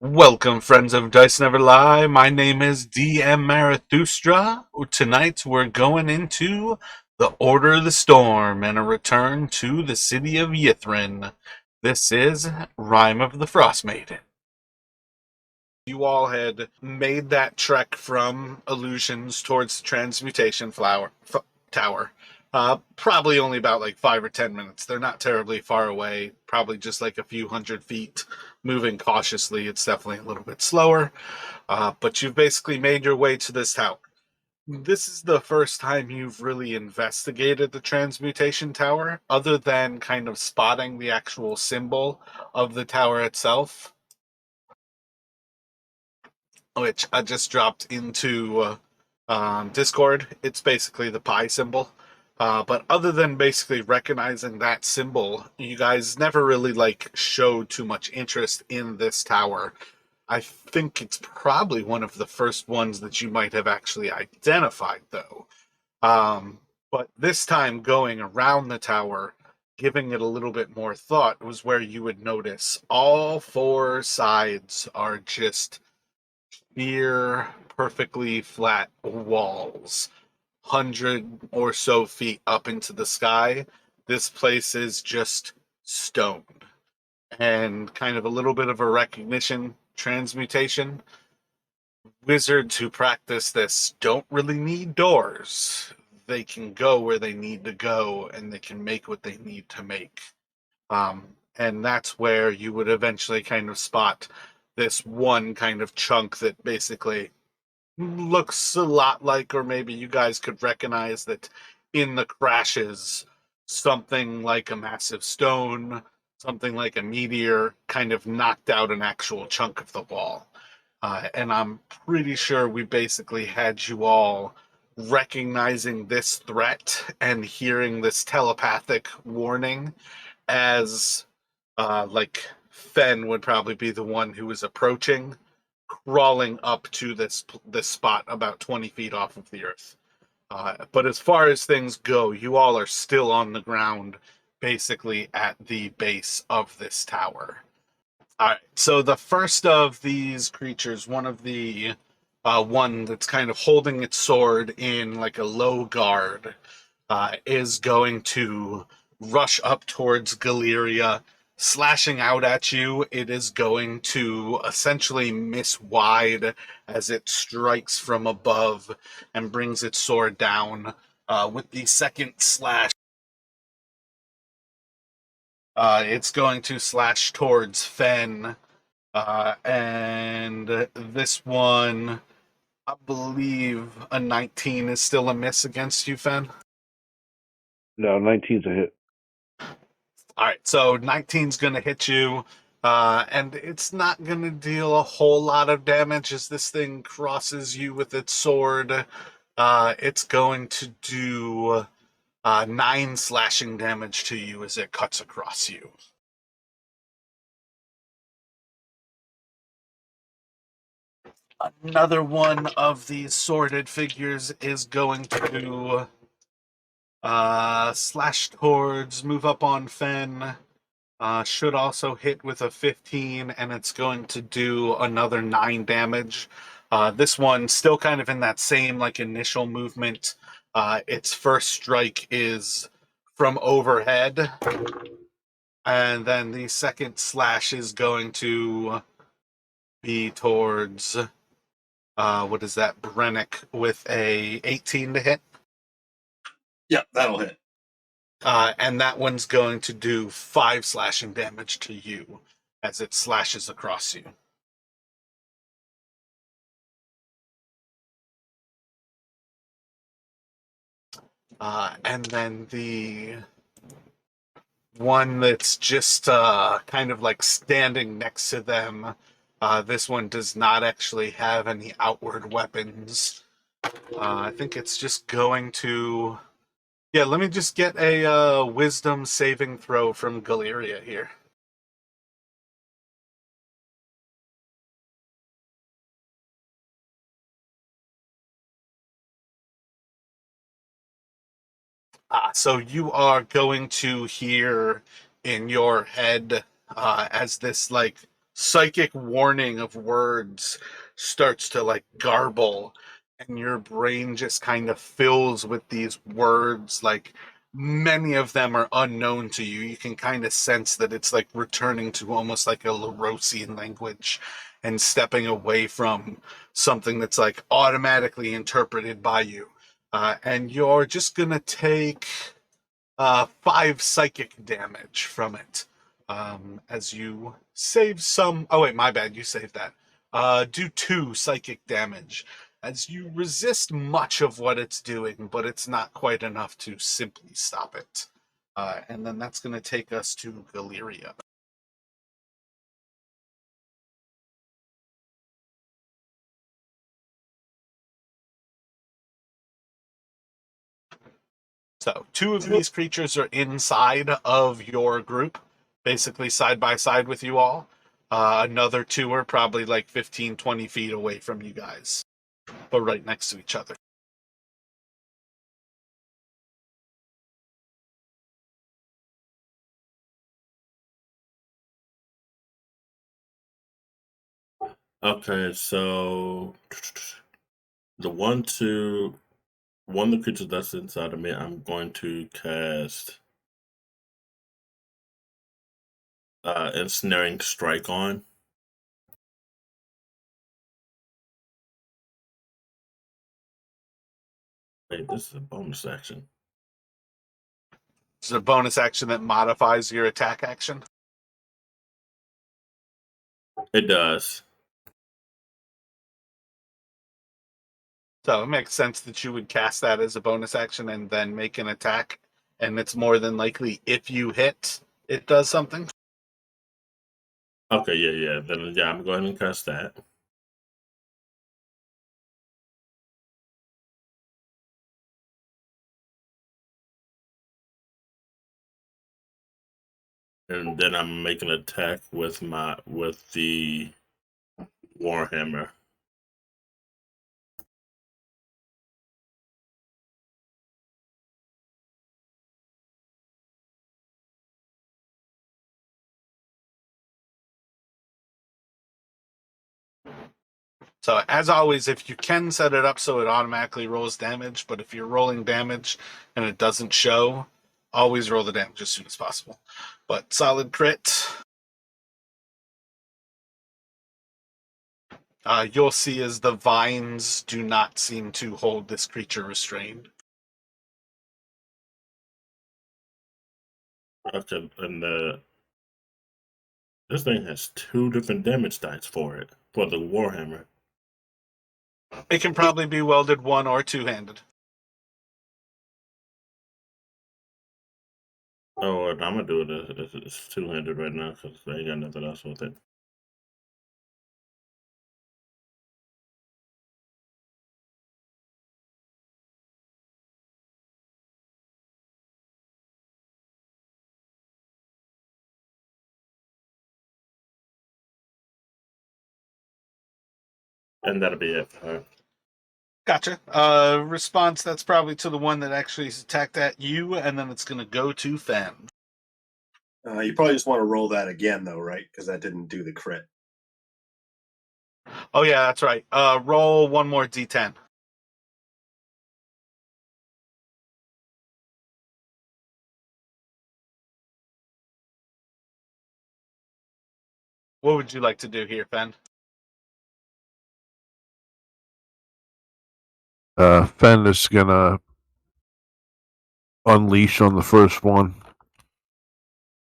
Welcome, friends of Dice Never Lie. My name is DM Marathustra. Tonight we're going into the Order of the Storm and a return to the city of Yithrin. This is Rime of the Frost Maiden. You all had made that trek from Illusions towards the Transmutation Tower. Probably only about like 5 or 10 minutes. They're not terribly far away, probably just like a few hundred feet. Moving cautiously, it's definitely a little bit slower. But you've basically made your way to this tower. This is the first time you've really investigated the Transmutation Tower, other than kind of spotting the actual symbol of the tower itself, which I just dropped into Discord. It's basically the pi symbol. But other than basically recognizing that symbol, you guys never really showed too much interest in this tower. I think it's probably one of the first ones that you might have actually identified, though. But this time going around the tower, giving it a little bit more thought, was where you would notice all four sides are just sheer, perfectly flat walls, 100 or so feet up into the sky. This place is just stone. And kind of a little bit of a recognition transmutation. Wizards who practice this don't really need doors. They can go where they need to go and they can make what they need to make. And that's where you would eventually kind of spot this one kind of chunk that basically looks a lot like, or maybe you guys could recognize that in the crashes, something like a massive stone, something like a meteor kind of knocked out an actual chunk of the wall. And I'm pretty sure we basically had you all recognizing this threat and hearing this telepathic warning as Fen would probably be the one who was approaching, crawling up to this spot about 20 feet off of the earth. But as far as things go, you all are still on the ground, basically at the base of this tower. All right, so the first of these creatures, one that's kind of holding its sword in like a low guard, is going to rush up towards Galeria, slashing out at you. It is going to essentially miss wide as it strikes from above and brings its sword down. With the second slash, it's going to slash towards Fen. And this one, I believe a 19 is still a miss against you, Fen. No, 19's a hit. All right, so 19's going to hit you, and it's not going to deal a whole lot of damage as this thing crosses you with its sword. It's going to do 9 slashing damage to you as it cuts across you. Another one of these sworded figures is going to slash towards, move up on Fen. Should also hit with a 15, and it's going to do another 9 damage. This one still kind of in that same initial movement. Its first strike is from overhead, and then the second slash is going to be towards what is that, Brennick, with a 18 to hit. Yep, that'll hit. And that one's going to do 5 slashing damage to you as it slashes across you. And then the one that's just kind of standing next to them, this one does not actually have any outward weapons. I think it's just going to... Yeah, let me just get a wisdom saving throw from Galeria here. So you are going to hear in your head as this psychic warning of words starts to like garble, and your brain just kind of fills with these words. Like many of them are unknown to you. You can kind of sense that it's like returning to almost like a Laurosian language and stepping away from something that's like automatically interpreted by you. And you're just gonna take 5 psychic damage from it. As you save some. Oh, wait, my bad. You saved that. Do 2 psychic damage as you resist much of what it's doing, but it's not quite enough to simply stop it. And then that's going to take us to Galeria. So 2 of these creatures are inside of your group, basically side by side with you all. Another 2 are probably like 15, 20 feet away from you guys, but right next to each other. Okay, so the one of the creatures that's inside of me, I'm going to cast Ensnaring Strike on. Wait, this is a bonus action. This is a bonus action that modifies your attack action. It does. So it makes sense that you would cast that as a bonus action and then make an attack. And it's more than likely if you hit, it does something. Okay, yeah. Then yeah, I'm going to cast that. And then I'm making an attack with the Warhammer. So as always, if you can set it up so it automatically rolls damage, but if you're rolling damage and it doesn't show, always roll the damage as soon as possible. But solid crit. You'll see as the vines do not seem to hold this creature restrained. Okay, and this thing has 2 different damage dice for it, for the Warhammer. It can probably be welded 1 or 2-handed. Oh, and I'm going to do it as it's 2-handed right now because I ain't got nothing else with it. And that'll be it for her. Gotcha. Response, that's probably to the one that actually attacked at you, and then it's going to go to Fen. You probably just want to roll that again, though, right? Because that didn't do the crit. Oh, yeah, that's right. Roll 1 more d10. What would you like to do here, Fen? Fen is gonna unleash on the first one,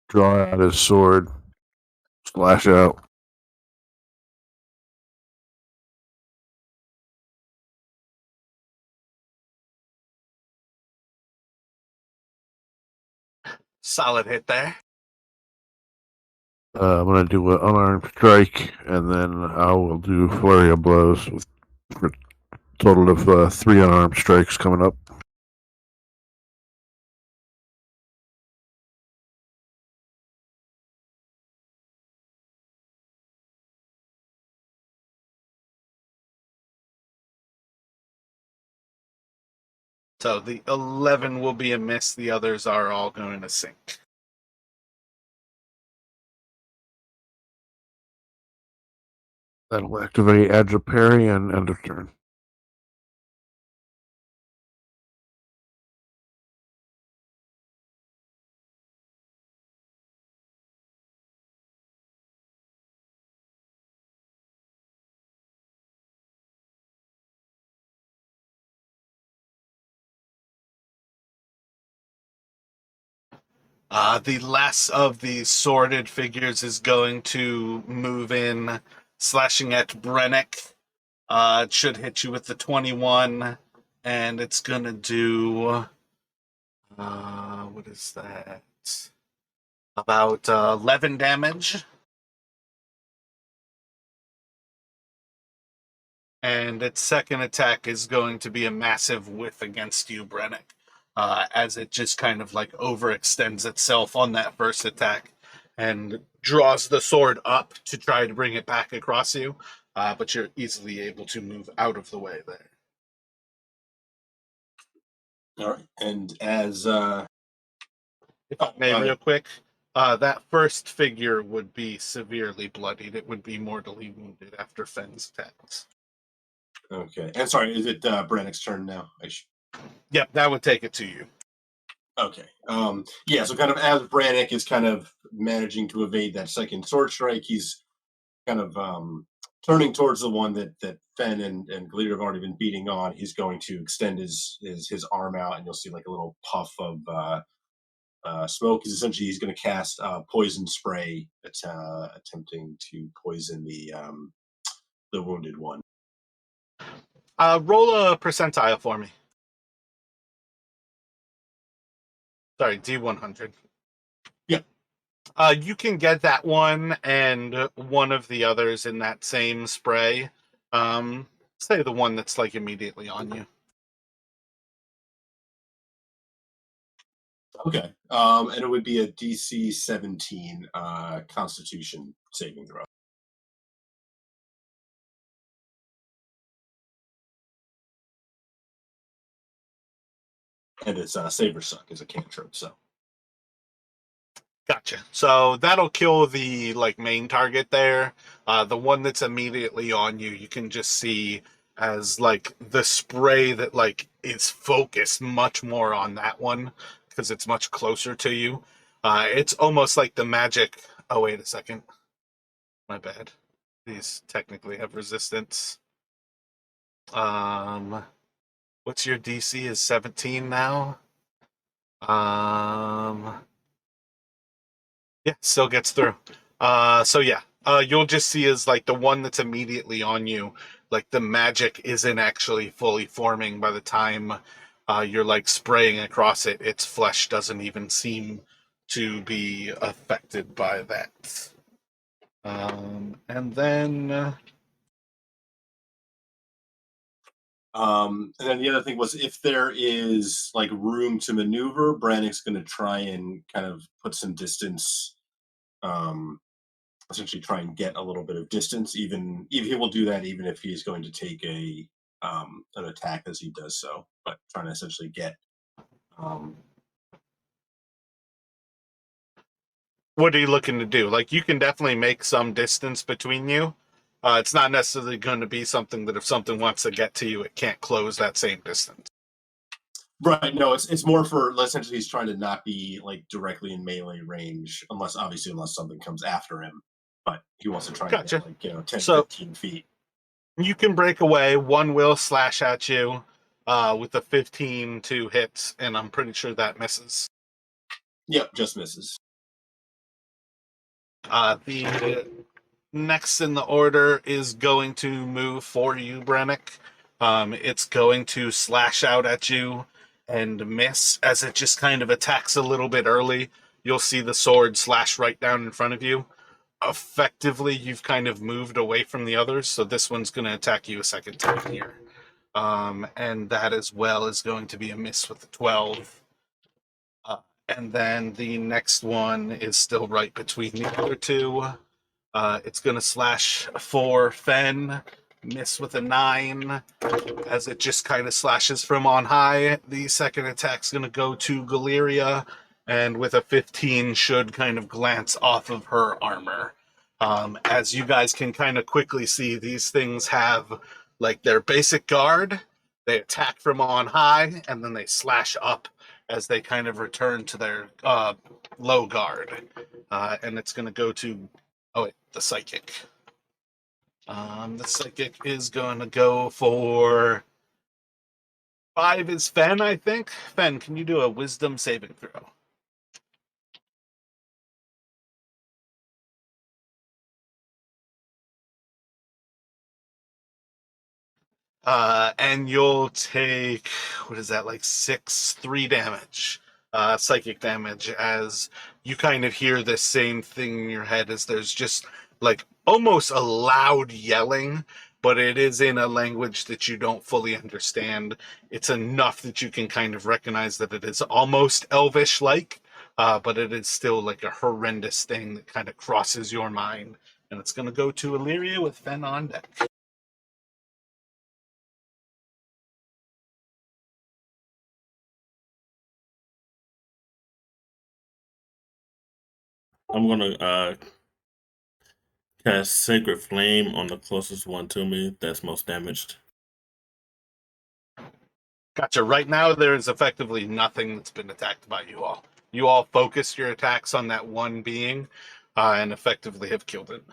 draw out his sword, slash out. Solid hit there. I'm gonna do an unarmed strike, and then I will do flurry of blows with for a total of 3 unarmed strikes coming up. So the 11 will be a miss. The others are all going to sink. That'll activate Agile Parry and end of turn. The last of the sorted figures is going to move in, slashing at Brennick. It should hit you with the 21, and it's going to do. What is that? About 11 damage. And its second attack is going to be a massive whiff against you, Brennick, as it just kind of like overextends itself on that first attack and draws the sword up to try to bring it back across you, but you're easily able to move out of the way there. All right. And as If I may, real quick, that first figure would be severely bloodied. It would be mortally wounded after Fenn's attacks. okay, and sorry, is it Brannick's turn now? Yep, that would take it to you. Okay. Yeah, so kind of as Brannick is kind of managing to evade that second sword strike, he's kind of turning towards the one that Fenn and Galeria have already been beating on. He's going to extend his arm out, and you'll see like a little puff of smoke. Essentially, he's going to cast poison spray, attempting to poison the wounded one. Roll a percentile for me. Sorry, D100. Yeah. You can get that one and one of the others in that same spray. Say the one that's like immediately on you. Okay. And it would be a DC 17 Constitution saving throw. And it's Saber Suck is a cantrip, so. Gotcha. So that'll kill the like main target there. The one that's immediately on you, you can just see as like the spray that like is focused much more on that one because it's much closer to you. It's almost like the magic. Oh, wait a second. My bad. These technically have resistance. What's your DC? Is 17 now? Yeah, still gets through. So yeah, you'll just see as like the one that's immediately on you, like the magic isn't actually fully forming by the time you're like spraying across it. Its flesh doesn't even seem to be affected by that. And then and then the other thing was if there is like room to maneuver, Brannick's going to try and kind of put some distance, essentially try and get a little bit of distance. Even he will do that, even if he's going to take an attack as he does so. But trying to essentially get. what are you looking to do? Like you can definitely make some distance between you. It's not necessarily going to be something that if something wants to get to you, it can't close that same distance. Right. No, it's more for essentially he's trying to not be like directly in melee range, unless something comes after him. But he wants to try and get like 10, 15 feet. You can break away. One will slash at you with a 15 to hit, and I'm pretty sure that misses. Yep, just misses. The next in the order is going to move for you, Brennick. It's going to slash out at you and miss as it just kind of attacks a little bit early. You'll see the sword slash right down in front of you. Effectively, you've kind of moved away from the others, so this one's going to attack you a second time here. And that as well is going to be a miss with the 12. And then the next one is still right between the other two. It's going to slash for Fenn, miss with a 9, as it just kind of slashes from on high. The second attack's going to go to Galeria, and with a 15 should kind of glance off of her armor. As you guys can kind of quickly see, these things have like their basic guard. They attack from on high, and then they slash up as they kind of return to their low guard. And it's going to go to, the psychic. The psychic is going to go for 5 is Fen, I think. Fen, can you do a wisdom saving throw? And you'll take, what is that, like 3 damage, psychic damage, as you kind of hear this same thing in your head as there's just like almost a loud yelling, but it is in a language that you don't fully understand. It's enough that you can kind of recognize that it is almost elvish-like, but it is still like a horrendous thing that kind of crosses your mind. And it's going to go to Illyria with Fen on deck. I'm gonna cast Sacred Flame on the closest one to me that's most damaged. Gotcha. Right now, there is effectively nothing that's been attacked by you all. You all focused your attacks on that one being, and effectively have killed it.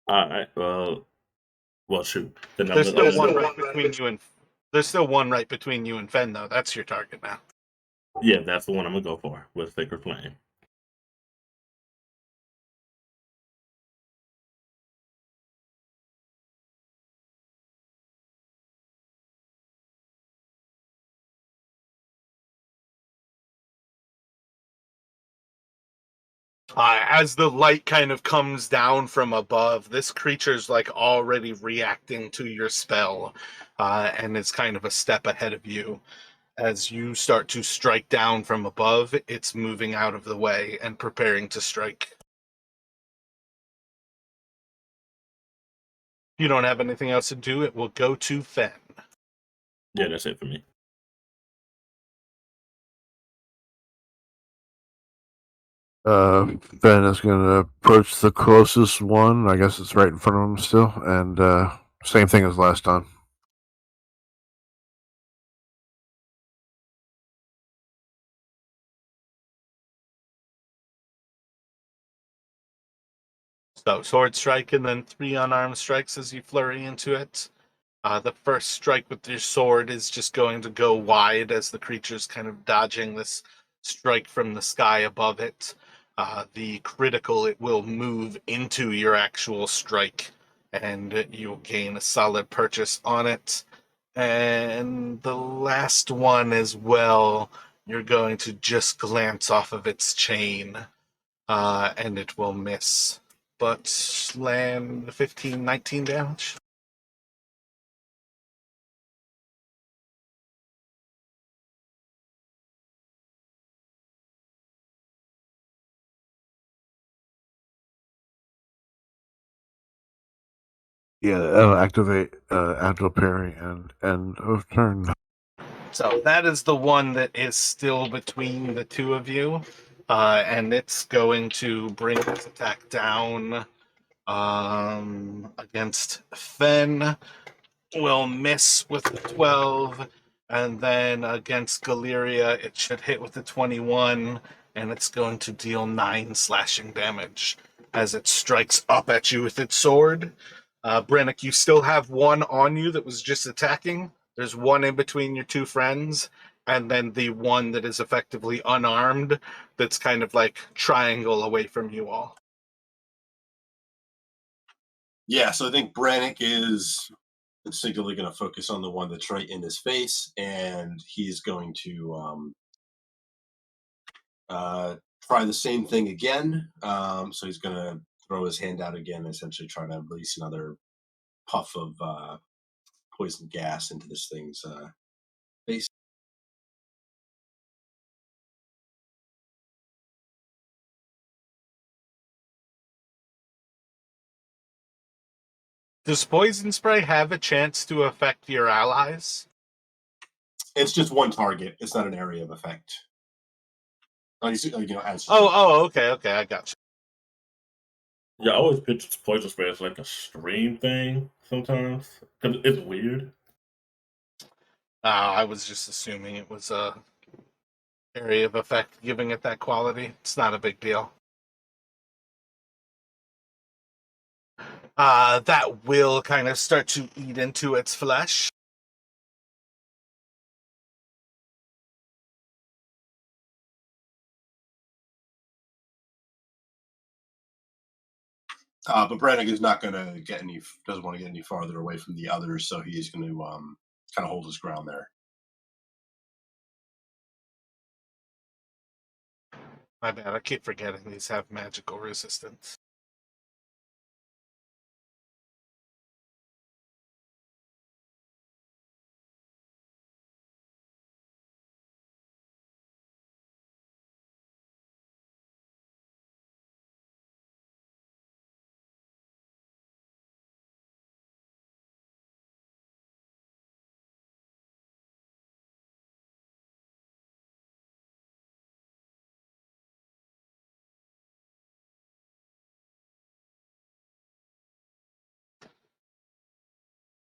Alright, well, shoot. Then There's still one right between you and. There's still one right between you and Fen, though. That's your target now. Yeah, that's the one I'm gonna go for with Sacred Flame. As the light kind of comes down from above, this creature's like already reacting to your spell, and is kind of a step ahead of you. As you start to strike down from above, it's moving out of the way and preparing to strike. If you don't have anything else to do, it will go to Fen. Yeah, that's it for me. Ben is going to approach the closest one. I guess it's right in front of him still. And same thing as last time. So, sword strike and then 3 unarmed strikes as you flurry into it. The first strike with your sword is just going to go wide as the creature's kind of dodging this strike from the sky above it. The critical, it will move into your actual strike, and you'll gain a solid purchase on it. And the last one as well, you're going to just glance off of its chain, and it will miss. But land 15, 19 damage. Yeah, that'll activate agile parry and end of turn. So that is the one that is still between the two of you, and it's going to bring its attack down against Fen. Will miss with the 12, and then against Galeria, it should hit with the 21, and it's going to deal 9 slashing damage as it strikes up at you with its sword. Brennick, you still have one on you that was just attacking. There's one in between your two friends, and then the one that is effectively unarmed that's kind of like triangle away from you all. Yeah, so I think Brannick is instinctively going to focus on the one that's right in his face, and he's going to try the same thing again. So he's going to throw his hand out again, and essentially try to release another puff of poison gas into this thing's face. Does poison spray have a chance to affect your allies? It's just one target. It's not an area of effect. Okay, I got you. Yeah, I always picture poison spray as like a stream thing sometimes because it's weird. I was just assuming it was a area of effect giving it that quality. It's not a big deal. That will kind of start to eat into its flesh. But Brannick is not going to get doesn't want to get any farther away from the others, so he's going to kind of hold his ground there. My bad, I keep forgetting these have magical resistance.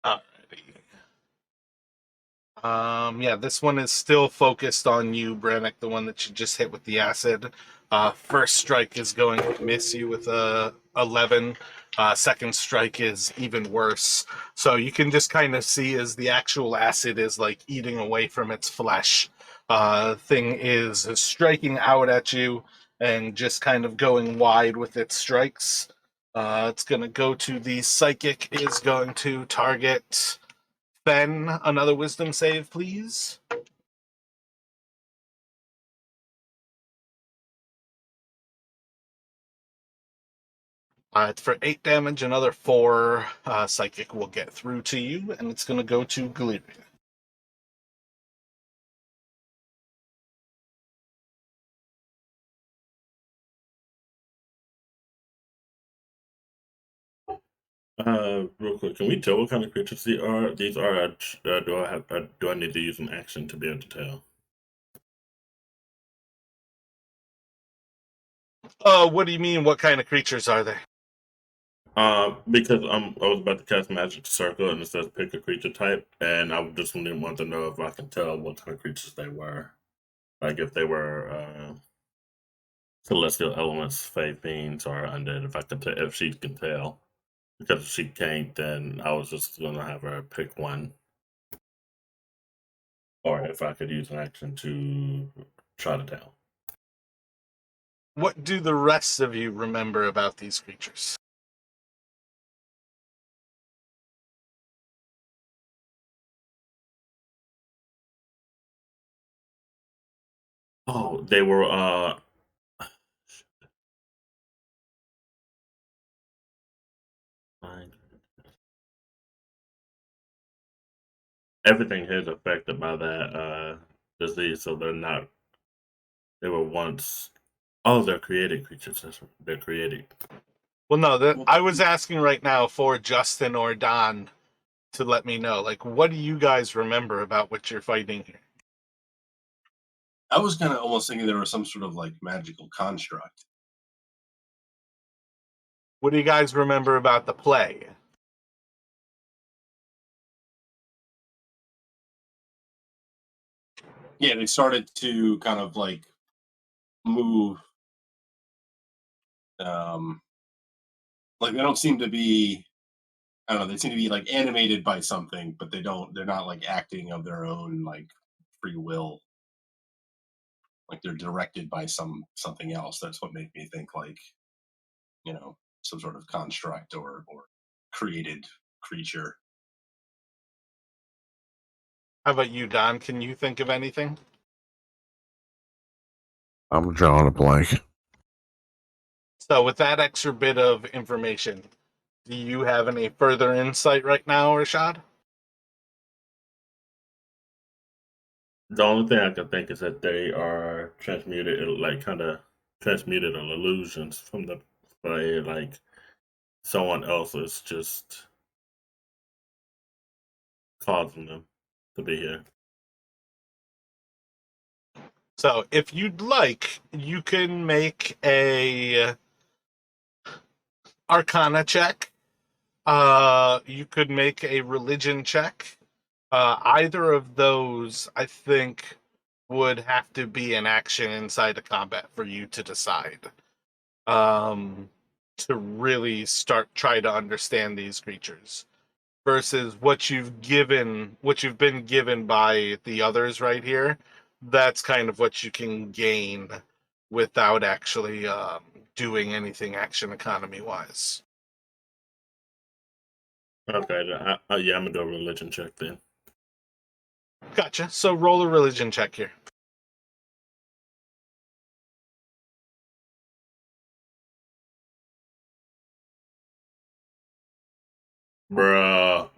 Alrighty. Yeah, this one is still focused on you, Brannick, the one that you just hit with the acid. First strike is going to miss you with a 11. Second strike is even worse. So you can just kind of see as the actual acid is like eating away from its flesh. Thing is striking out at you and just kind of going wide with its strikes. It's going to go to the psychic, is going to target Ben. Another wisdom save, please. It's for 8 damage. Another 4 psychic will get through to you, and it's going to go to Galeria. Real quick, can we tell what kind of creatures these are? These are. Do I need to use an action to be able to tell? What do you mean? What kind of creatures are they? Because I was about to cast Magic Circle and it says pick a creature type, and I just want to know if I can tell what kind of creatures they were. Like if they were celestial elements, fae fiends, or undead. If I can tell, if she can tell, because if she can't, then I was just gonna have her pick one, or if I could use an action to try to tell. What do the rest of you remember about these creatures? Oh, they were everything is affected by that disease, so they're not. They were once. Oh, they're created creatures. They're created. Well, no, I was asking right now for Justin or Don to let me know. Like, what do you guys remember about what you're fighting here? I was kind of almost thinking there was some sort of like magical construct. What do you guys remember about the play? Yeah, they started to kind of like move. Like they don't seem to be. I don't know. They seem to be like animated by something, but they don't. They're not like acting of their own like free will. Like they're directed by something else. That's what made me think like, some sort of construct or created creature. How about you, Don? Can you think of anything? I'm drawing a blank. So, with that extra bit of information, do you have any further insight right now, Rashad? The only thing I can think is that they are transmuted, like kind of transmuted illusions from the play, like someone else is just causing them to be here. So, if you'd like, you can make a Arcana check. You could make a religion check. Either of those, I think, would have to be an action inside of combat for you to decide. To really try to understand these creatures. Versus what you've been given by the others right here. That's kind of what you can gain without actually doing anything action economy wise. Okay, yeah, I'm gonna do a religion check then. Gotcha. So roll a religion check here. Bruh.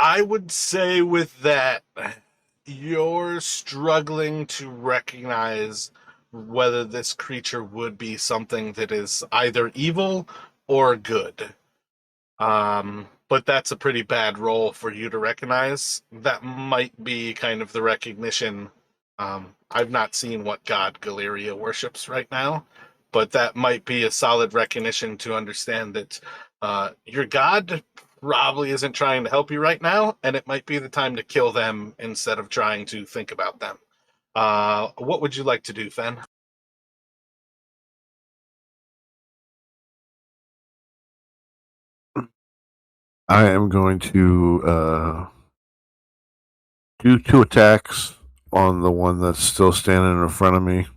I would say with that, you're struggling to recognize whether this creature would be something that is either evil or good. But that's a pretty bad roll for you to recognize. That might be kind of the recognition. I've not seen what god Galeria worships right now, but that might be a solid recognition to understand that your god probably isn't trying to help you right now, and it might be the time to kill them instead of trying to think about them. What would you like to do, Fen? I am going to do 2 attacks on the one that's still standing in front of me,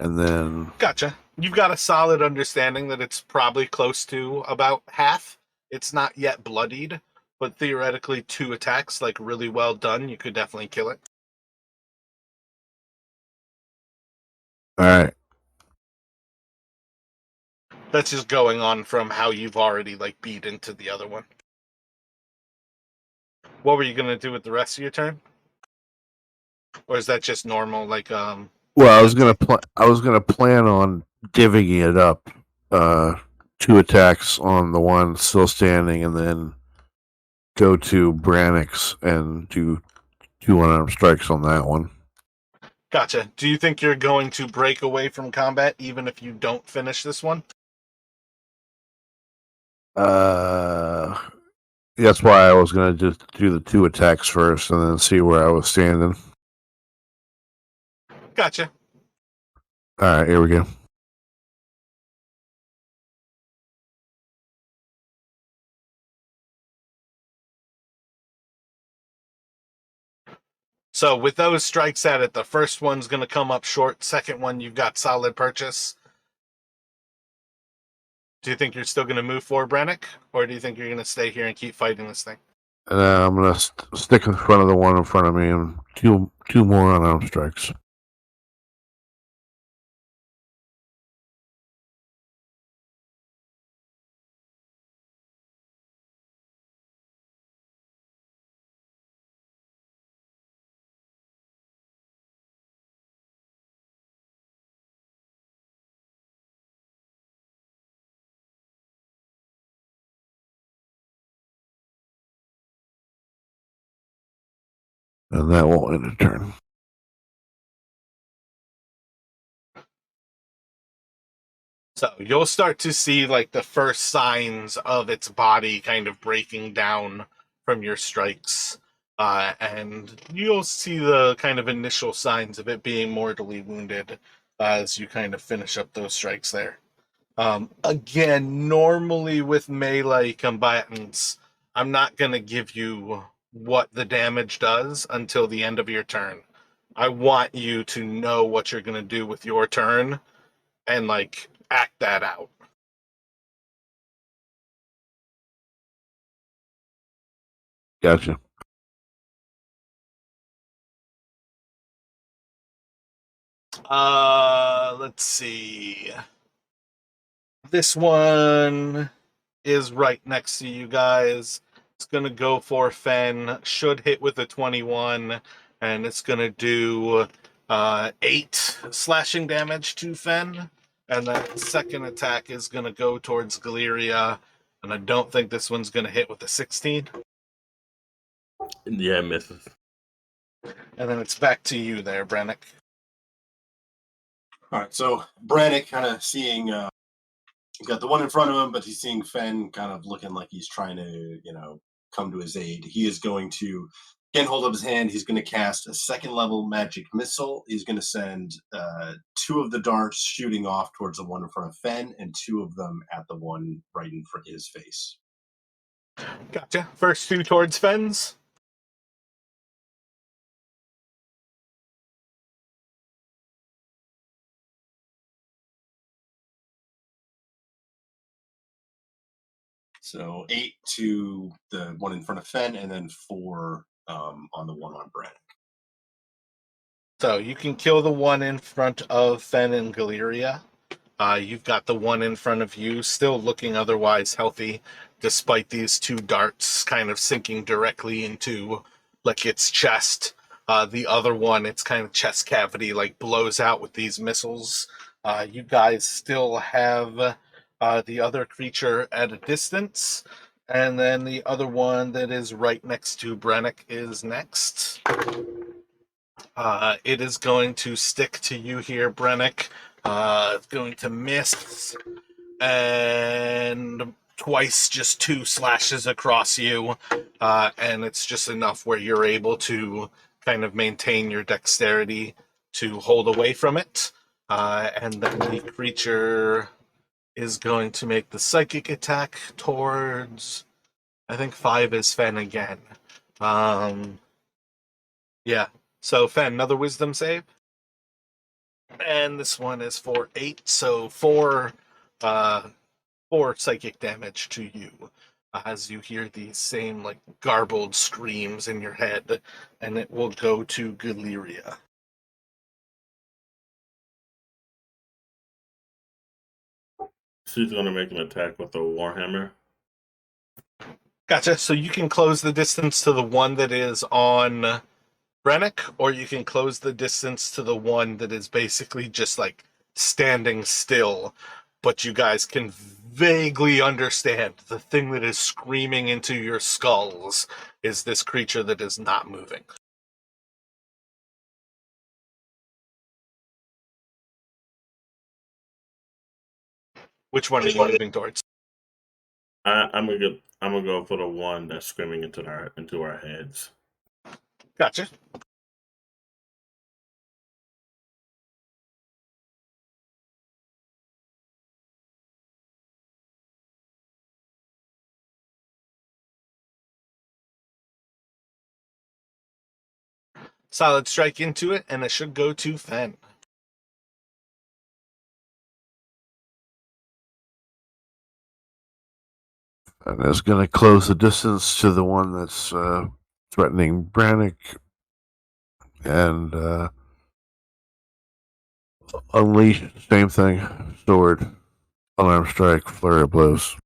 and then Gotcha. You've got a solid understanding that it's probably close to about half. It's not yet bloodied, but theoretically 2 attacks, like really well done, you could definitely kill it. all right. That's just going on from how you've already like beat into the other one. What were you gonna do with the rest of your turn? Or is that just normal, like Well, I was gonna plan on divvying it up, 2 attacks on the one still standing, and then go to Brannick's and do 2 unarmed strikes on that one. Gotcha. Do you think you're going to break away from combat even if you don't finish this one? That's why I was gonna just do the 2 attacks first, and then see where I was standing. Gotcha. All right, here we go. So with those strikes at it, the first one's going to come up short. Second one, you've got solid purchase. Do you think you're still going to move forward, Brannick? Or do you think you're going to stay here and keep fighting this thing? And I'm gonna stick in front of the one in front of me, and two more unarmed strikes. And that will end a turn. So you'll start to see like the first signs of its body kind of breaking down from your strikes. And you'll see the kind of initial signs of it being mortally wounded as you kind of finish up those strikes there. Again, normally with melee combatants, I'm not going to give you what the damage does until the end of your turn. I want you to know what you're going to do with your turn and like act that out. Gotcha. Let's see. This one is right next to you guys. It's gonna go for Fen. Should hit with a 21, and it's gonna do 8 slashing damage to Fen. And then second attack is gonna go towards Galeria, and I don't think this one's gonna hit with a 16. Yeah, misses. And then it's back to you there, Brannick. All right, so Brannick kind of seeing, he's got the one in front of him, but he's seeing Fen kind of looking like he's trying to, come to his aid. He is going to, again, hold up his hand. He's going to cast a second level magic missile. He's going to send 2 of the darts shooting off towards the one in front of Fen and 2 of them at the one right in front of his face. Gotcha. First 2 towards Fens. So 8 to the one in front of Fen, and then 4 on the one on Brannick. So you can kill the one in front of Fen and Galeria. You've got the one in front of you, still looking otherwise healthy, despite these 2 darts kind of sinking directly into like its chest. The other one, its kind of chest cavity, like blows out with these missiles. You guys still have the other creature at a distance, and then the other one that is right next to Brannick is next. It is going to stick to you here, Brannick. It's going to miss, and twice, just 2 slashes across you, and it's just enough where you're able to kind of maintain your dexterity to hold away from it. And then the creature is going to make the psychic attack towards, I think 5 is Fen again. Yeah. So Fen, another wisdom save. And this one is for 8, so 4 psychic damage to you as you hear these same like garbled screams in your head, and it will go to Galeria. She's gonna make an attack with the Warhammer. Gotcha. So you can close the distance to the one that is on Brannick, or you can close the distance to the one that is basically just like standing still, but you guys can vaguely understand the thing that is screaming into your skulls is this creature that is not moving. Which one are you moving towards? I'm gonna go for the one that's screaming into our heads. Gotcha. Solid strike into it, and it should go to Fen. And it's going to close the distance to the one that's threatening Brannick and unleash, same thing, sword, alarm strike, flurry of blows.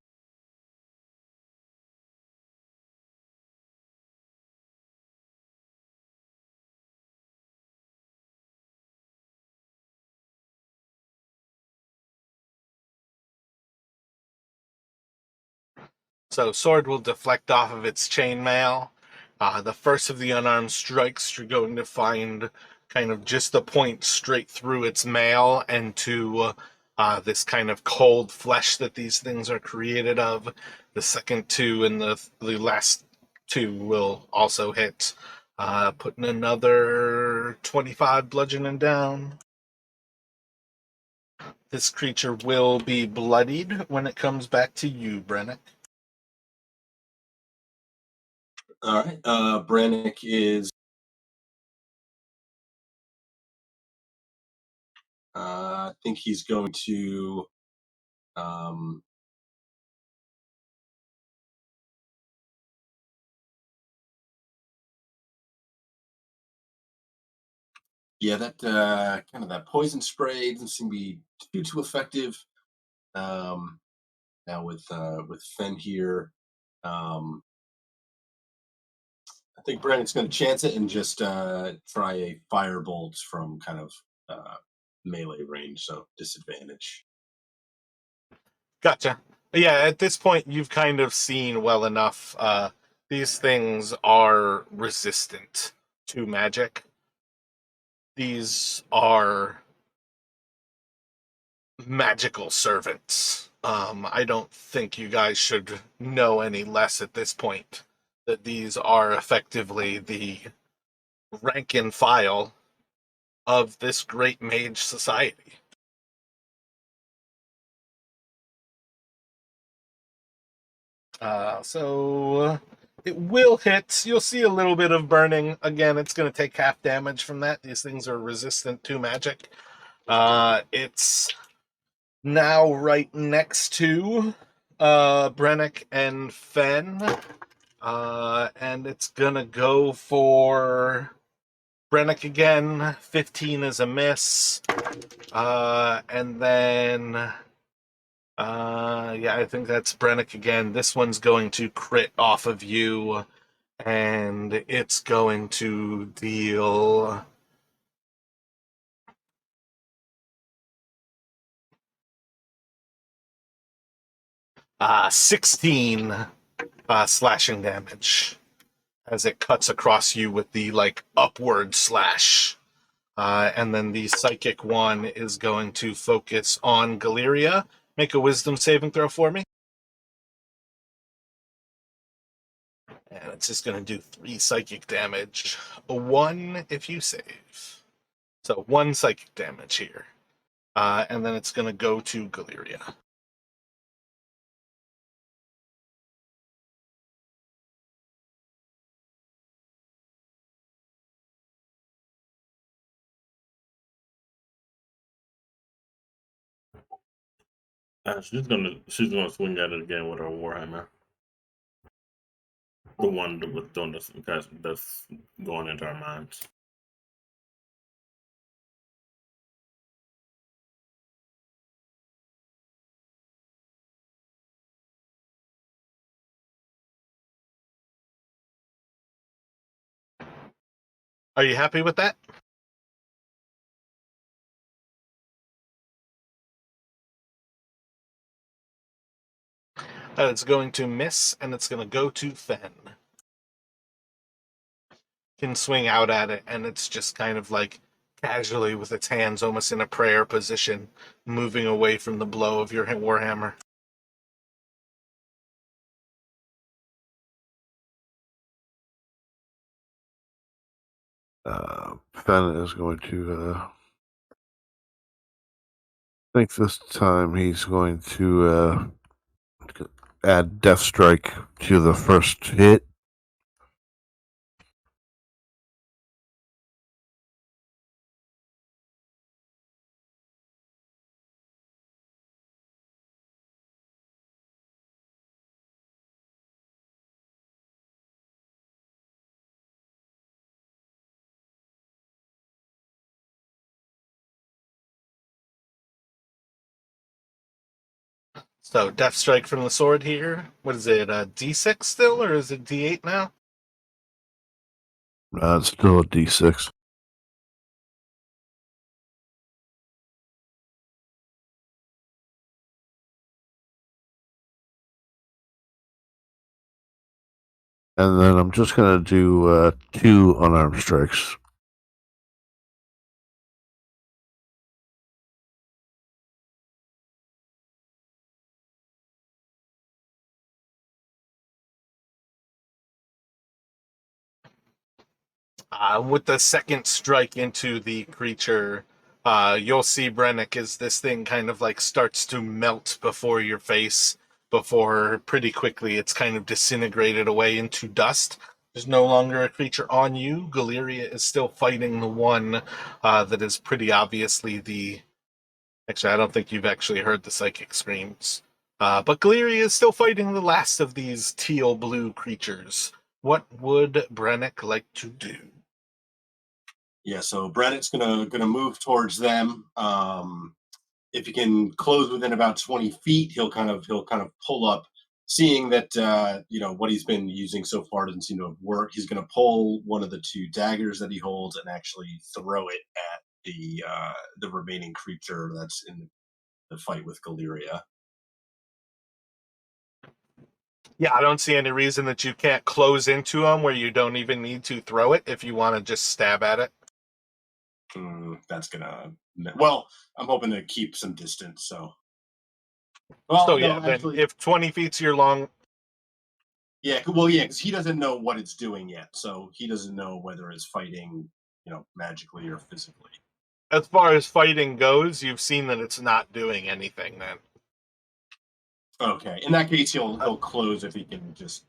So sword will deflect off of its chainmail. The first of the unarmed strikes, you're going to find kind of just the point straight through its mail and to this kind of cold flesh that these things are created of. The second 2 and the last 2 will also hit. Putting another 25 bludgeoning down. This creature will be bloodied when it comes back to you, Brannick. All right. Brannick is. I think he's going to. Yeah, that kind of that poison spray doesn't seem to be too effective. Now with Fen here, I think Brandon's going to chance it and just try a firebolt from kind of melee range, so disadvantage. Gotcha. Yeah, at this point, you've kind of seen well enough these things are resistant to magic. These are magical servants. I don't think you guys should know any less at this point that these are effectively the rank and file of this great mage society. So it will hit. You'll see a little bit of burning. Again, it's going to take half damage from that. These things are resistant to magic. It's now right next to Brennick and Fen. And it's going to go for Brennick again. 15 is a miss. And then... yeah, I think that's Brennick again. This one's going to crit off of you, and it's going to deal 16 slashing damage as it cuts across you with the upward slash. And then the psychic one is going to focus on Galeria. Make a wisdom saving throw for me. And it's just going to do 3 psychic damage. A 1 if you save. So 1 psychic damage here. And then it's going to go to Galeria. She's gonna swing at it again with her warhammer. The one with doing that's going into our minds. Are you happy with that? It's going to miss, and it's going to go to Fen. Can swing out at it, and it's just kind of casually with its hands almost in a prayer position, moving away from the blow of your warhammer. Fen is going to. I think this time he's going to add Death Strike to the first hit. So, Death Strike from the sword here. What is it, a D6 still, or is it D8 now? It's still a D6. And then I'm just going to do 2 unarmed strikes. With the second strike into the creature, you'll see Brennick as this thing kind of starts to melt before your face, before pretty quickly it's kind of disintegrated away into dust. There's no longer a creature on you. Galeria is still fighting the one that is pretty obviously the... Actually, I don't think you've actually heard the psychic screams. But Galeria is still fighting the last of these teal-blue creatures. What would Brennick like to do? Yeah, so Brennick's gonna move towards them. If he can close within about 20 feet, he'll kind of pull up, seeing that what he's been using so far doesn't seem to have worked. He's gonna pull one of the 2 daggers that he holds and actually throw it at the remaining creature that's in the fight with Galeria. Yeah, I don't see any reason that you can't close into them where you don't even need to throw it if you want to just stab at it. That's gonna. Well, I'm hoping to keep some distance. So. Well, So no, yeah, then actually, if 20 feet's your long, yeah. Well, yeah, because he doesn't know what it's doing yet, so he doesn't know whether it's fighting, magically or physically. as far as fighting goes, you've seen that it's not doing anything then. Okay, in that case, he'll close if he can just.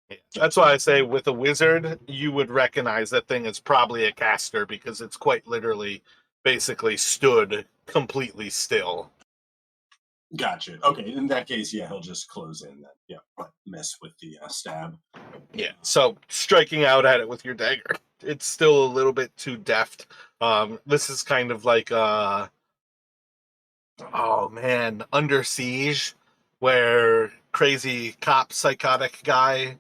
Yeah. That's why I say with a wizard, you would recognize that thing as probably a caster because it's quite literally basically stood completely still. Gotcha. Okay, in that case, yeah, he'll just close in then. Yeah, but mess with the stab. Yeah. So striking out at it with your dagger, it's still a little bit too deft. This is kind of like oh man, Under Siege, where crazy cop psychotic guy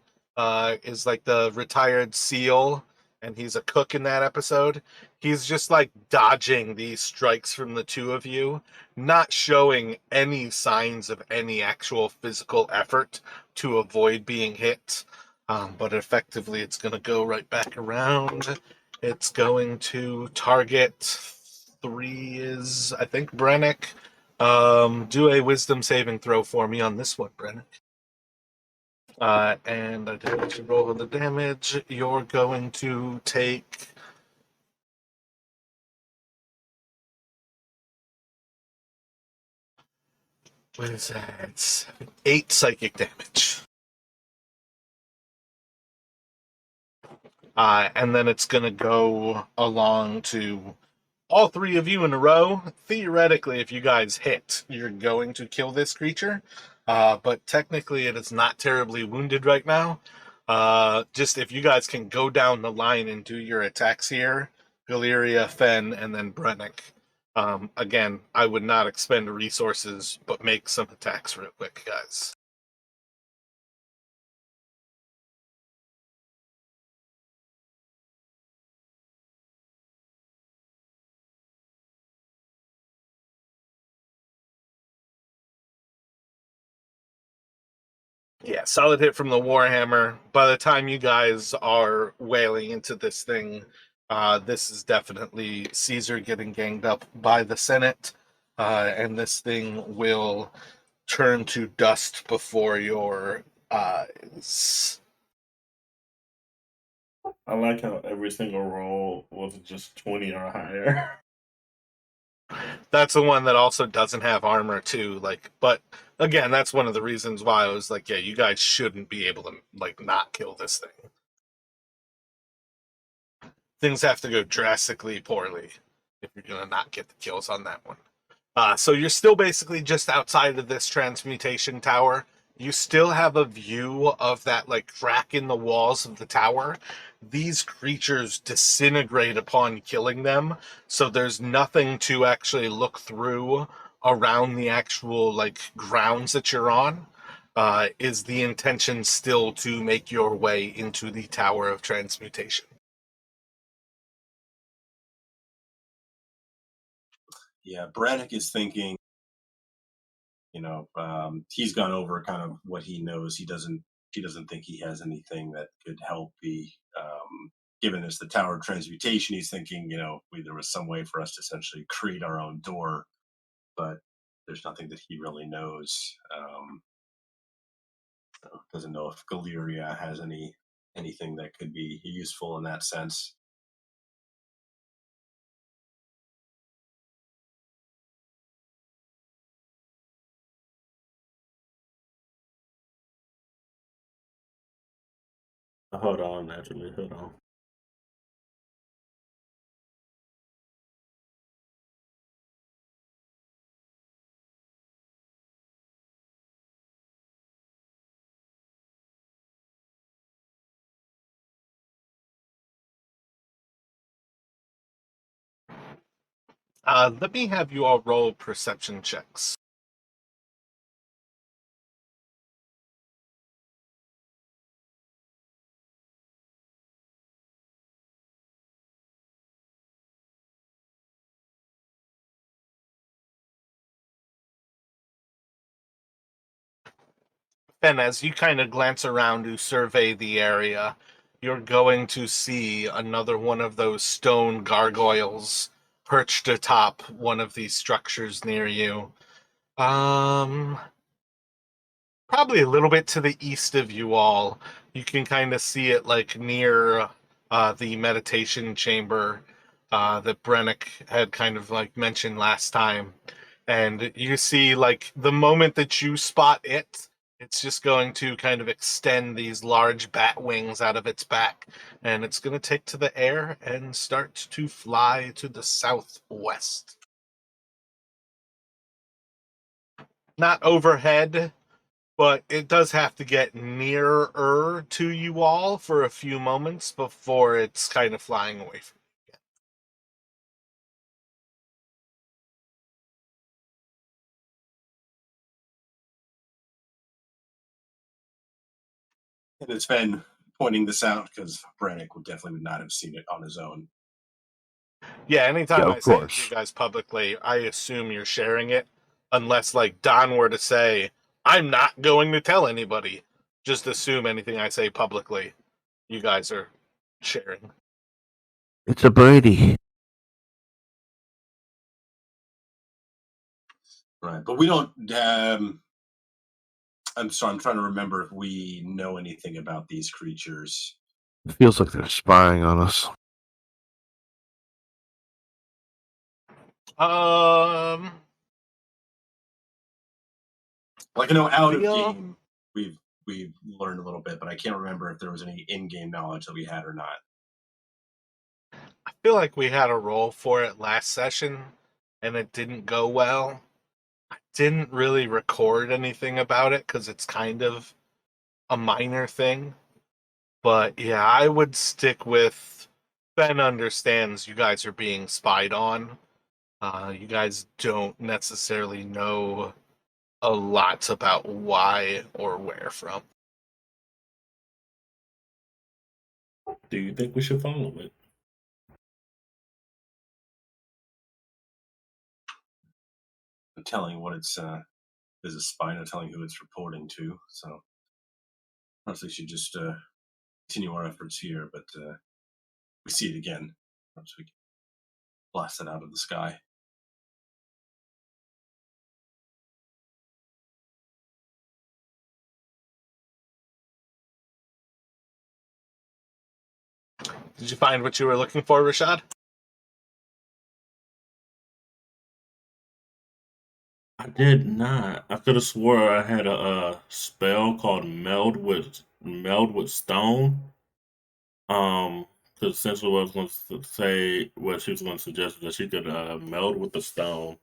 is like the retired SEAL and he's a cook in that episode. He's just like dodging these strikes from the two of you, not showing any signs of any actual physical effort to avoid being hit. But effectively, it's going to go right back around. It's going to target three is, I think, Brennick. Do a wisdom saving throw for me on this one, Brennan. And I did to roll the damage. You're going to take. What is that? 8 psychic damage. And then it's going to go along to all three of you in a row. Theoretically, if you guys hit, you're going to kill this creature. But technically, it is not terribly wounded right now. Just if you guys can go down the line and do your attacks here, Galeria, Fen, and then Brennick. Again, I would not expend resources, but make some attacks real quick, guys. Yeah, solid hit from the Warhammer. By the time you guys are wailing into this thing, this is definitely Caesar getting ganged up by the Senate, and this thing will turn to dust before your eyes. I like how every single roll was just 20 or higher. That's the one that also doesn't have armor too. But again, that's one of the reasons why I was like, yeah, you guys shouldn't be able to not kill this thing. Things have to go drastically poorly if you're gonna not get the kills on that one. So you're still basically just outside of this transmutation tower. You still have a view of that crack in the walls of the tower. These creatures disintegrate upon killing them, so there's nothing to actually look through around the actual grounds that you're on. Is the intention still to make your way into the Tower of Transmutation? Yeah, Braddock is thinking. He's gone over kind of what he knows. He doesn't think he has anything that could help be given us the Tower of Transmutation. He's thinking, there was some way for us to essentially create our own door, but there's nothing that he really knows. Doesn't know if Galeria has anything that could be useful in that sense. Hold on, naturally. Hold on. Let me have you all roll perception checks. And as you kind of glance around to survey the area, you're going to see another one of those stone gargoyles perched atop one of these structures near you. Probably a little bit to the east of you all. You can kind of see it like near the meditation chamber that Brennick had kind of like mentioned last time. And you see like the moment that you spot it, it's just going to kind of extend these large bat wings out of its back. And it's going to take to the air and start to fly to the southwest. Not overhead, but it does have to get nearer to you all for a few moments before it's kind of flying away from you And it's been pointing this out because Brannick would not have seen it on his own. again. Yeah, anytime Yeah, I of say it to you course. guys publicly, I assume you're sharing it. Unless, like, Don were to say, I'm not going to tell anybody. Just assume anything I say publicly, you guys are sharing. It's a birdie. Right. But we don't. I'm sorry. I'm trying to remember if we know anything about these creatures. It feels like they're spying on us. Like I know out of Feel- game, we've learned a little bit, but I can't remember if there was any in-game knowledge that we had or not. I feel like we had a roll for it last session, and it didn't go well. I didn't really record anything about it because it's kind of a minor thing. But yeah, I would stick with Ben understands you guys are being spied on. You guys don't necessarily know a lot about why or where from. Do you think we should follow it? I'm telling what it's is a spy, not telling who it's reporting to. So perhaps we should just continue our efforts here. But we see it again. Perhaps we can blast it out of the sky. Did you find what you were looking for, Rashad? I did not. I could have swore I had a spell called meld with stone. Because essentially what I was going to say, what she was going to suggest that she could meld with the stone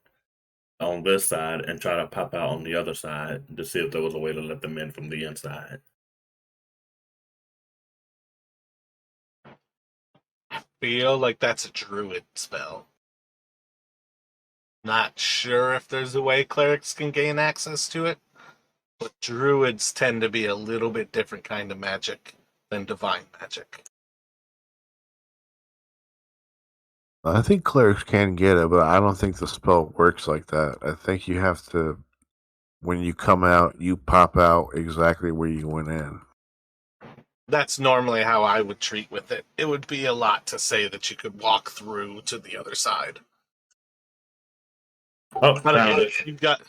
on this side and try to pop out on the other side to see if there was a way to let them in from the inside. Feel like that's a druid spell. Not sure if there's a way clerics can gain access to it, but druids tend to be a little bit different kind of magic than divine magic. I think clerics can get it, but I don't think the spell works like that. I think you have to, when you come out, you pop out exactly where you went in. That's normally how I would treat with it. It would be a lot to say that you could walk through to the other side. Oh, I don't found know it. if you've got...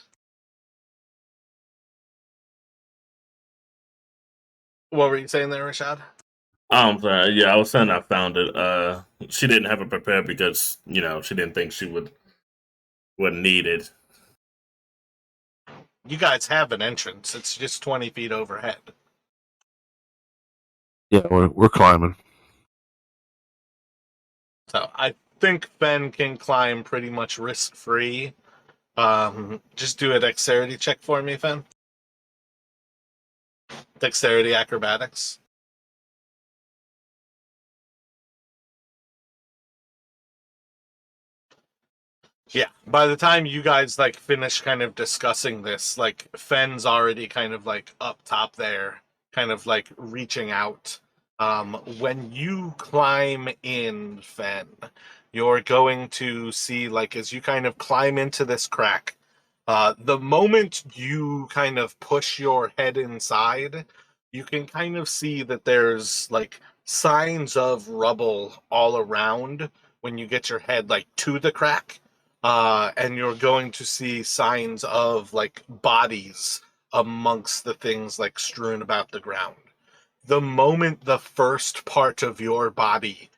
What were you saying there, Rashad? I'm sorry. Yeah, I was saying I found it. She didn't have it prepared because she didn't think she would need it. You guys have an entrance. It's just 20 feet overhead. Yeah, we're climbing. So I think Ben can climb pretty much risk-free. Just do a dexterity check for me, Fen. Dexterity acrobatics. Yeah, by the time you guys like finish kind of discussing this, like Fen's already kind of like up top there, kind of like reaching out. When you climb in, Fen, you're going to see like as you kind of climb into this crack, The moment you kind of push your head inside, you can kind of see that there's like signs of rubble all around when you get your head like to the crack. And you're going to see signs of like bodies amongst the things like strewn about the ground. The moment the first part of your body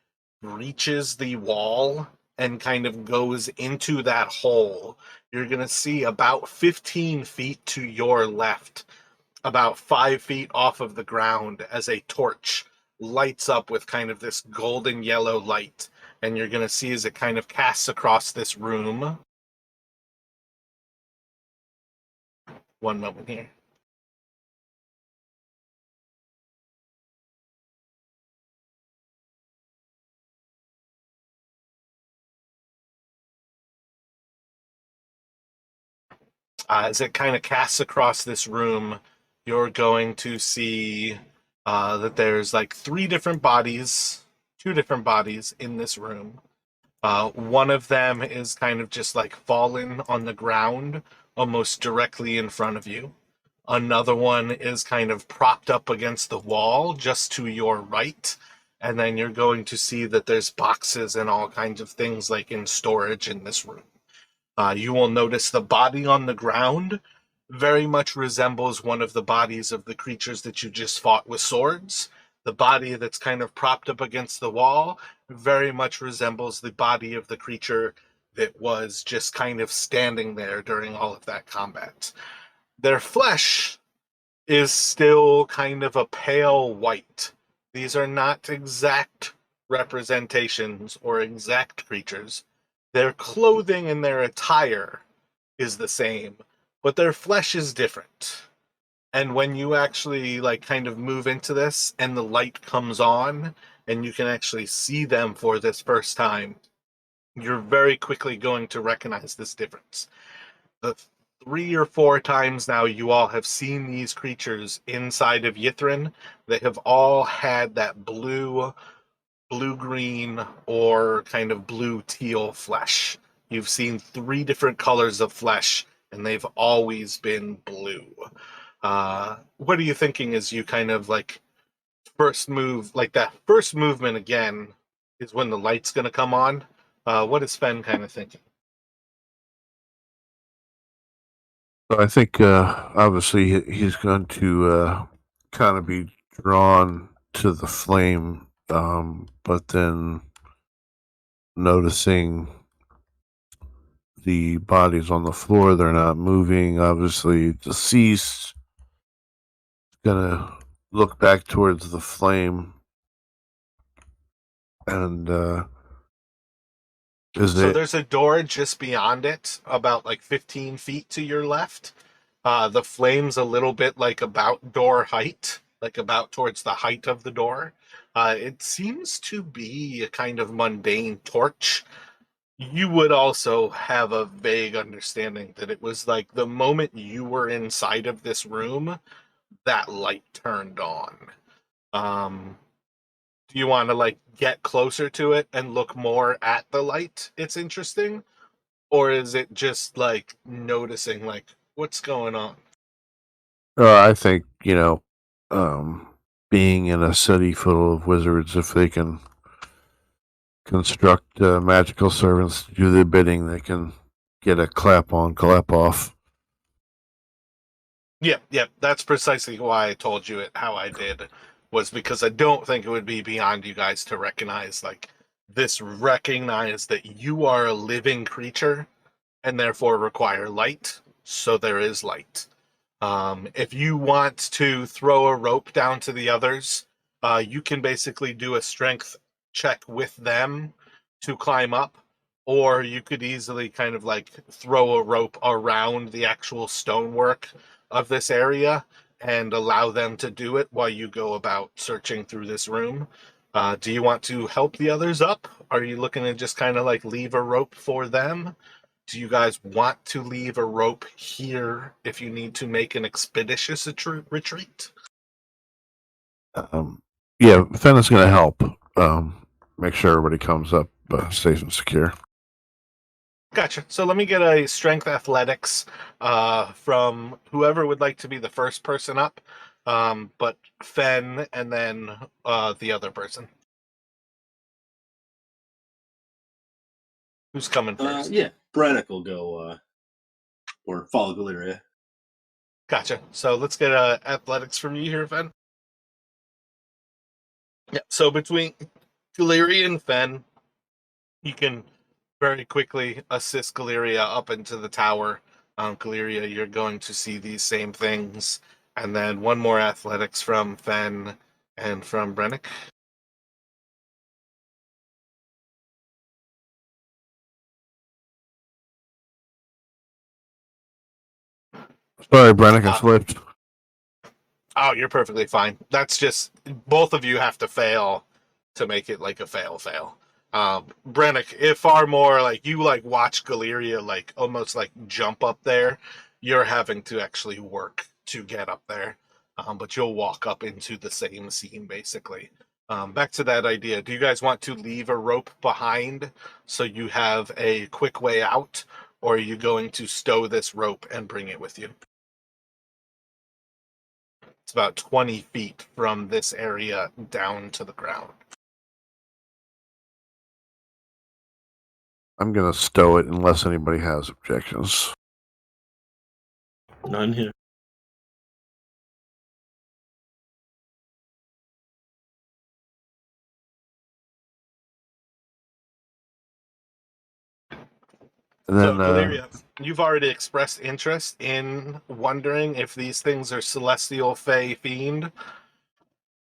reaches the wall and kind of goes into that hole, you're going to see about 15 feet to your left, about 5 feet off of the ground, as a torch lights up with kind of this golden yellow light. And you're going to see as it kind of casts across this room. One moment here. As it kind of casts across this room, you're going to see that there's like two different bodies in this room. One of them is kind of just like fallen on the ground, almost directly in front of you. Another one is kind of propped up against the wall just to your right. And then you're going to see that there's boxes and all kinds of things like in storage in this room. You will notice the body on the ground very much resembles one of the bodies of the creatures that you just fought with swords. The body that's kind of propped up against the wall very much resembles the body of the creature that was just kind of standing there during all of that combat. Their flesh is still kind of a pale white. These are not exact representations or exact creatures. Their clothing and their attire is the same, but their flesh is different. And when you actually like kind of move into this and the light comes on and you can actually see them for this first time, you're very quickly going to recognize this difference. The 3 or 4 times now you all have seen these creatures inside of Yithrin, they have all had that blue-green or kind of blue-teal flesh. You've seen 3 different colors of flesh, and they've always been blue. What are you thinking as you kind of like first move, like that first movement again is when the light's going to come on? What is Fen kind of thinking? So I think obviously he's going to kind of be drawn to the flame, but then noticing the bodies on the floor, they're not moving. Obviously, deceased. Gonna look back towards the flame, and So there's a door just beyond it, about like 15 feet to your left. The flame's a little bit like about door height, like about towards the height of the door. It seems to be a kind of mundane torch. You would also have a vague understanding that it was like the moment you were inside of this room, that light turned on. Do you want to like get closer to it and look more at the light? It's interesting, or is it just like noticing like what's going on? I think being in a city full of wizards, if they can construct magical servants to do their bidding, they can get a clap on, clap off. Yeah, that's precisely why I told you it how I did, was because I don't think it would be beyond you guys to recognize that you are a living creature and therefore require light, so there is light. If you want to throw a rope down to the others, you can basically do a strength check with them to climb up, or you could easily kind of like throw a rope around the actual stonework of this area and allow them to do it while you go about searching through this room. Do you want to help the others up? Are you looking to just kind of like leave a rope for them? Do you guys want to leave a rope here if you need to make an expeditious retreat? Yeah, Fen is going to help make sure everybody comes up safe and secure. Gotcha. So let me get a strength athletics from whoever would like to be the first person up, but Fen and then the other person. Who's coming first? Yeah, Brannick will go or follow Galeria. Gotcha. So let's get athletics from you here, Fen. Yeah. So between Galeria and Fen, you can very quickly assist Galeria up into the tower. Galeria, you're going to see these same things. And then one more athletics from Fen and from Brennick. Sorry, Brannick, I slipped. Oh, you're perfectly fine. That's just both of you have to fail to make it like a fail. Brennick, if far more like you like watch Galeria like almost like jump up there, you're having to actually work to get up there. But you'll walk up into the same scene basically. Back to that idea. Do you guys want to leave a rope behind so you have a quick way out, or are you going to stow this rope and bring it with you? It's about 20 feet from this area down to the ground. I'm going to stow it unless anybody has objections. None here. And So, then, Galeria, you've already expressed interest in wondering if these things are celestial, fey, fiend.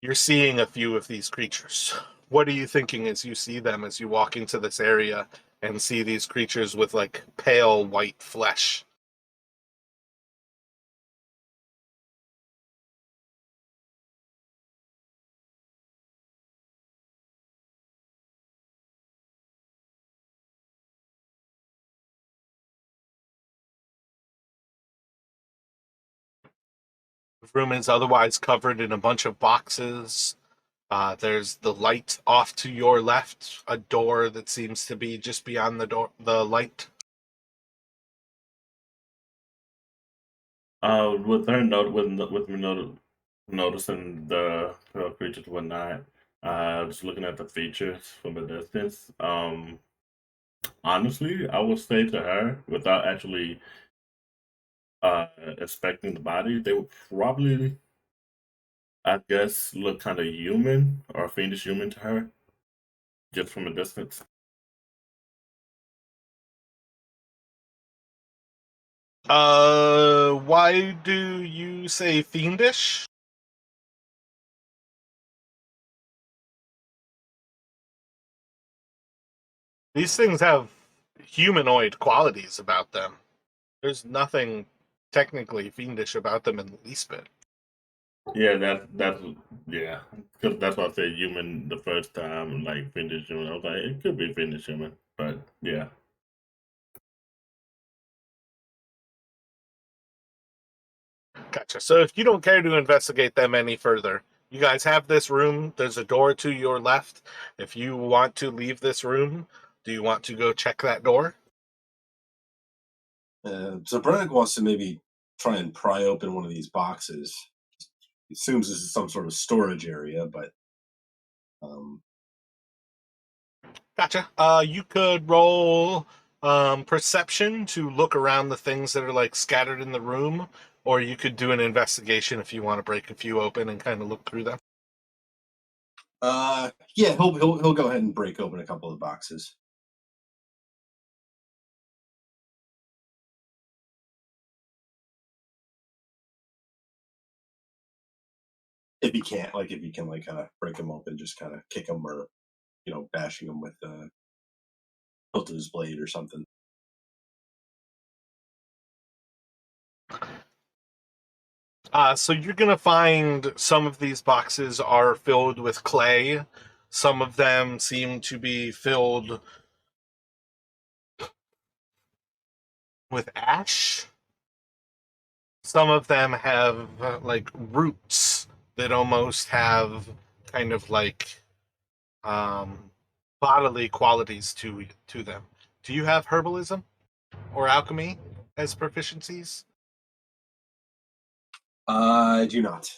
You're seeing a few of these creatures. What are you thinking as you see them, as you walk into this area and see these creatures with like pale white flesh? The room is otherwise covered in a bunch of boxes. There's the light off to your left, a door that seems to be just beyond the light. With her with me noticing the creatures and whatnot, just looking at the features from a distance. Honestly, I would say to her, without actually inspecting the body, they would probably, I guess, look kind of human or fiendish human to her, just from a distance. Why do you say fiendish? These things have humanoid qualities about them. There's nothing technically fiendish about them in the least bit. Yeah, that's yeah, because that's why I said human the first time, like fiendish human. I was like, it could be fiendish human, but yeah. Gotcha. So if you don't care to investigate them any further, you guys have this room. There's a door to your left. If you want to leave this room, do you want to go check that door? So Brannick wants to maybe try and pry open one of these boxes. He assumes this is some sort of storage area, but Gotcha. You could roll perception to look around the things that are like scattered in the room, or you could do an investigation if you want to break a few open and kind of look through them. yeah, he'll go ahead and break open a couple of boxes. If he can't, like if he can, like kind of break them open, just kind of kick them or bashing them with the hilt of his blade or something. So you're gonna find some of these boxes are filled with clay. Some of them seem to be filled with ash. Some of them have like roots that almost have kind of like um, bodily qualities to them. Do you have herbalism? or alchemy as proficiencies? I do not.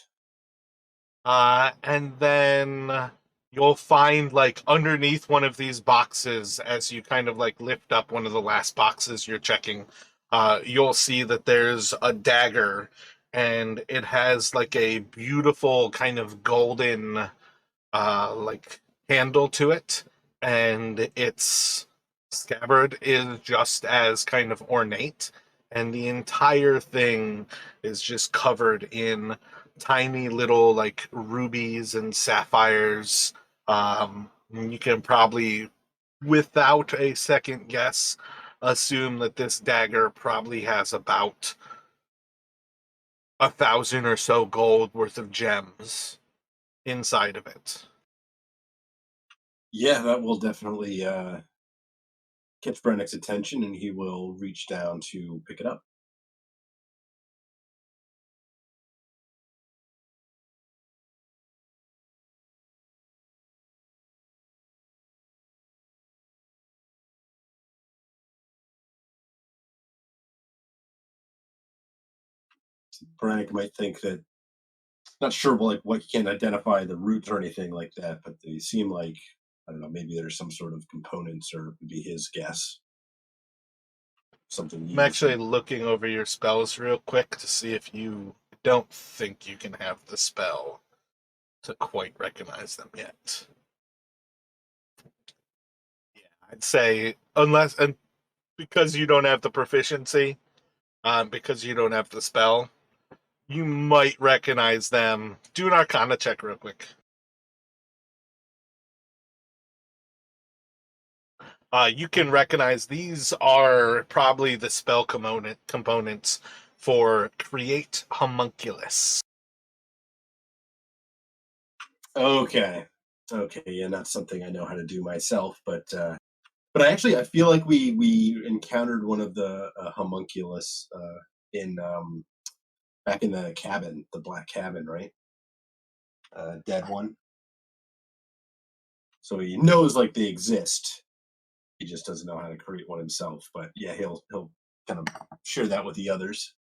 And then you'll find like underneath one of these boxes, as you kind of like lift up one of the last boxes you're checking, you'll see that there's a dagger, and it has like a beautiful kind of golden like handle to it, and its scabbard is just as kind of ornate, and the entire thing is just covered in tiny little like rubies and sapphires. You can probably, without a second guess, assume that this dagger probably has about 1,000 or so gold worth of gems inside of it. Yeah, that will definitely catch Brennick's attention, and he will reach down to pick it up. Brennick might think that, not sure like what he can identify the roots or anything like that, but they seem like, I don't know, maybe there's some sort of components, or would be his guess. Something I'm used. actually looking over your spells real quick to see if you don't think you can have the spell to quite recognize them yet. Yeah, I'd say unless, and because you don't have the proficiency, because you don't have the spell, you might recognize them. Do an Arcana check real quick. You can recognize these are probably the spell components for Create Homunculus. Okay. Okay, yeah, not something I know how to do myself, but I feel like we encountered one of the homunculus in back in the cabin, the black cabin, right? Dead one. So he knows like they exist. He just doesn't know how to create one himself. But yeah, he'll kind of share that with the others.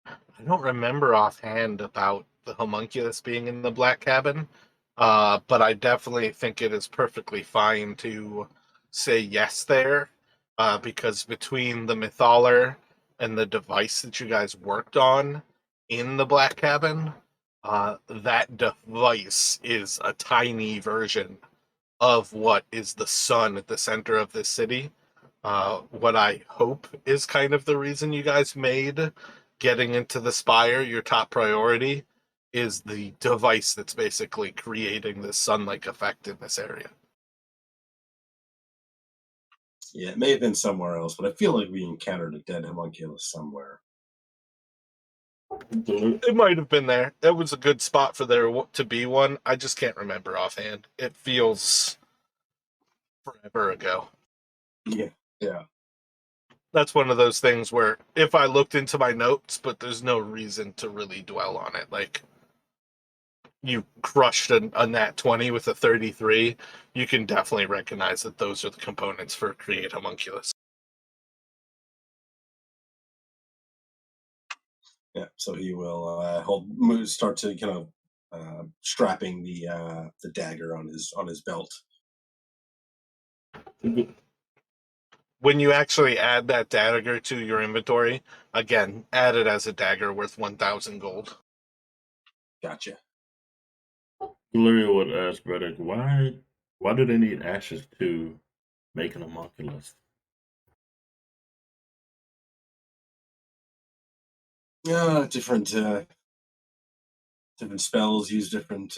I don't remember offhand about the homunculus being in the black cabin, but I definitely think it is perfectly fine to say yes there, because between the mythaler and the device that you guys worked on in the black cabin, that device is a tiny version of what is the sun at the center of this city. What I hope is kind of the reason you guys made getting into the Spire your top priority is the device that's basically creating this sun-like effect in this area. Yeah, it may have been somewhere else, but I feel like we encountered a dead homunculus somewhere. It might have been there. It was a good spot for there to be one. I just can't remember offhand. It feels forever ago. Yeah, yeah. That's one of those things where if I looked into my notes, but there's no reason to really dwell on it. Like, you crushed a nat 20 with a 33, you can definitely recognize that those are the components for Create Homunculus. Yeah, so he will start to kind of strapping the dagger on his belt. When you actually add that dagger to your inventory, again, add it as a dagger worth 1,000 gold. Gotcha. Galeria would ask Reddick, why do they need ashes to make an homunculus? Yeah, different spells use different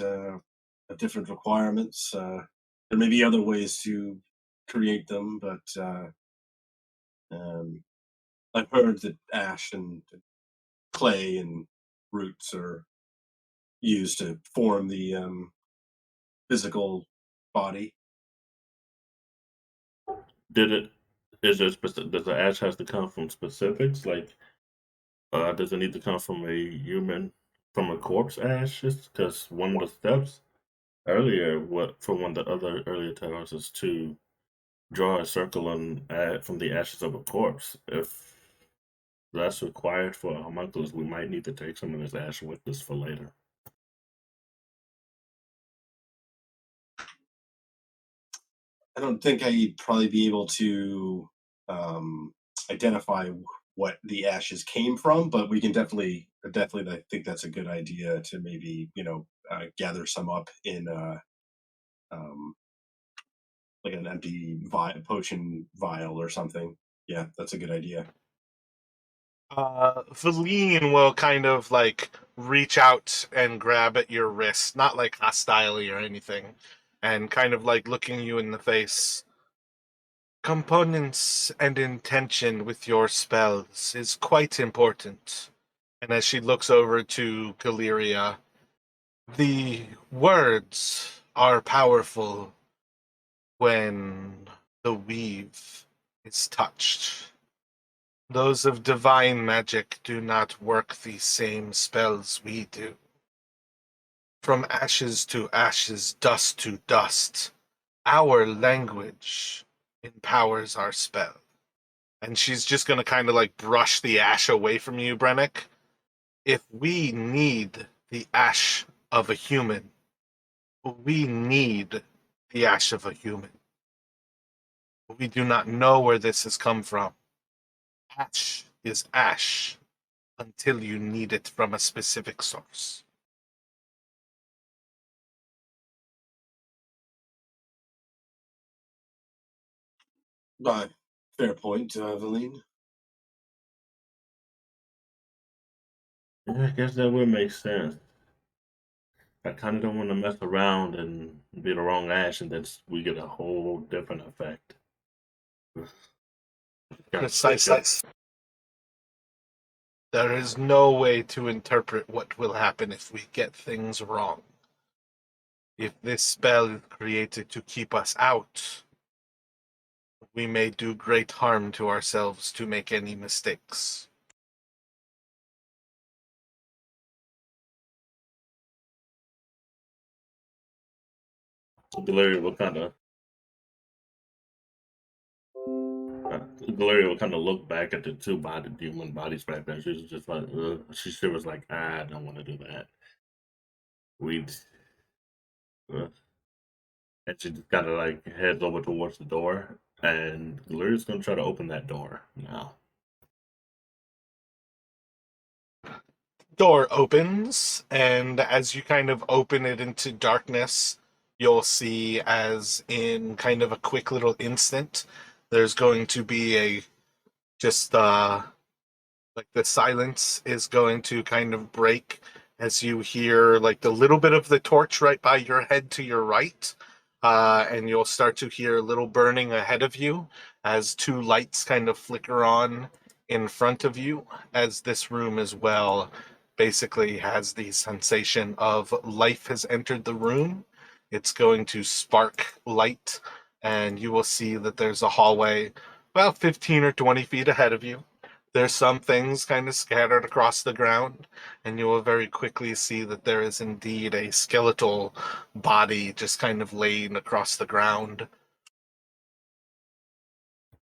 requirements. There may be other ways to create them, but I've heard that ash and clay and roots are used to form the physical body. Did it? Is there specific? Does the ash has to come from specifics? Like, does it need to come from a human, from a corpse ashes? Because one of the steps earlier, what from one of the other earlier towers is to draw a circle from the ashes of a corpse. If that's required for a homunculus, we might need to take some of this ash with us for later. I don't think I'd probably be able to identify what the ashes came from, but we can definitely, I think that's a good idea to maybe gather some up in um, like an empty potion vial or something. Yeah, that's a good idea. Feline will kind of like reach out and grab at your wrist, not like hostilely or anything, and kind of like looking you in the face. Components and intention with your spells is quite important. And as she looks over to Galeria, the words are powerful when the weave is touched. Those of divine magic do not work the same spells we do. From ashes to ashes, dust to dust, our language empowers our spell. And she's just going to kind of like brush the ash away from you, Brennick. If we need the ash of a human, we need the ash of a human. We do not know where this has come from. Ash is ash until you need it from a specific source. Fair point, Valine. Yeah, I guess that would make sense. I kind of don't want to mess around and be the wrong ash, and then we get a whole different effect. Precisely. There is no way to interpret what will happen if we get things wrong. If this spell is created to keep us out, we may do great harm to ourselves to make any mistakes. Galeria will kind of look back at the two demon bodies back there. She's just like, she was like, I don't want to do that. And she just kind of like heads over towards the door, and Galeria's gonna try to open that door now. Door opens, and as you kind of open it into darkness, you'll see, as in kind of a quick little instant, there's going to be a just like the silence is going to kind of break as you hear like the little bit of the torch right by your head to your right, and you'll start to hear a little burning ahead of you as two lights kind of flicker on in front of you, as this room as well basically has the sensation of life has entered the room. It's going to spark light, and you will see that there's a hallway about 15 or 20 feet ahead of you. There's some things kind of scattered across the ground, and you will very quickly see that there is indeed a skeletal body just kind of laying across the ground.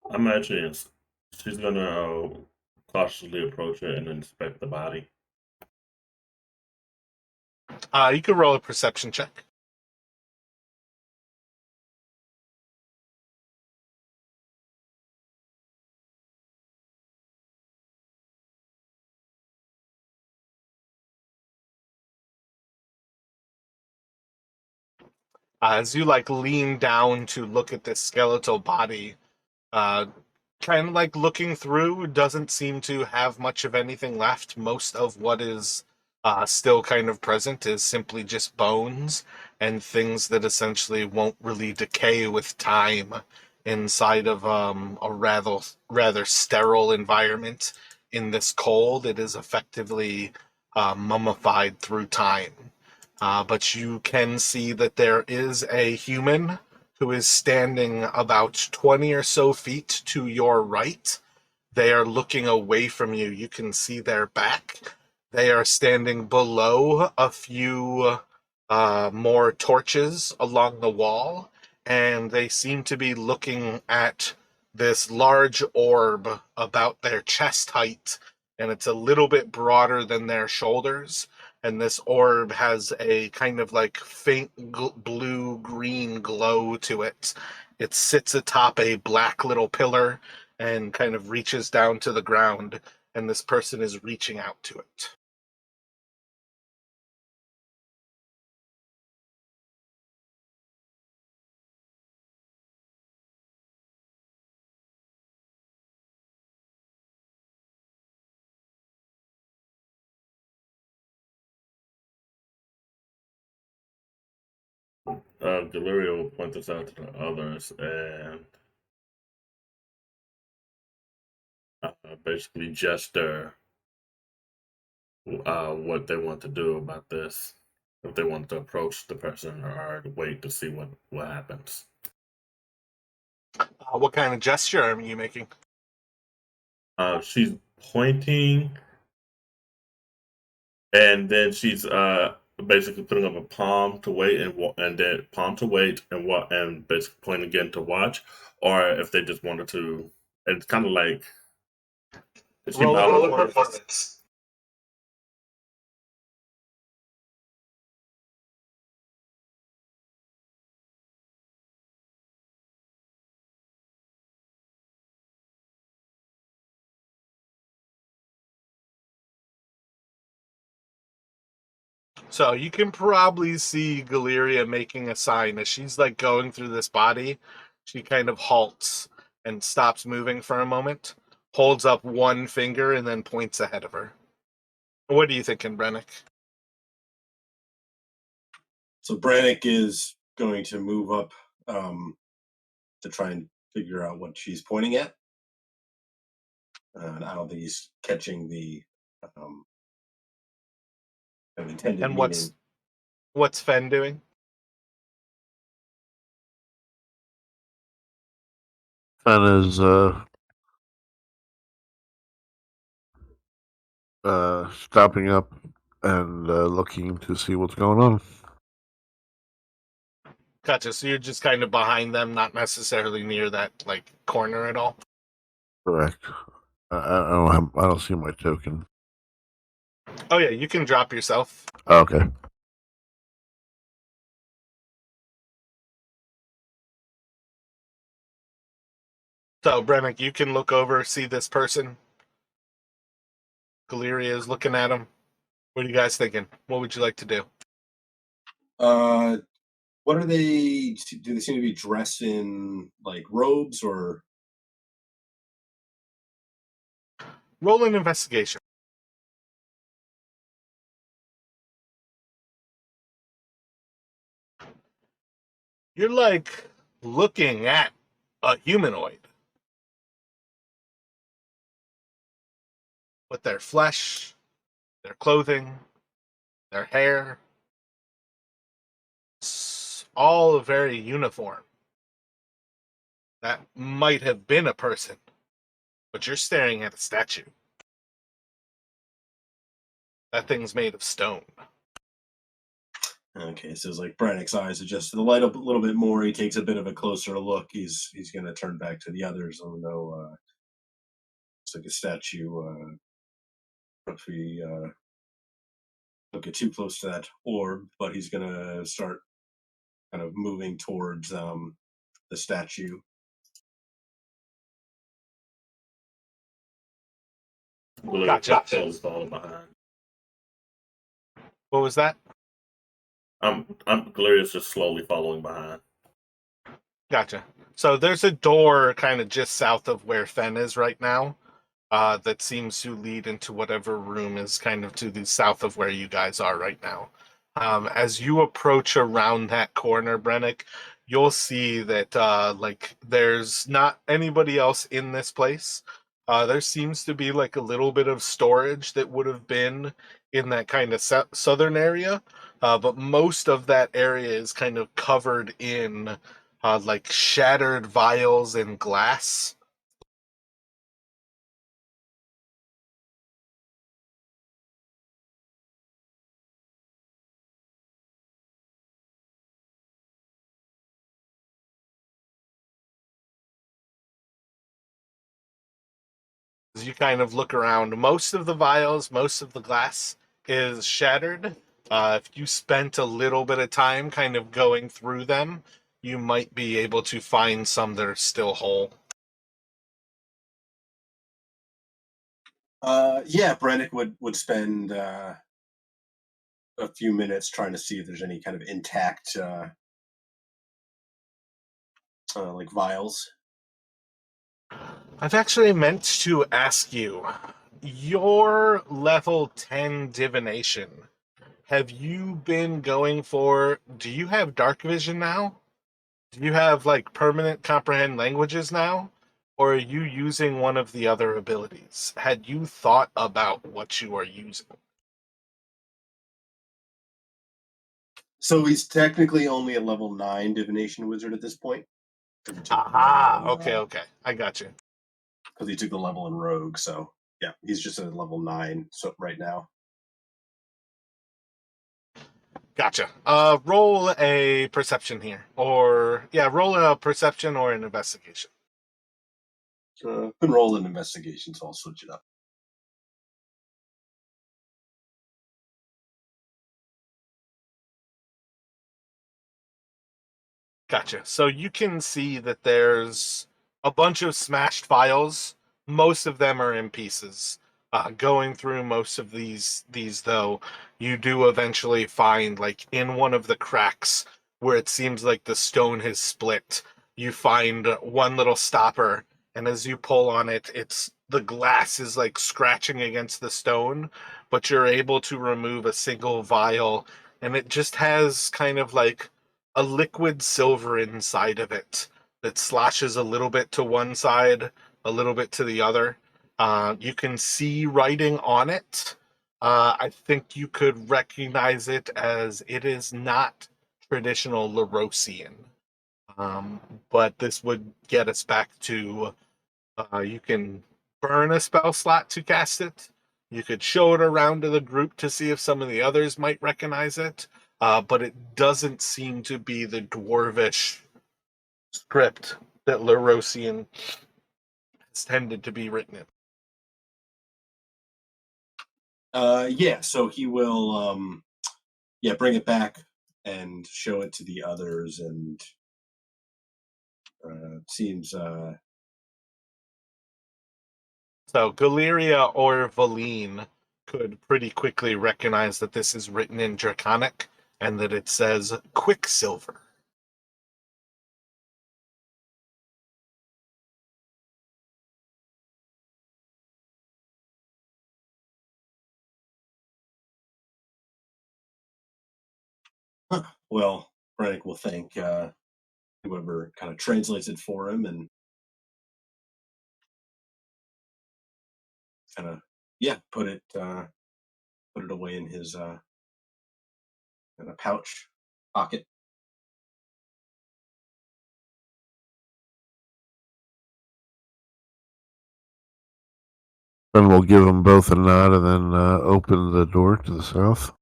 I'm imagining she's gonna cautiously approach it and inspect the body. You can roll a perception check. As you like lean down to look at this skeletal body, uh, kind of like looking through, doesn't seem to have much of anything left. Most of what is still kind of present is simply just bones and things that essentially won't really decay with time inside of a rather sterile environment. In this cold, it is effectively mummified through time. But you can see that there is a human who is standing about 20 or so feet to your right. They are looking away from you. You can see their back. They are standing below a few more torches along the wall, and they seem to be looking at this large orb about their chest height, and it's a little bit broader than their shoulders. And this orb has a kind of like faint blue-green glow to it. It sits atop a black little pillar and kind of reaches down to the ground, and this person is reaching out to it. Galeria will point this out to the others and basically gesture what they want to do about this. If they want to approach the person or wait to see what happens. What kind of gesture are you making? She's pointing, and then she's basically putting up a palm to wait and then palm to wait and basically pointing again to watch, or if they just wanted to. It's kind of like Roll a performance. So you can probably see Galeria making a sign as she's like going through this body. She kind of halts and stops moving for a moment, holds up one finger, and then points ahead of her. What are you thinking, Brennick? So Brannick is going to move up to try and figure out what she's pointing at. And I don't think he's catching the intended And meaning. what's Fen doing? Fen is stopping up and looking to see what's going on. Gotcha. So you're just kind of behind them, not necessarily near that like corner at all. Correct. I don't see my token. Oh yeah, you can drop yourself. Okay. So Brennick, you can look over, see this person. Galeria is looking at him. What are you guys thinking? What would you like to do? What are they? Do they seem to be dressed in like robes or? Roll an investigation. You're like looking at a humanoid. With their flesh, their clothing, their hair, it's all very uniform. That might have been a person, but you're staring at a statue. That thing's made of stone. Okay, so it's like Brannick's eyes adjust to the light up a little bit more. He takes a bit of a closer look. He's going to turn back to the others. Oh no, it's like a statue. If we don't get too close to that orb, but he's going to start kind of moving towards the statue. Gotcha. Is falling behind. What was that? Galeria's just slowly following behind. Gotcha. So there's a door kind of just south of where Fen is right now, that seems to lead into whatever room is kind of to the south of where you guys are right now. As you approach around that corner, Brennick, you'll see that like there's not anybody else in this place. There seems to be like a little bit of storage that would have been in that kind of southern area, but most of that area is kind of covered in like shattered vials and glass. As you kind of look around, most of the vials, most of the glass is shattered. If you spent a little bit of time kind of going through them, you might be able to find some that are still whole. Yeah, Brannick would spend a few minutes trying to see if there's any kind of intact like vials. I've actually meant to ask you, your level 10 divination, have you been going for, do you have dark vision now? Do you have like permanent comprehend languages now? Or are you using one of the other abilities? Had you thought about what you are using? So he's technically only a level 9 divination wizard at this point. Aha, okay. I got you. Because he took the level in rogue, so yeah, he's just at level 9 so right now. Gotcha. Roll a perception here. Roll a perception or an investigation. Can roll an investigation, so I'll switch it up. Gotcha. So you can see that there's a bunch of smashed files. Most of them are in pieces. Going through most of these though, you do eventually find, like, in one of the cracks where it seems like the stone has split, you find one little stopper, and as you pull on it, it's the glass is like scratching against the stone, but you're able to remove a single vial, and it just has kind of like a liquid silver inside of it that sloshes a little bit to one side, a little bit to the other. You can see writing on it. I think you could recognize it as it is not traditional Larosian. But this would get us back to you can burn a spell slot to cast it. You could show it around to the group to see if some of the others might recognize it. But it doesn't seem to be the dwarvish script that Larosian has tended to be written in. Yeah, so he will bring it back and show it to the others, and seems So Galeria or Valine could pretty quickly recognize that this is written in Draconic and that it says Quicksilver. well, Brannick will thank whoever kind of translates it for him, and kind of put it away in his kind of pouch pocket. Then we'll give them both a nod and then open the door to the south.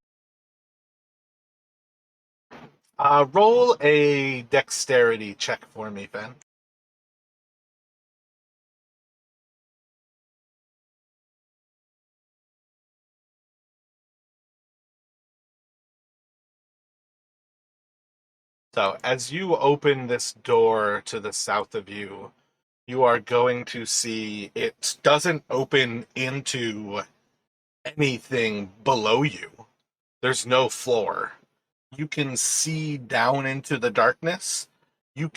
Roll a dexterity check for me, Ben. So as you open this door to the south of you, you are going to see it doesn't open into anything below you. There's no floor. You can see down into the darkness. You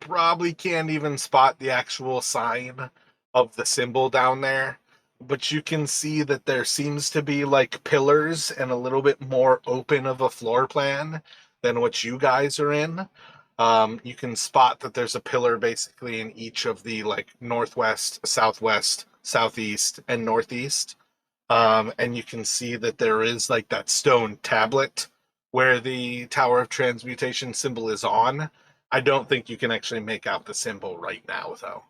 probably can't even spot the actual sign of the symbol down there, but you can see that there seems to be like pillars and a little bit more open of a floor plan than what you guys are in. You can spot that there's a pillar basically in each of the like northwest, southwest, southeast, and northeast. And you can see that there is like that stone tablet where the Tower of Transmutation symbol is on. I don't think you can actually make out the symbol right now, though.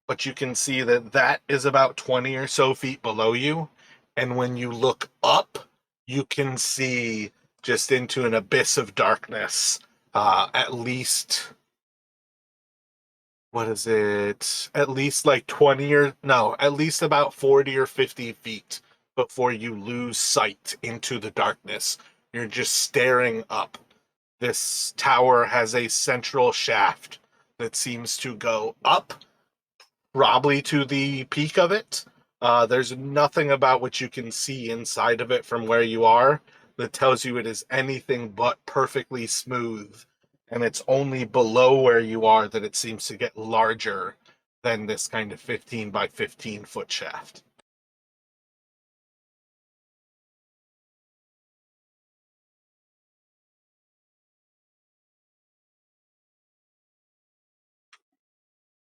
But you can see that that is about 20 or so feet below you. And when you look up, you can see just into an abyss of darkness, at least what is it? At least like 20 or no, at least about 40 or 50 feet before you lose sight into the darkness. You're just staring up. This tower has a central shaft that seems to go up, probably to the peak of it. There's nothing about what you can see inside of it from where you are that tells you it is anything but perfectly smooth. And it's only below where you are that it seems to get larger than this kind of 15 by 15 foot shaft.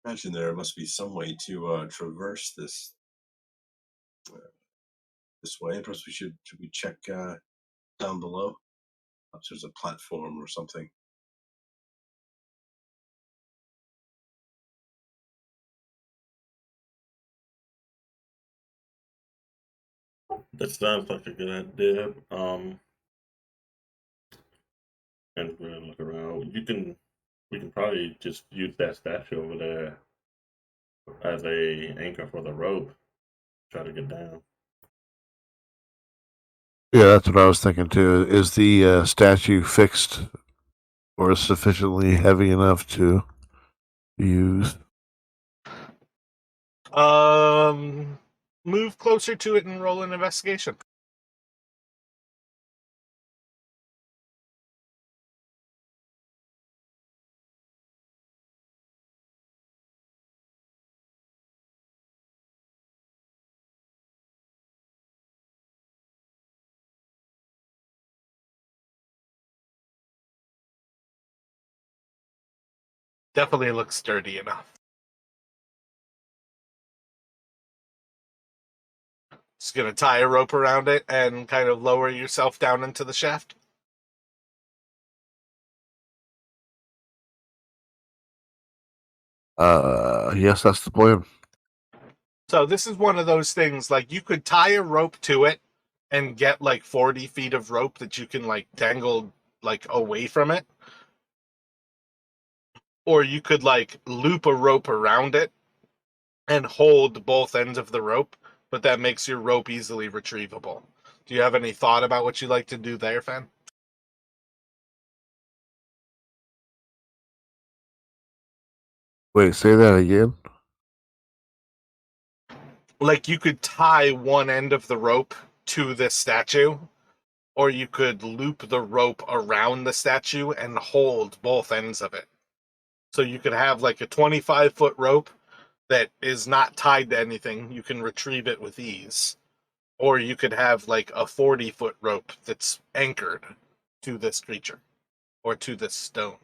Imagine there must be some way to traverse this this way. Perhaps should we check down below? Perhaps there's a platform or something. That sounds like a good idea. And we're gonna look around. We can probably just use that statue over there as a anchor for the rope. Try to get down. Yeah, that's what I was thinking too. Is the statue fixed or sufficiently heavy enough to use? Move closer to it and roll an investigation. Definitely looks sturdy enough. Just gonna tie a rope around it and kind of lower yourself down into the shaft. Yes, that's the plan. So this is one of those things, like you could tie a rope to it and get like 40 feet of rope that you can like dangle like away from it. Or you could like loop a rope around it and hold both ends of the rope, but that makes your rope easily retrievable. Do you have any thought about what you'd like to do there, Fan? Wait, say that again. Like you could tie one end of the rope to this statue, or you could loop the rope around the statue and hold both ends of it. So you could have like a 25-foot rope that is not tied to anything. You can retrieve it with ease. Or you could have like a 40-foot rope that's anchored to this creature or to this stone.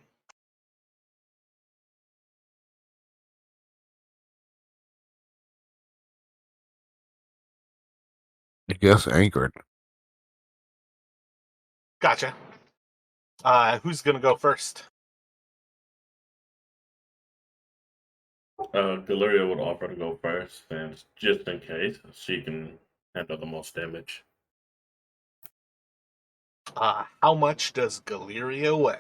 I guess anchored. Gotcha. Who's going to go first? Galeria would offer to go first, and just in case, she can handle the most damage. How much does Galeria weigh?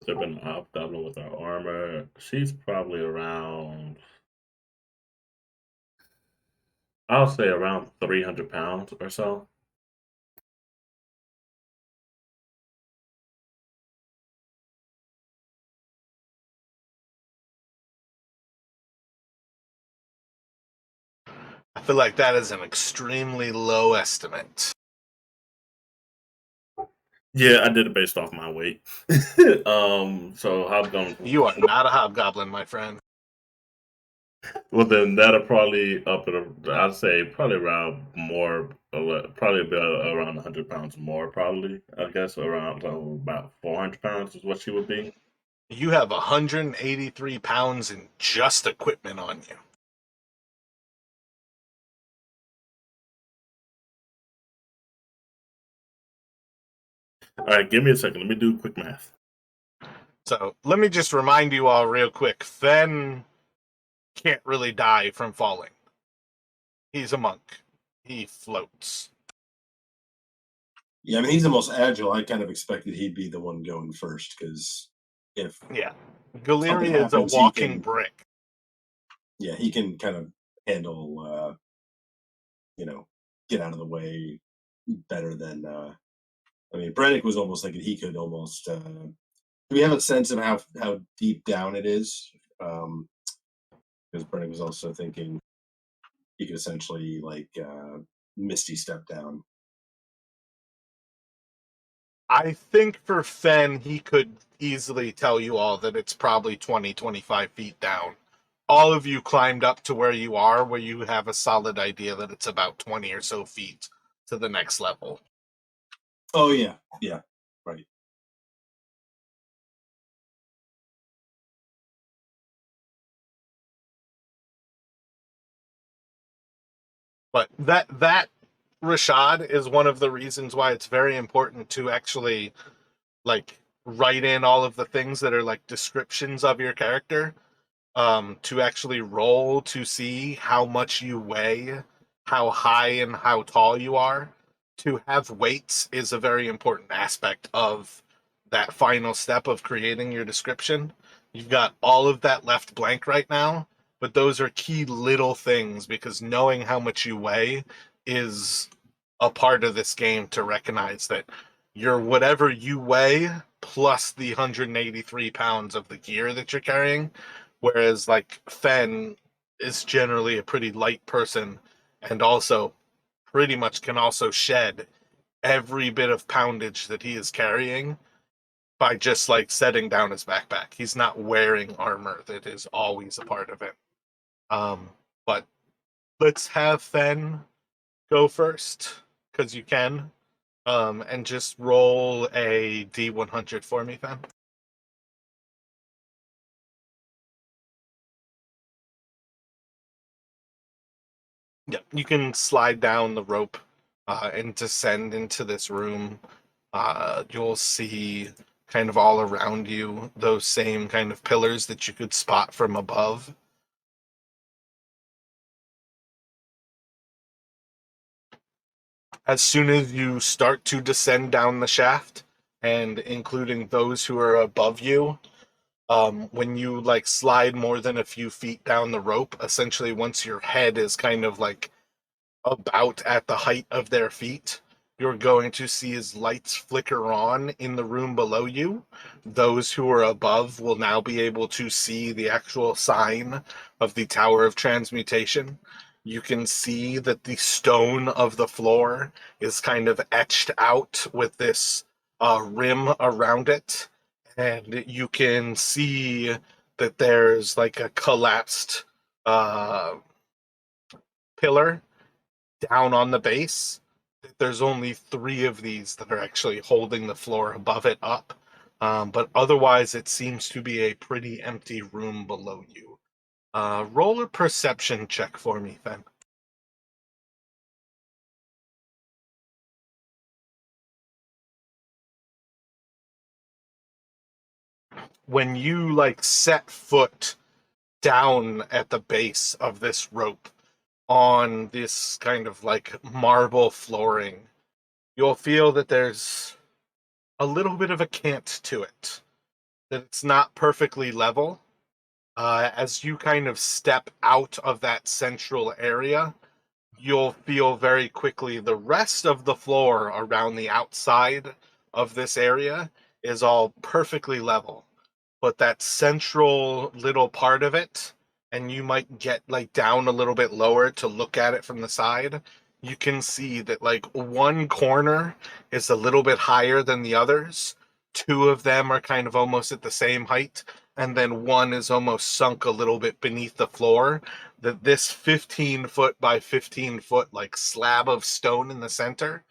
They've been hobgoblin with her armor. She's probably around, I'll say around 300 pounds or so. I feel like that is an extremely low estimate. Yeah, I did it based off my weight. So hobgoblin. You are not a hobgoblin, my friend. Well, then that'll probably up at I'd say probably around more, probably about around 100 pounds more, probably. I guess around about 400 pounds is what she would be. You have 183 pounds in just equipment on you. All right, give me a second. Let me do quick math. So let me just remind you all real quick. Fen can't really die from falling. He's a monk. He floats. Yeah, I mean, he's the most agile. I kind of expected he'd be the one going first because if Yeah. something Galeria is a happens, he walking can, brick. yeah, he can kind of handle, you know, get out of the way better than. I mean, Brennick was almost like he could almost. Do we have a sense of how deep down it is? Because Brennick was also thinking he could essentially like Misty step down. I think for Fen, he could easily tell you all that it's probably 20, 25 feet down. All of you climbed up to where you are, where you have a solid idea that it's about 20 or so feet to the next level. Oh yeah, yeah, right. But that Rashad is one of the reasons why it's very important to actually like write in all of the things that are like descriptions of your character, to actually roll to see how much you weigh, how high and how tall you are. To have weights is a very important aspect of that final step of creating your description. You've got all of that left blank right now, but those are key little things because knowing how much you weigh is a part of this game to recognize that you're whatever you weigh plus the 183 pounds of the gear that you're carrying. Whereas like Fen is generally a pretty light person and also pretty much can also shed every bit of poundage that he is carrying by just like setting down his backpack. He's not wearing armor that is always a part of it. But let's have Fen go first because you can. And just roll a D100 for me, Fen. Yeah, you can slide down the rope and descend into this room. You'll see kind of all around you those same kind of pillars that you could spot from above. As soon as you start to descend down the shaft, and including those who are above you, when you like slide more than a few feet down the rope, essentially once your head is kind of like about at the height of their feet, you're going to see as lights flicker on in the room below you. Those who are above will now be able to see the actual sign of the Tower of Transmutation. You can see that the stone of the floor is kind of etched out with this rim around it. And you can see that there's like a collapsed uh, pillar down on the base. There's only 3 of these that are actually holding the floor above it up. But otherwise, it seems to be a pretty empty room below you. Roll a perception check for me, then. When you like set foot down at the base of this rope on this kind of like marble flooring, you'll feel that there's a little bit of a cant to it, that it's not perfectly level. As you kind of step out of that central area, you'll feel very quickly the rest of the floor around the outside of this area is all perfectly level. But that central little part of it, and you might get like down a little bit lower to look at it from the side, you can see that like one corner is a little bit higher than the others. 2 of them are kind of almost at the same height, and then one is almost sunk a little bit beneath the floor. That this 15-foot by 15-foot like slab of stone in the center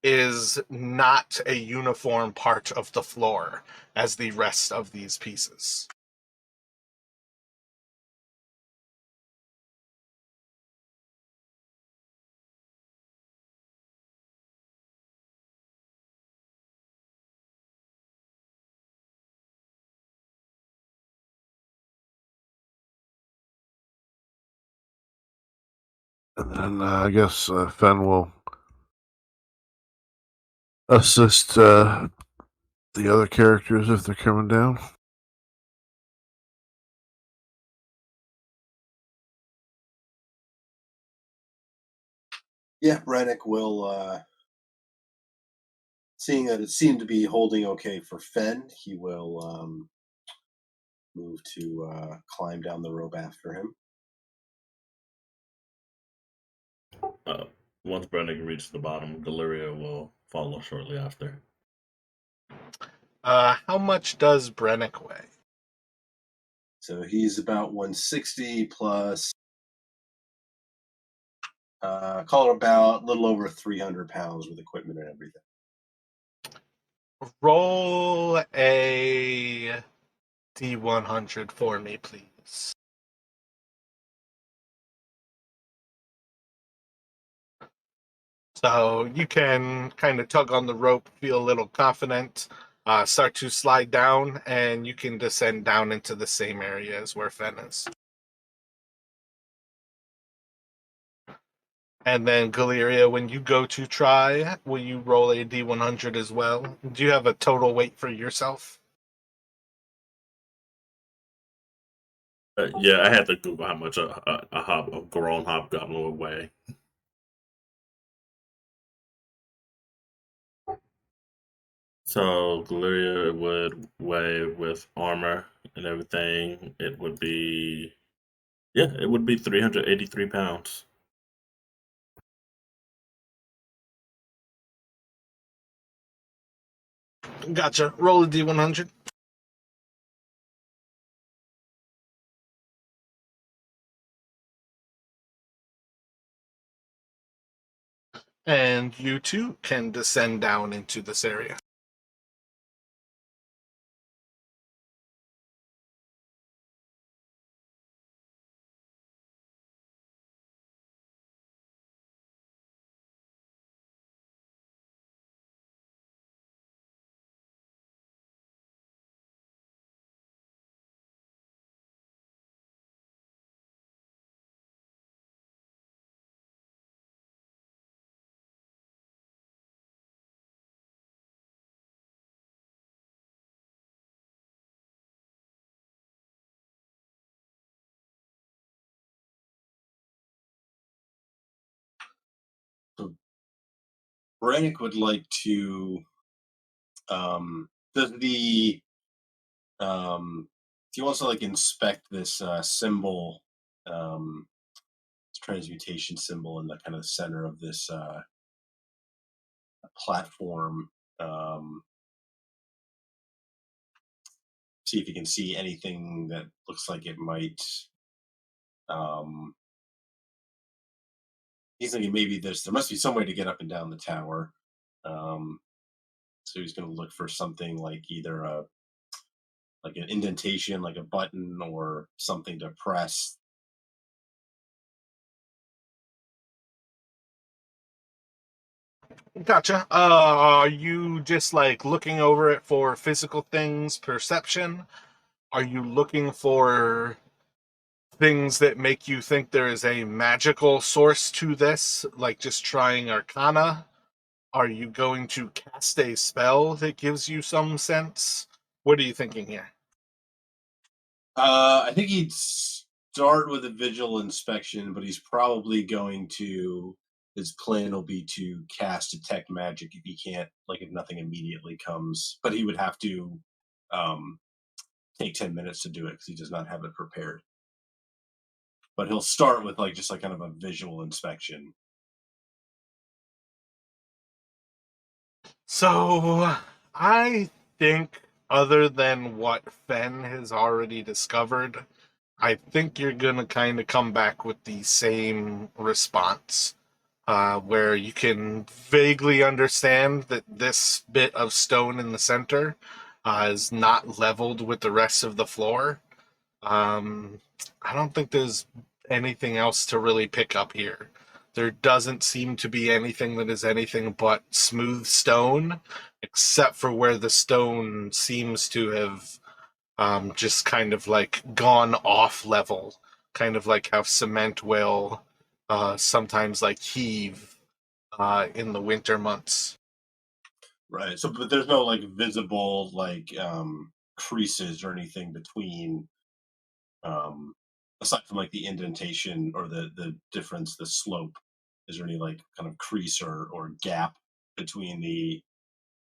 is not a uniform part of the floor as the rest of these pieces. And then I guess Fen will assist the other characters if they're coming down? Yeah, Rennick will, seeing that it seemed to be holding okay for Fen, he will move to climb down the rope after him. Once Brennan reaches the bottom, Galeria will follow shortly after. How much does Brennick weigh? So he's about 160 plus, call it about a little over 300 pounds with equipment and everything. Roll a D100 for me, please. So you can kind of tug on the rope, feel a little confident, start to slide down, and you can descend down into the same area as where Fen is. And then Galeria, when you go to try, will you roll a D100 as well? Do you have a total weight for yourself? Yeah, I had to Google how much a grown hobgoblin would weigh. So Galeria would weigh with armor and everything. It would be 383 pounds. Gotcha. Roll a D100. And you too can descend down into this area. So Rennick would like to, does the, he wants to like inspect this symbol, transmutation symbol in the kind of center of this platform. See if you can see anything that looks like it might. He's thinking maybe there must be some way to get up and down the tower. So he's going to look for something like either like an indentation, like a button, or something to press. Gotcha. Are you just like looking over it for physical things, perception? Are you looking for things that make you think there is a magical source to this, like just trying Arcana? Are you going to cast a spell that gives you some sense? What are you thinking here? I think he'd start with a visual inspection, but he's probably going to. His plan will be to cast detect magic if he can't, like if nothing immediately comes. But he would have to take 10 minutes to do it because he does not have it prepared. But he'll start with like just like kind of a visual inspection. So, I think, other than what Fen has already discovered, I think you're going to kind of come back with the same response, where you can vaguely understand that this bit of stone in the center is not leveled with the rest of the floor. Um, I don't think there's anything else to really pick up here. There doesn't seem to be anything that is anything but smooth stone, except for where the stone seems to have just kind of like gone off level, kind of like how cement will sometimes like heave in the winter months. Right. So, but there's no like visible like creases or anything between aside from like the indentation or the difference, the slope. Is there any like kind of crease or gap between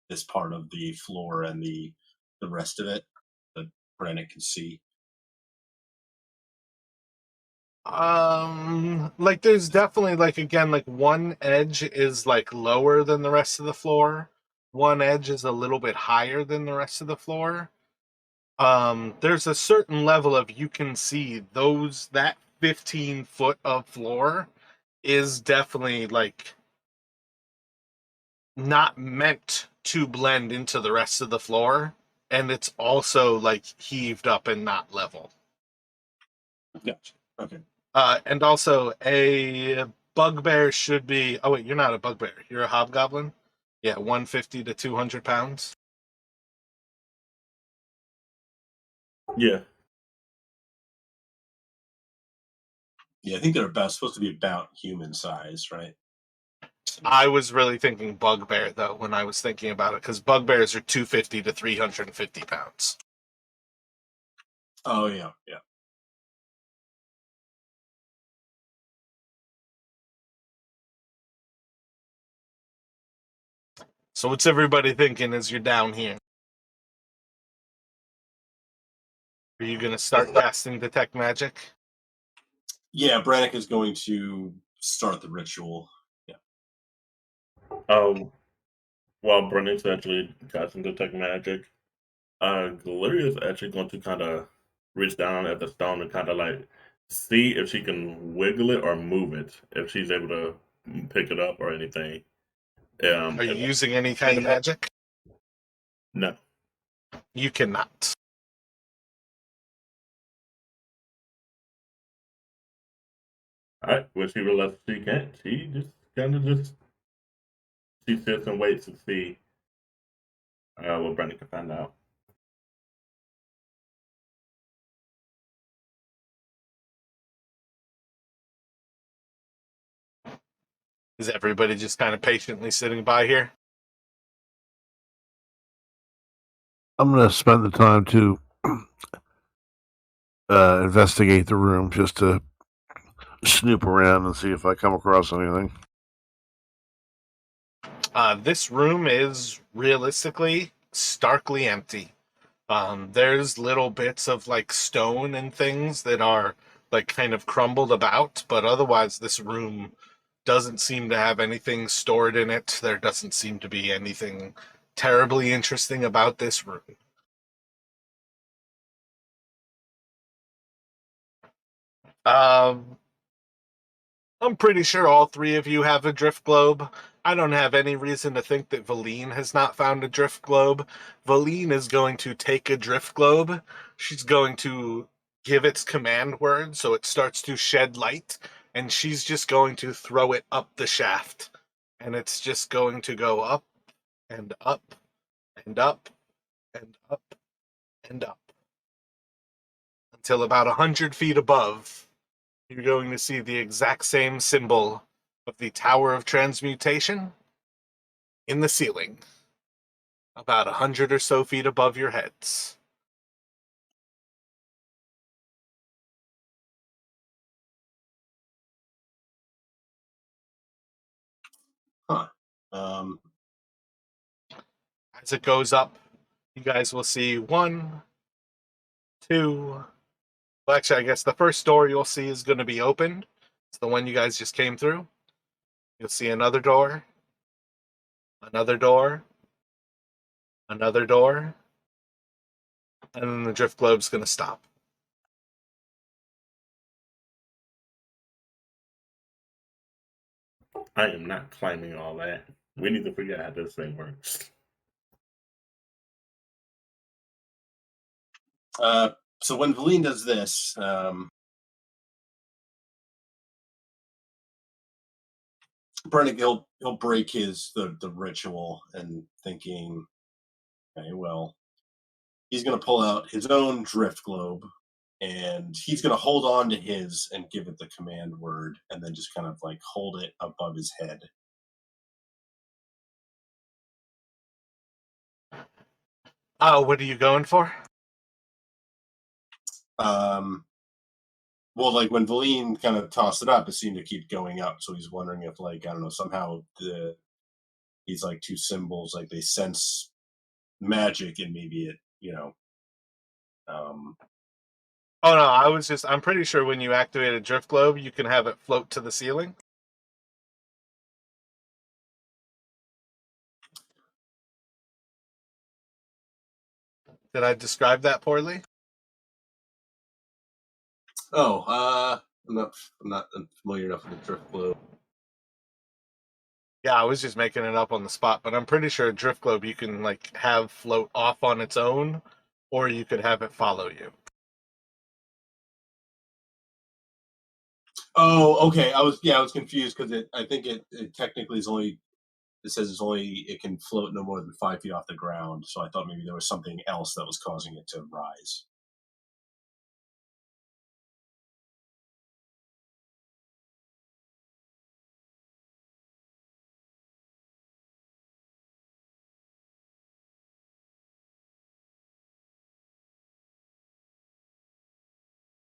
this part of the floor and the rest of it that Brannick can see? Like there's definitely like again like one edge is like lower than the rest of the floor. One edge is a little bit higher than the rest of the floor. There's a certain level of you can see that 15 foot of floor is definitely like not meant to blend into the rest of the floor, and it's also like heaved up and not level. Gotcha. Okay. And also a bugbear should be. Oh wait, you're not a bugbear. You're a hobgoblin. Yeah, 150 to 200 pounds. Yeah. Yeah, I think they're about supposed to be about human size, right? I was really thinking bugbear though when I was thinking about it, because bugbears are 250 to 350 pounds. Oh yeah, yeah. So what's everybody thinking as you're down here? Are you gonna start casting detect magic? Yeah, Brannick is going to start the ritual. Yeah. While Brennick's actually casting detect magic, Galeria is actually going to kind of reach down at the stone and kind of like see if she can wiggle it or move it, if she's able to pick it up or anything. Are you using any kind of magic? No. You cannot. All right. When she realizes she can't, she just kind of she sits and waits to see what Brennick can find out. Is everybody just kind of patiently sitting by here? I'm going to spend the time to investigate the room just to snoop around and see if I come across anything. This room is realistically starkly empty. There's little bits of like stone and things that are like kind of crumbled about, but otherwise this room doesn't seem to have anything stored in it. There doesn't seem to be anything terribly interesting about this room. Um, I'm pretty sure all three of you have a drift globe. I don't have any reason to think that Valine has not found a drift globe. Valine is going to take a drift globe. She's going to give its command word so it starts to shed light, and she's just going to throw it up the shaft. And it's just going to go up and up and up and up and up until about 100 feet above. You're going to see the exact same symbol of the Tower of Transmutation in the ceiling, about 100 or so feet above your heads. Huh. Um, As it goes up, you guys will see one, two. Well, actually, I guess the first door you'll see is going to be opened. It's the one you guys just came through. You'll see another door, another door, another door, and then the drift globe's going to stop. I am not climbing all that. We need to figure out how this thing works. so when Valine does this, Brennick he'll break the ritual and thinking, okay, well, he's going to pull out his own drift globe and he's going to hold on to his and give it the command word and then just kind of like hold it above his head. Oh, what are you going for? Well, like when Valine kind of tossed it up, it seemed to keep going up. So he's wondering if, like, I don't know, somehow these like two symbols, like they sense magic, and maybe it, um, Oh no, I'm pretty sure when you activate a drift globe, you can have it float to the ceiling. Did I describe that poorly? I'm not familiar enough with the drift globe. Yeah, I was just making it up on the spot, but I'm pretty sure a drift globe you can like have float off on its own, or you could have it follow you. Oh, okay. I was confused because I think it technically is only, it says it can float no more than 5 feet off the ground. So I thought maybe there was something else that was causing it to rise.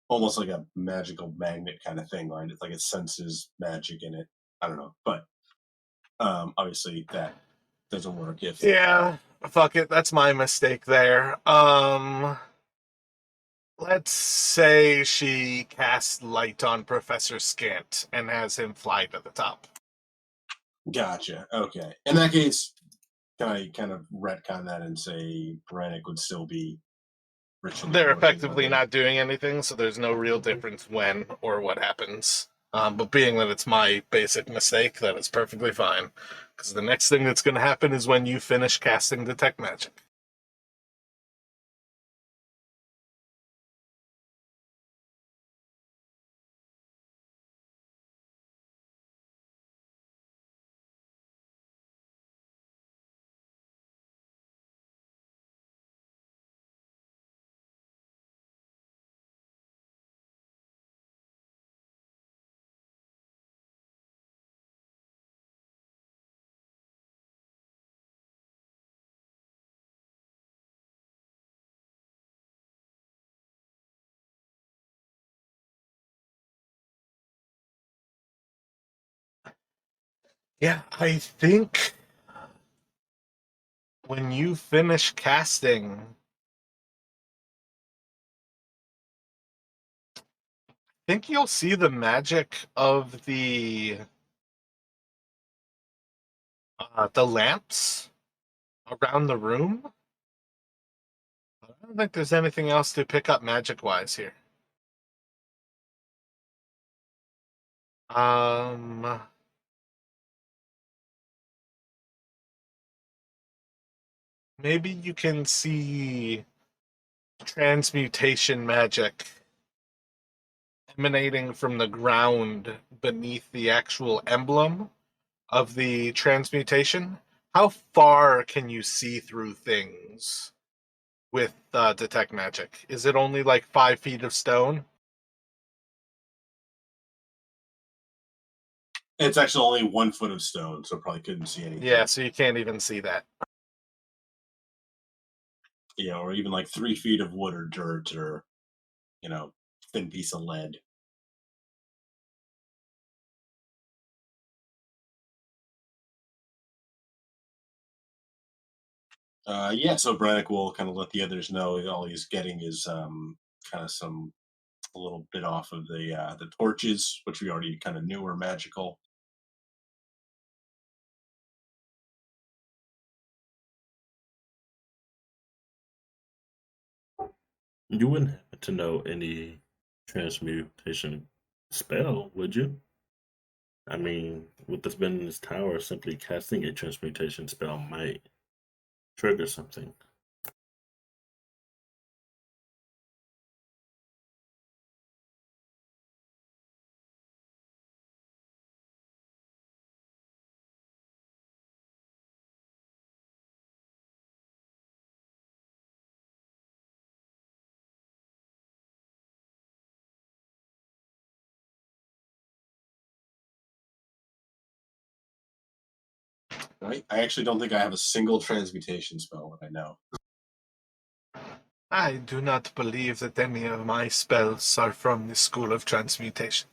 Almost like a magical magnet kind of thing, right? It's like it senses magic in it. I don't know, but obviously that doesn't work if Yeah, fuck it, that's my mistake there. Let's say she casts light on Professor Scant and has him fly to the top. Gotcha. Okay. In that case, can I kind of retcon that and say Brannick would still be ritually They're forcing effectively her not doing anything, so there's no real difference when or what happens. But being that it's my basic mistake, that is perfectly fine. Because the next thing that's going to happen is when you finish casting Detect Magic. Yeah, I think when you finish casting, I think you'll see the magic of the lamps around the room. I don't think there's anything else to pick up magic-wise here. Um, Maybe you can see transmutation magic emanating from the ground beneath the actual emblem of the transmutation. How far can you see through things with detect magic? Is it only like 5 feet of stone? it's actually only 1 foot of stone, so probably couldn't see anything. Yeah, so you can't even see that. Or even like 3 feet of wood or dirt or thin piece of lead. Yeah, so Brannick will kind of let the others know all he's getting is kind of a little bit off of the torches, which we already kind of knew were magical. You wouldn't happen to know any transmutation spell, would you? I mean, with this being in this tower, simply casting a transmutation spell might trigger something. Right? I actually don't think I have a single transmutation spell that I know. I do not believe that any of my spells are from the School of Transmutation.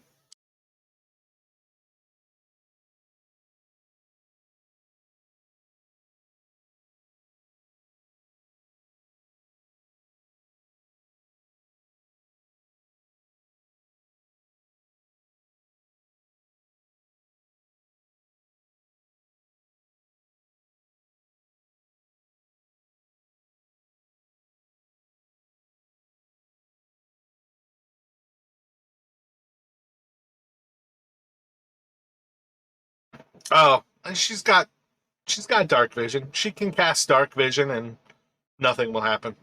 Oh, and she's got dark vision. She can cast dark vision and nothing will happen.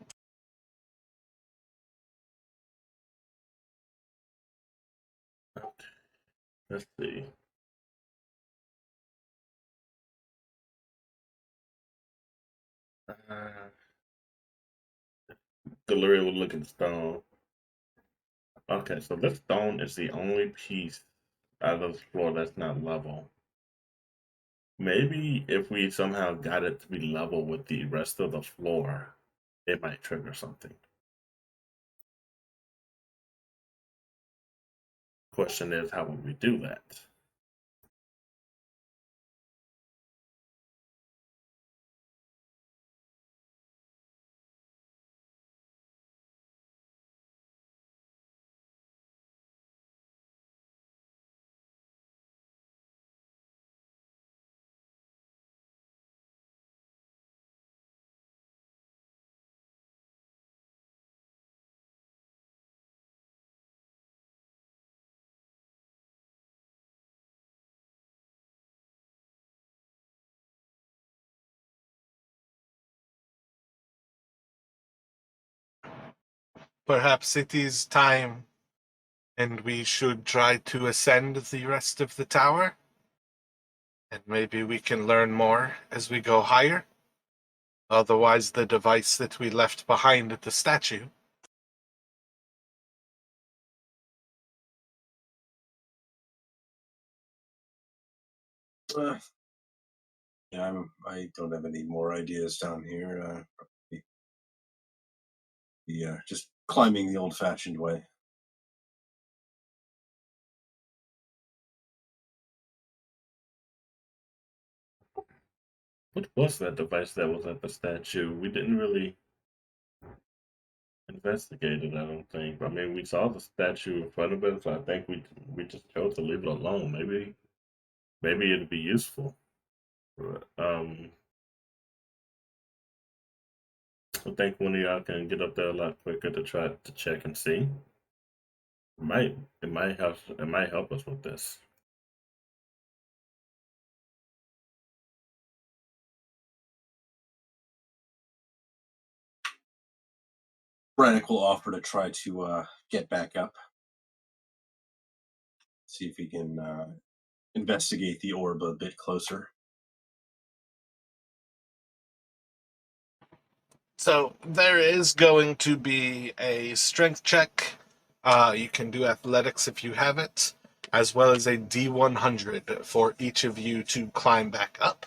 Let's see. Galeria will look at the stone. Okay, so this stone is the only piece out of the floor that's not level. Maybe if we somehow got it to be level with the rest of the floor, it might trigger something. Question is, how would we do that? Perhaps it is time, and we should try to ascend the rest of the tower. And maybe we can learn more as we go higher. Otherwise, the device that we left behind at the statue. Yeah, I don't have any more ideas down here. Just climbing the old-fashioned way. What was that device that was at the statue? We didn't really investigate it, I don't think. I mean, we saw the statue in front of us, so I think we just chose to leave it alone. Maybe it'd be useful. Um, I think one of y'all can get up there a lot quicker to try to check and see. It might help us with this. Brannick will offer to try to get back up, see if he can investigate the orb a bit closer. So there is going to be a strength check. You can do athletics if you have it, as well as a D100 for each of you to climb back up.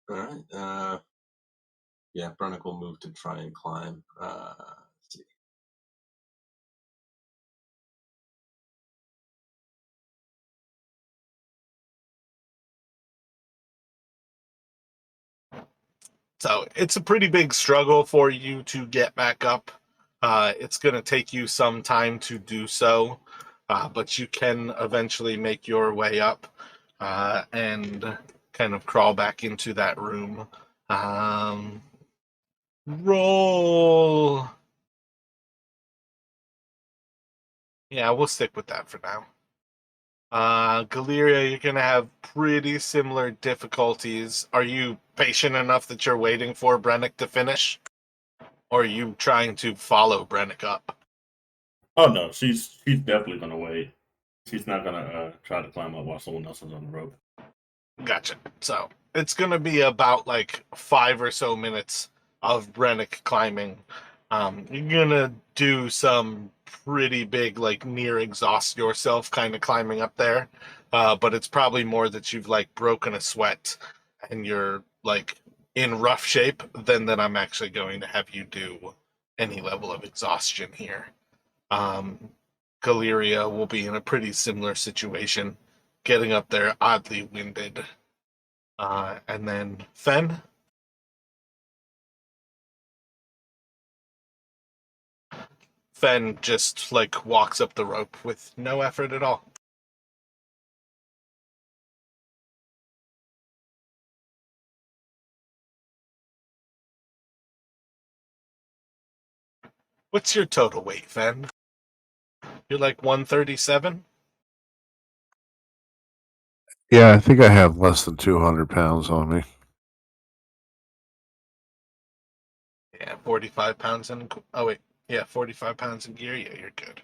All right. Yeah, Brannick will move to try and climb. Let's see. So it's a pretty big struggle for you to get back up. It's going to take you some time to do so, but you can eventually make your way up and kind of crawl back into that room. Roll. Yeah, we'll stick with that for now. Galeria, you're going to have pretty similar difficulties. Are you patient enough that you're waiting for Brennick to finish? Or are you trying to follow Brennick up? Oh no, she's definitely gonna wait. She's not gonna try to climb up while someone else is on the rope. Gotcha. So it's going to be about like 5 or so minutes of Brennick climbing You're gonna do some pretty big, like near exhaust yourself kind of climbing up there. But it's probably more that you've like broken a sweat and you're like in rough shape than that I'm actually going to have you do any level of exhaustion here. Um, Galeria will be in a pretty similar situation, getting up there oddly winded. And then Fen. Fen just like walks up the rope with no effort at all. What's your total weight, Fen? You're like 137? Yeah, I think I have less than 200 pounds on me. Yeah, 45 pounds in. Oh, wait. Yeah, 45 pounds in gear. Yeah, you're good.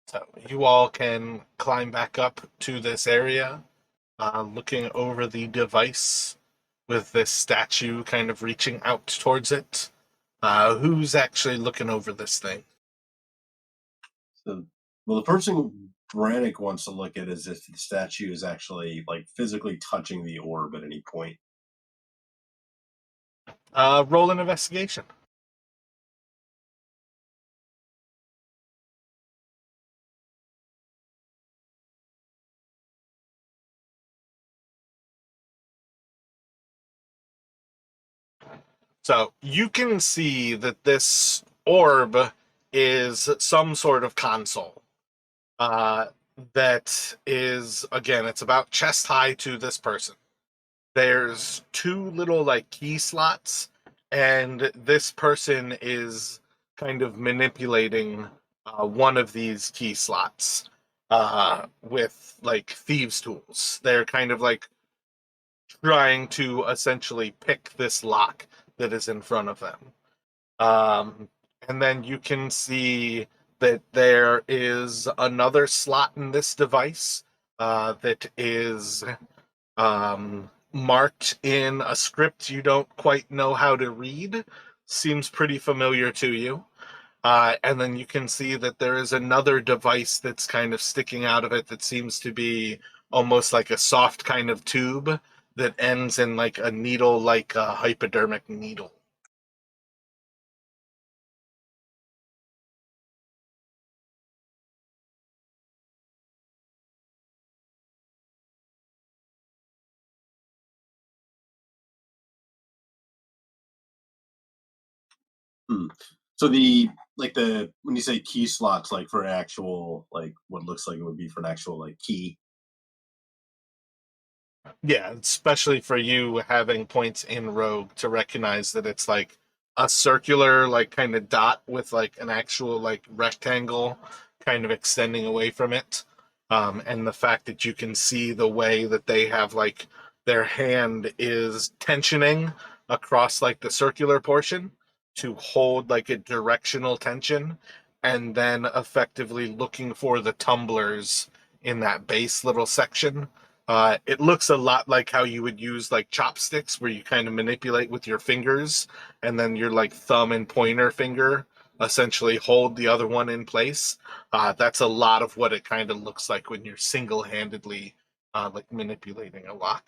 So you all can climb back up to this area, looking over the device with this statue kind of reaching out towards it. Who's actually looking over this thing? So, well, the first thing Brannick wants to look at is if the statue is actually like physically touching the orb at any point. Roll an investigation. So you can see that this orb is some sort of console. That is, again, it's about chest high to this person. There's two little like key slots, and this person is kind of manipulating one of these key slots with like thieves' tools. They're kind of like trying to essentially pick this lock that is in front of them. And then you can see that there is another slot in this device that is marked in a script you don't quite know how to read. Seems pretty familiar to you. And then you can see that there is another device that's kind of sticking out of it that seems to be almost like a soft kind of tube that ends in like a needle, like a hypodermic needle. Hmm. So the when you say key slots, like for an actual like what looks like it would be for an actual like key. Yeah, especially for you having points in Rogue to recognize that it's like a circular, like kind of dot with like an actual like rectangle kind of extending away from it. And the fact that you can see the way that they have like their hand is tensioning across like the circular portion to hold like a directional tension and then effectively looking for the tumblers in that base little section. It looks a lot like how you would use like chopsticks, where you kind of manipulate with your fingers, and then your like thumb and pointer finger essentially hold the other one in place. That's a lot of what it kind of looks like when you're single-handedly like manipulating a lock.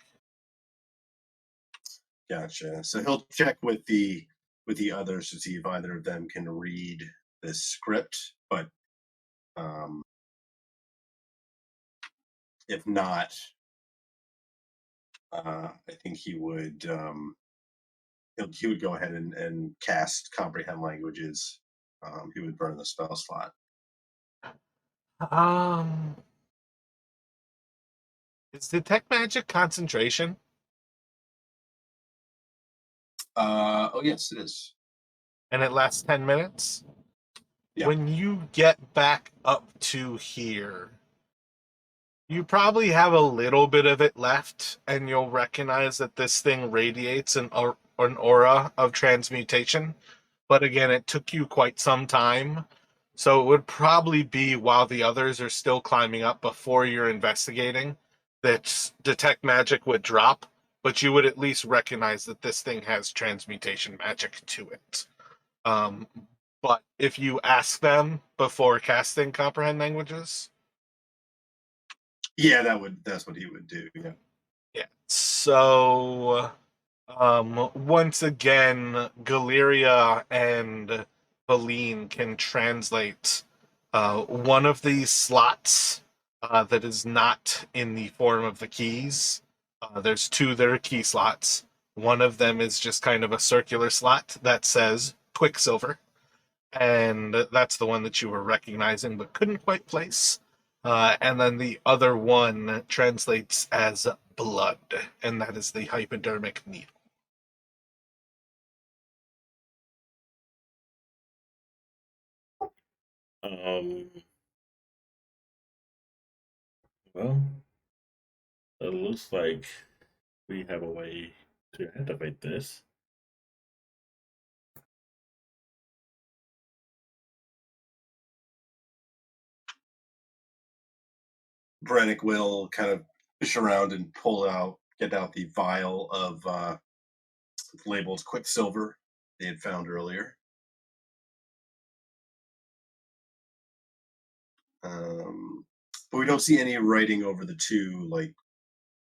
Gotcha. So he'll check with the others to see if either of them can read this script, but um, if not, I think he would go ahead and cast comprehend languages. He would burn the spell slot. Um, is detect magic concentration? Oh yes, it is. And it lasts 10 minutes? Yeah. When you get back up to here, you probably have a little bit of it left, and you'll recognize that this thing radiates an aura of transmutation. But again, it took you quite some time So it would probably be while the others are still climbing up before you're investigating that detect magic would drop, but you would at least recognize that this thing has transmutation magic to it. Um, but if you ask them before casting comprehend languages, Yeah, that's what he would do. Yeah. yeah. So once again, Galeria and Valine can translate one of these slots that is not in the form of the keys. There's two that are key slots. One of them is just kind of a circular slot that says Quicksilver, and that's the one that you were recognizing but couldn't quite place. And then the other one translates as blood, and that is the hypodermic needle. Um, well, it looks like we have a way to activate this. Brannick will kind of fish around and get out the vial of labeled Quicksilver they had found earlier. But we don't see any writing over the two, like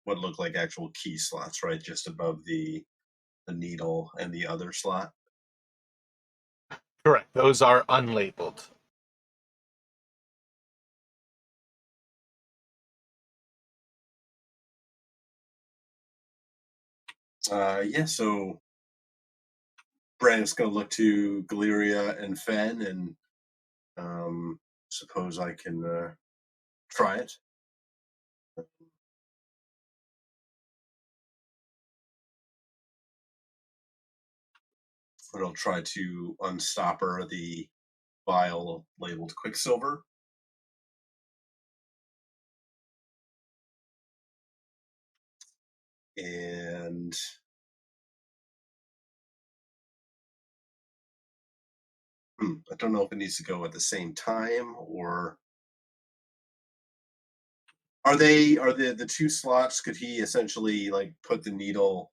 what look like actual key slots, right? Just above the needle and the other slot. Correct. Those are unlabeled. Yeah, so Brandon's going to look to Galeria and Fen, and suppose I can try it. But I'll try to unstopper the vial labeled Quicksilver. And I don't know if it needs to go at the same time, or are the two slots, could he essentially like put the needle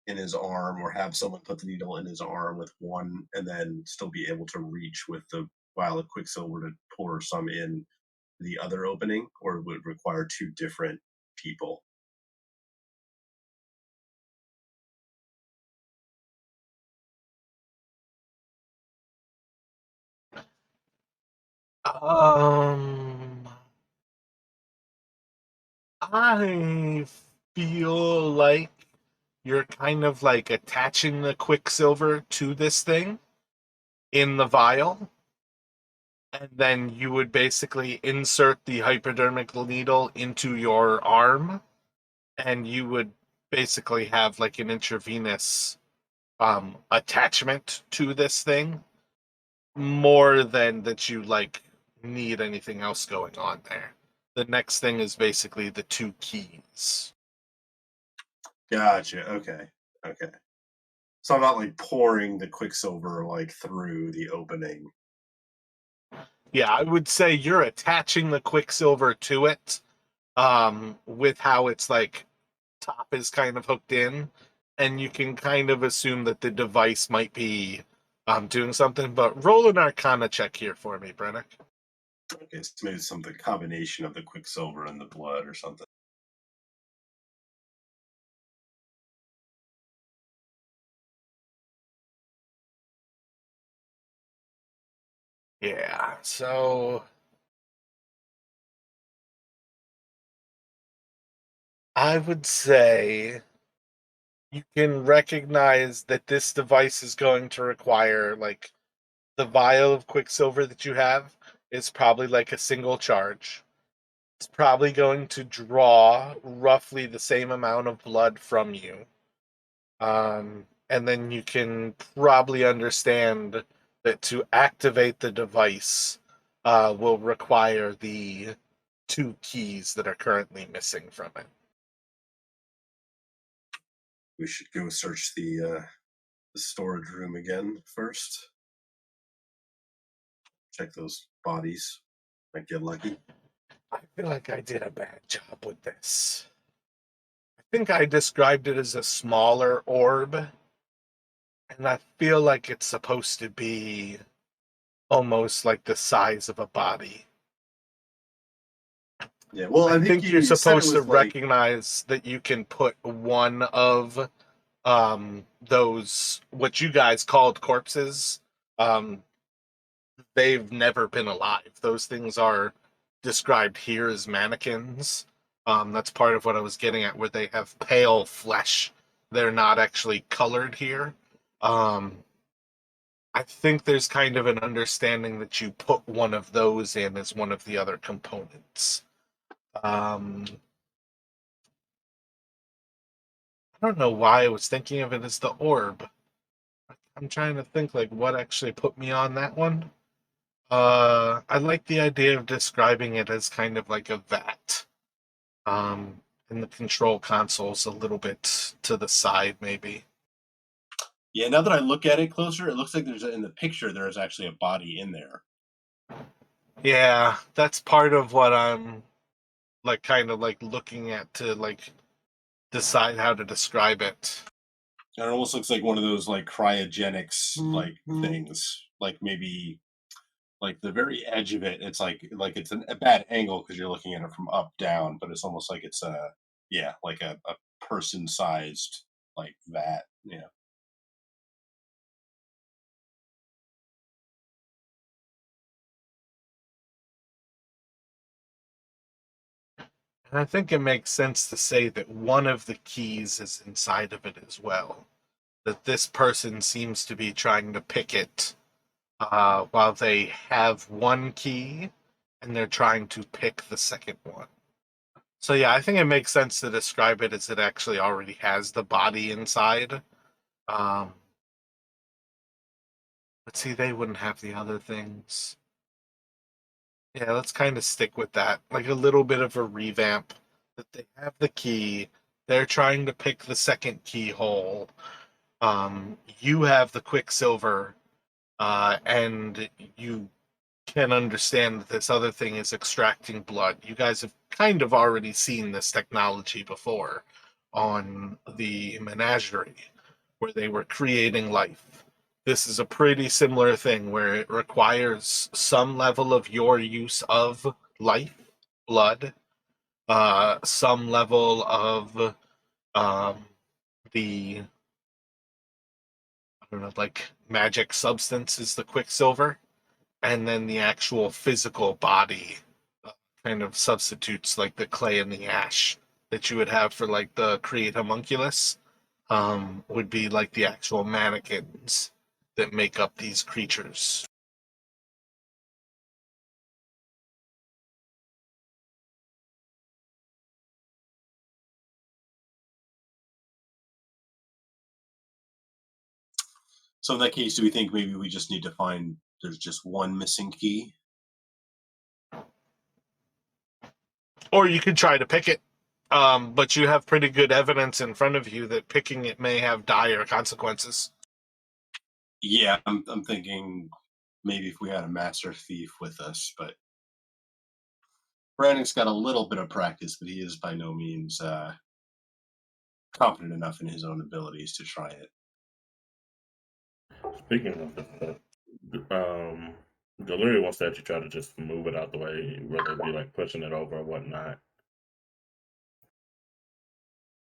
in his arm, or have someone put the needle in his arm with one and then still be able to reach with the vial of Quicksilver to pour some in the other opening, or would it require two different people? Um, I feel like you're kind of like attaching the Quicksilver to this thing in the vial, and then you would basically insert the hypodermic needle into your arm, and you would basically have like an intravenous attachment to this thing, more than that you like need anything else going on there. The next thing is basically the two keys. Gotcha. Okay. Okay. So I'm not like pouring the Quicksilver like through the opening. Yeah, I would say you're attaching the Quicksilver to it, with how it's like top is kind of hooked in, and you can kind of assume that the device might be doing something. But roll an Arcana check here for me, Brennick. Okay, so maybe something combination of the Quicksilver and the blood or something. Yeah, so I would say you can recognize that this device is going to require, like, the vial of Quicksilver that you have is probably like a single charge. It's probably going to draw roughly the same amount of blood from you. And then you can probably understand that to activate the device will require the two keys that are currently missing from it. We should go search the storage room again first. check those bodies. Might get lucky. I feel like I did a bad job with this. I think I described it as a smaller orb, and I feel like it's supposed to be almost like the size of a body. Yeah, well, I think you're you said it supposed to was like, recognize that you can put one of those, what you guys called corpses. They've never been alive. Those things are described here as mannequins. That's part of what I was getting at, where they have pale flesh. They're not actually colored here. I think there's kind of an understanding that you put one of those in as one of the other components. I don't know why I was thinking of it as the orb. I'm trying to think like what actually put me on that one. I like the idea of describing it as kind of like a vat. And the control console's a little bit to the side, maybe. yeah. Now that I look at it closer, it looks like in the picture there is actually a body in there. Yeah, that's part of what I'm like kind of like looking at to like decide how to describe it. And it almost looks like one of those like cryogenics like things, like maybe like the very edge of it. It's like it's a bad angle because you're looking at it from up down, but it's almost like it's like a person sized like that. Yeah. And I think it makes sense to say that one of the keys is inside of it as well. That this person seems to be trying to pick it while they have one key and they're trying to pick the second one. So yeah, I think it makes sense to describe it as it actually already has the body inside. But see, they wouldn't have the other things. Yeah, let's kind of stick with that. Like a little bit of a revamp. That they have the key. They're trying to pick the second keyhole. You have the Quicksilver, and you can understand that this other thing is extracting blood. You guys have kind of already seen this technology before on the menagerie, where they were creating life. This is a pretty similar thing where it requires some level of your use of life, blood, some level of the I don't know, like magic substance is the Quicksilver, and then the actual physical body kind of substitutes like the clay and the ash that you would have for like the create homunculus would be like the actual mannequins that make up these creatures. So in that case, do we think maybe we just need to find there's just one missing key? Or you could try to pick it, but you have pretty good evidence in front of you that picking it may have dire consequences. Yeah, I'm thinking maybe if we had a master thief with us, but Brandon's got a little bit of practice, but he is by no means confident enough in his own abilities to try it. Speaking of the Galeria wants that you try to just move it out the way, whether it be like pushing it over or whatnot.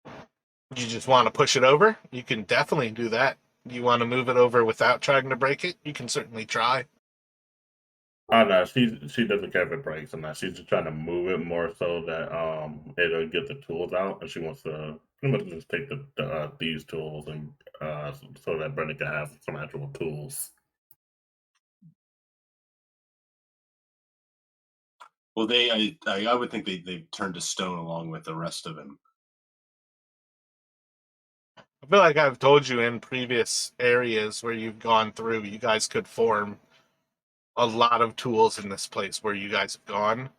You just want to push it over? You can definitely do that. You want to move it over without trying to break it? You can certainly try. Oh no, she doesn't care if it breaks or not. She's just trying to move it more so that it'll get the tools out, and she wants to pretty much just take these tools and so that Brendan can have some actual tools. Well, I would think they turned to stone along with the rest of him. I feel like I've told you in previous areas where you've gone through, you guys could form a lot of tools in this place where you guys have gone.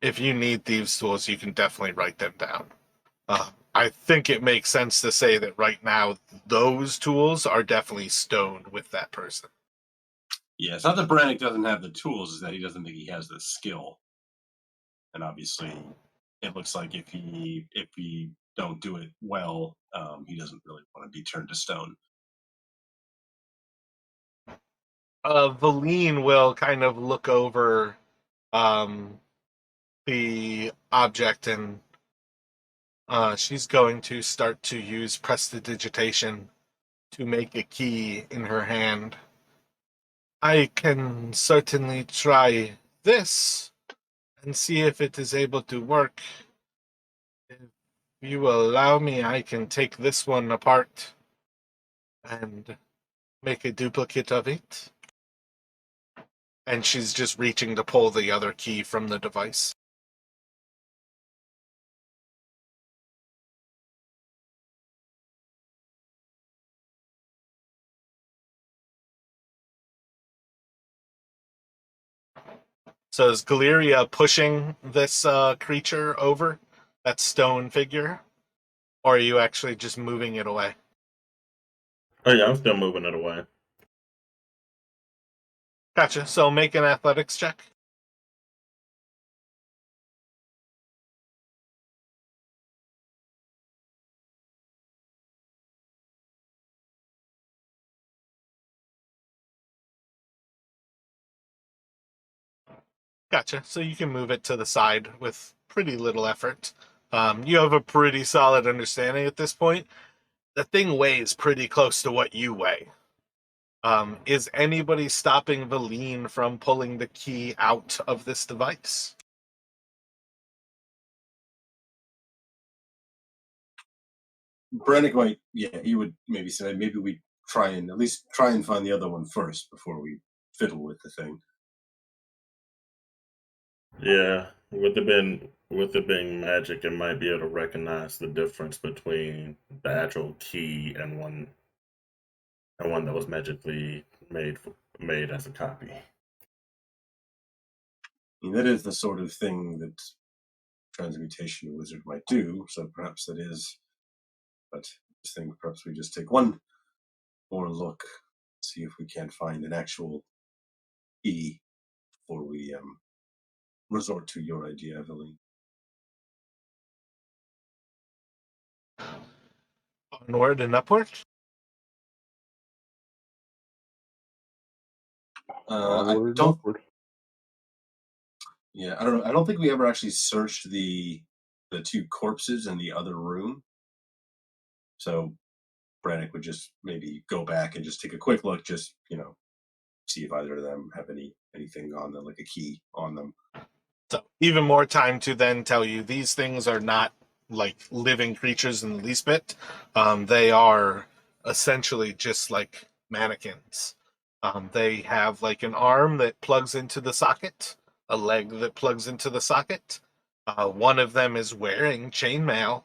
If you need thieves' tools, you can definitely write them down. I think it makes sense to say that right now those tools are definitely stone with that person. Yeah, it's not that Brannick doesn't have the tools; it's that he doesn't think he has the skill. And obviously, it looks like if he don't do it well, he doesn't really want to be turned to stone. Valine will kind of look over the object, and she's going to start to use prestidigitation to make a key in her hand. I can certainly try this and see if it is able to work. If you will allow me, I can take this one apart and make a duplicate of it. And she's just reaching to pull the other key from the device. So is Galeria pushing this creature over, that stone figure? Or are you actually just moving it away? Oh yeah, I'm still moving it away. Gotcha. So make an athletics check. Gotcha. So you can move it to the side with pretty little effort. You have a pretty solid understanding at this point. The thing weighs pretty close to what you weigh. Is anybody stopping Valine from pulling the key out of this device? Brannick might, yeah, he would maybe say maybe we try and at least try and find the other one first before we fiddle with the thing. Yeah, with it being magic, it might be able to recognize the difference between the actual key and one that was magically made as a copy. I mean, that is the sort of thing that transmutation wizard might do. So perhaps that is. But I just think perhaps we just take one more look, see if we can't find an actual key before we resort to your idea, Evelyn. Onward and upward? I Onward and don't. upward. Yeah, I don't know. I don't think we ever actually searched the two corpses in the other room. So Brannick would just maybe go back and just take a quick look, just see if either of them have anything on them, like a key on them. So even more time to then tell you these things are not like living creatures in the least bit. They are essentially just like mannequins. They have like an arm that plugs into the socket, a leg that plugs into the socket. One of them is wearing chainmail.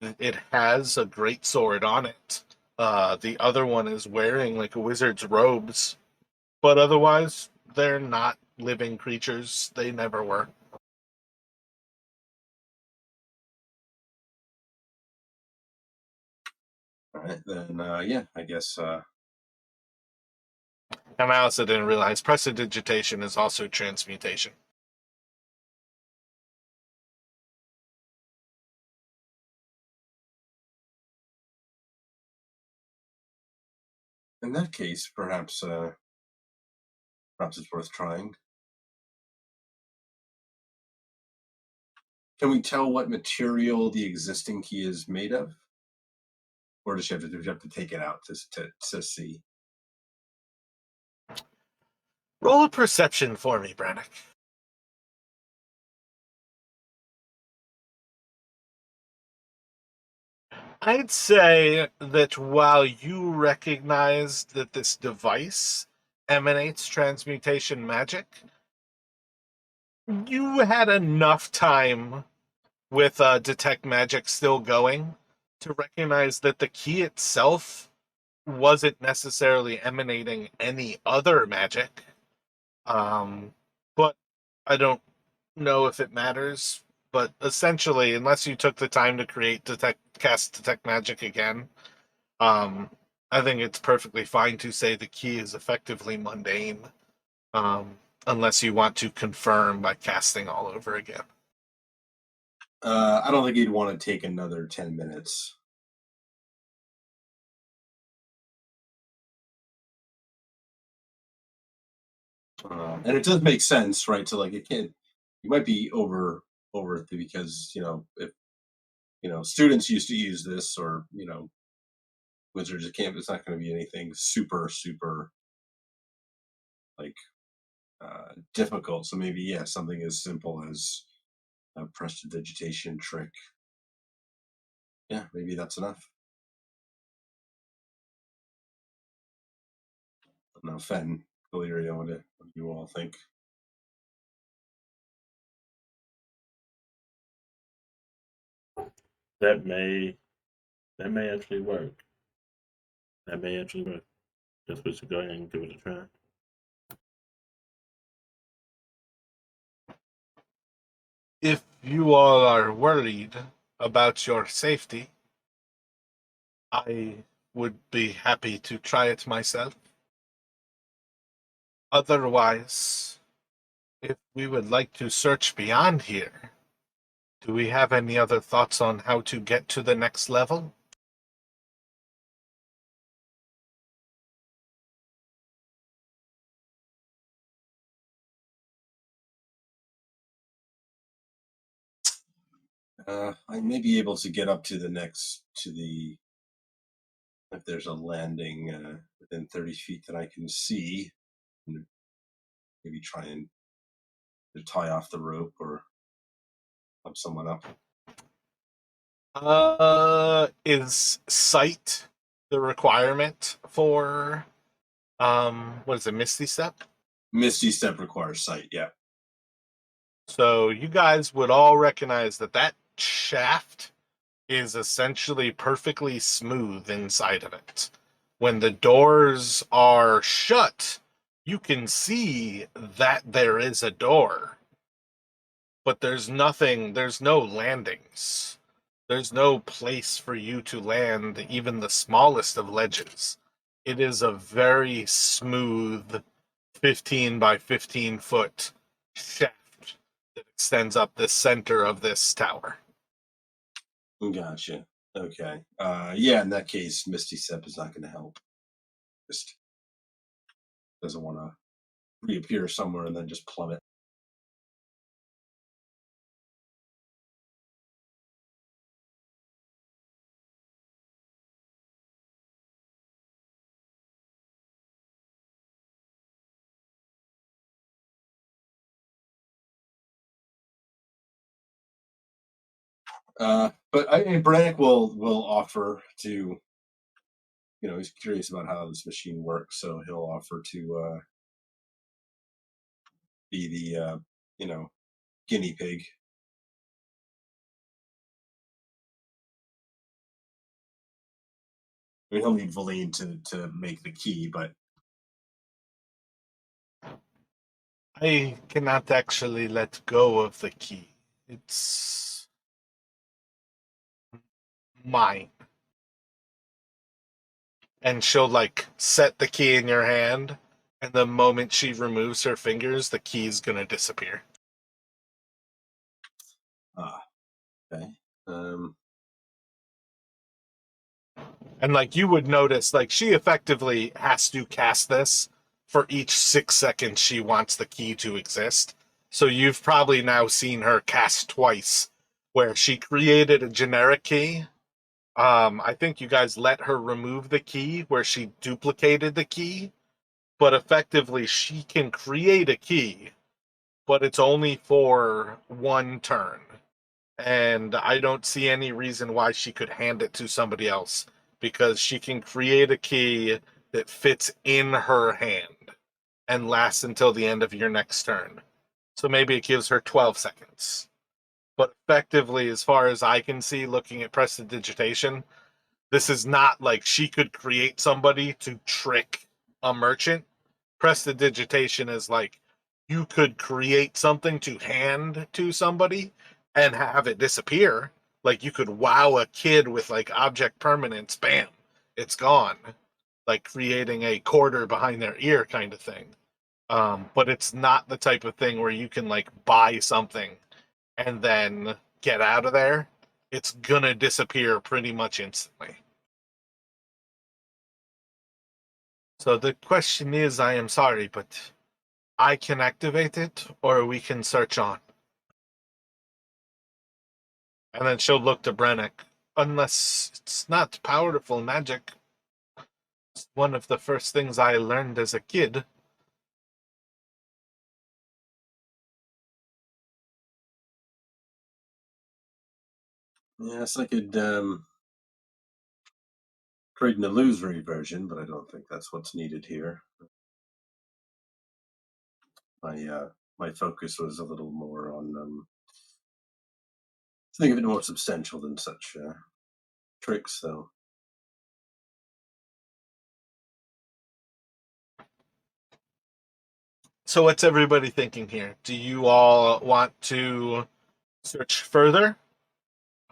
It has a great sword on it. The other one is wearing like a wizard's robes, but otherwise they're not living creatures. They never were. All right, then yeah, I guess. And I also didn't realize prestidigitation is also transmutation. In that case, perhaps it's worth trying. Can we tell what material the existing key is made of, or does you have to take it out to see? Roll a perception for me, Brannick. I'd say that while you recognize that this device emanates transmutation magic, you had enough time with detect magic still going to recognize that the key itself wasn't necessarily emanating any other magic. But I don't know if it matters. But essentially, unless you took the time to cast detect magic again, I think it's perfectly fine to say the key is effectively mundane. Unless you want to confirm by casting all over again. I don't think he'd want to take another 10 minutes. And it does make sense, right? So like it can't. You might be over because if students used to use this, or wizards. It can't. It's not going to be anything super like difficult. So maybe something as simple as a prestidigitation trick. Yeah, maybe that's enough. I don't know, Fen, Galeria, what do you all think? That may actually work. That may actually work. Guess we should go ahead and give it a try. If you all are worried about your safety, I would be happy to try it myself. Otherwise, if we would like to search beyond here, do we have any other thoughts on how to get to the next level? I may be able to get up to if there's a landing within 30 feet that I can see, and maybe try and tie off the rope or help someone up. Is sight the requirement for what is it, Misty Step? Misty Step requires sight, yeah. So you guys would all recognize that shaft is essentially perfectly smooth inside of it. When the doors are shut, you can see that there is a door, but there's no landings. There's no place for you to land even the smallest of ledges. It is a very smooth 15 by 15 foot shaft that extends up the center of this tower. Gotcha. Okay. Yeah, in that case, Misty Step is not going to help. Just doesn't want to reappear somewhere and then just plummet. But Brannick will offer to, he's curious about how this machine works, so he'll offer to be the guinea pig. I mean, he'll need Valine to make the key, but I cannot actually let go of the key. It's mine. And she'll set the key in your hand, and the moment she removes her fingers, the key's gonna disappear. Okay. And you would notice, she effectively has to cast this for each 6 seconds she wants the key to exist. So you've probably now seen her cast twice, where she created a generic key. I think you guys let her remove the key where she duplicated the key, but effectively she can create a key, but it's only for one turn. And I don't see any reason why she could hand it to somebody else, because she can create a key that fits in her hand and lasts until the end of your next turn. So maybe it gives her 12 seconds. But effectively, as far as I can see, looking at prestidigitation, this is not like she could create somebody to trick a merchant. Prestidigitation is you could create something to hand to somebody and have it disappear. You could wow a kid with object permanence, bam, it's gone. Creating a quarter behind their ear kind of thing. But it's not the type of thing where you can like buy something and then get out of there. It's gonna disappear pretty much instantly. So the question is, I am sorry, but I can activate it, or we can search on. And then she'll look to Brennick. Unless it's not powerful magic. It's one of the first things I learned as a kid. Yes, I could create an illusory version, but I don't think that's what's needed here. My focus was a little more on think of it more substantial than such tricks, though. So what's everybody thinking here? Do you all want to search further?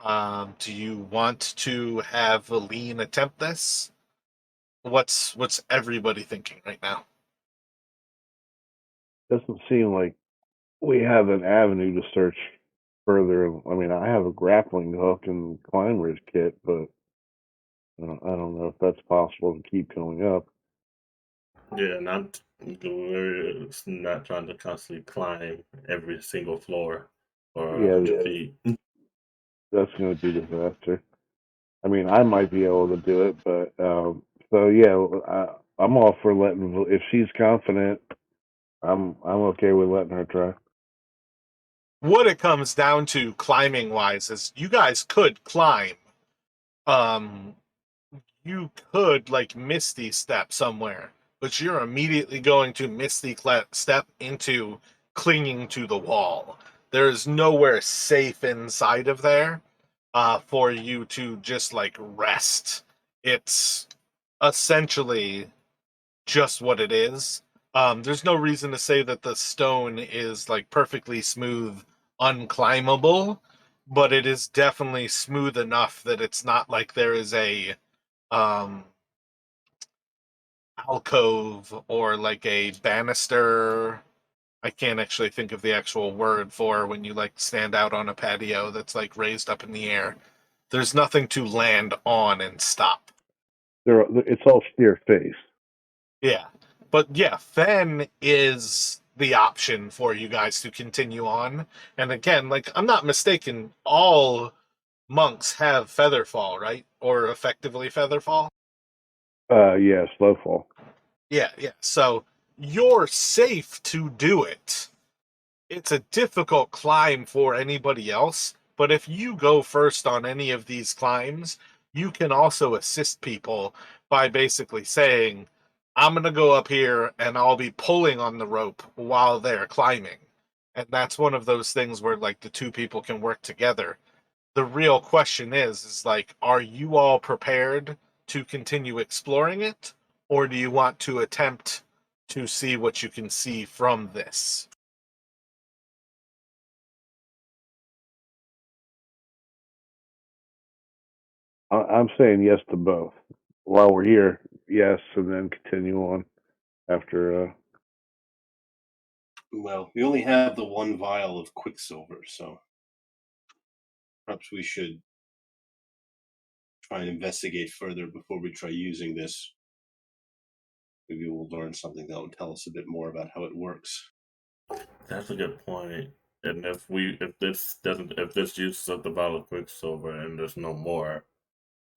Do you want to have Aline attempt this? What's everybody thinking right now? Doesn't seem like we have an avenue to search further. I mean, I have a grappling hook and climber's kit, but I don't know if that's possible to keep going up. Yeah, Galeria's not trying to constantly climb every single floor or Yeah, 100 feet. that's going to be disaster. I mean, I might be able to do it, but so yeah, I'm all for letting. If she's confident, I'm okay with letting her try. What it comes down to climbing wise is you guys could climb. Um, you could like Misty step somewhere, but you're immediately going to Misty step into clinging to the wall. There is nowhere safe inside of there for you to just like rest. It's essentially just what it is. There's no reason to say that the stone is like perfectly smooth, unclimbable, but it is definitely smooth enough that it's not like there is a um, alcove or like a banister. I can't actually think of the actual word for when you like stand out on a patio that's like raised up in the air. There's nothing to land on and stop. It's all steer face. Yeah. But yeah, Fen is the option for you guys to continue on. And again, like I'm not mistaken, all monks have featherfall, right? Or effectively featherfall. Yeah, slow fall. Yeah, yeah. So you're safe to do it. It's a difficult climb for anybody else, but if you go first on any of these climbs, you can also assist people by basically saying, I'm going to go up here and I'll be pulling on the rope while they're climbing. And that's one of those things where like the two people can work together. The real question is like, are you all prepared to continue exploring it? Or do you want to attempt to see what you can see from this? I'm saying yes to both. While we're here, yes, and then continue on after. Well, we only have the one vial of quicksilver, so perhaps we should try and investigate further before we try using this. Maybe we'll learn something that will tell us a bit more about how it works. That's a good point. And if this uses up the vial of Quicksilver and there's no more,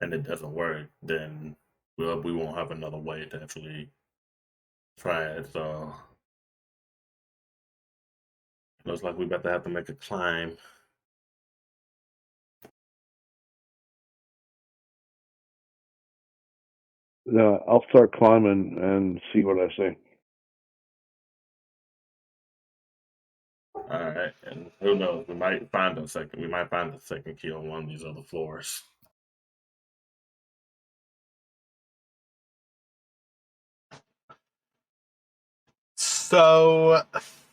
and it doesn't work, then we won't have another way to actually try it. So looks like we better have to make a climb. No, I'll start climbing and see what I see. All right, and who knows? We might find a second. We might find the second key on one of these other floors. So,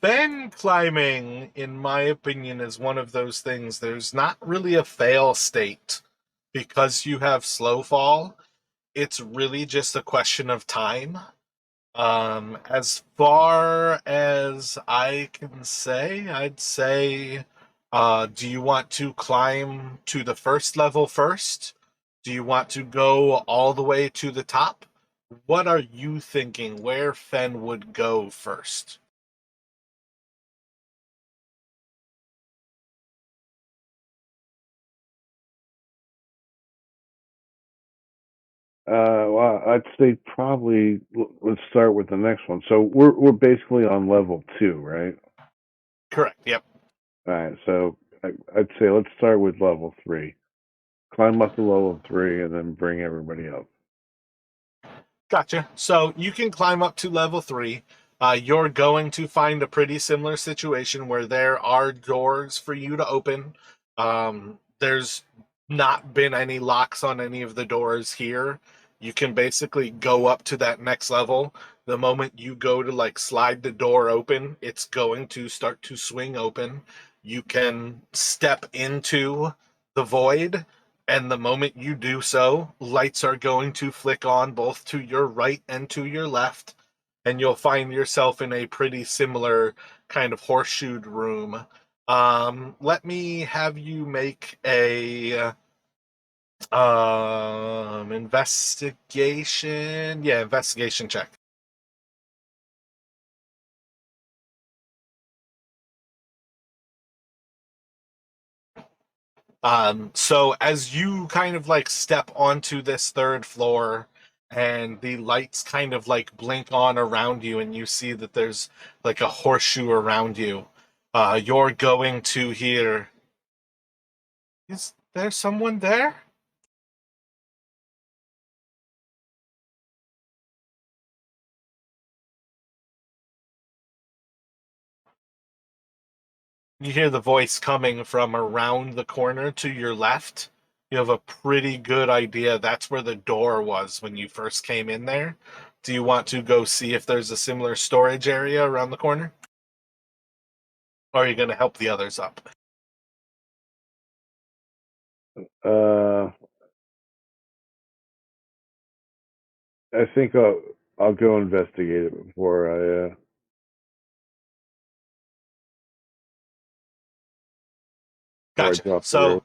fen climbing, in my opinion, is one of those things. There's not really a fail state because you have slow fall. It's really just a question of time. As far as I can say, I'd say, do you want to climb to the first level first? Do you want to go all the way to the top? What are you thinking where Fen would go first? Well, I'd say probably let's start with the next one. So we're basically on level 2, right? Correct. Yep. All right. So I'd say let's start with level 3. Climb up to level 3, and then bring everybody up. Gotcha. So you can climb up to level 3. You're going to find a pretty similar situation where there are doors for you to open. There's not been any locks on any of the doors here. You can basically go up to that next level. The moment you go to like slide the door open, it's going to start to swing open. You can step into the void, and the moment you do so, lights are going to flick on both to your right and to your left, and you'll find yourself in a pretty similar kind of horseshoed room. Let me have you make a investigation. Yeah, investigation check. So as you kind of like step onto this third floor and the lights kind of like blink on around you and you see that there's like a horseshoe around you, you're going to hear, is there someone there? You hear the voice coming from around the corner to your left. You have a pretty good idea that's where the door was when you first came in there. Do you want to go see if there's a similar storage area around the corner? Or are you going to help the others up? I think I'll go investigate it before I. Gotcha. Drop the So rope.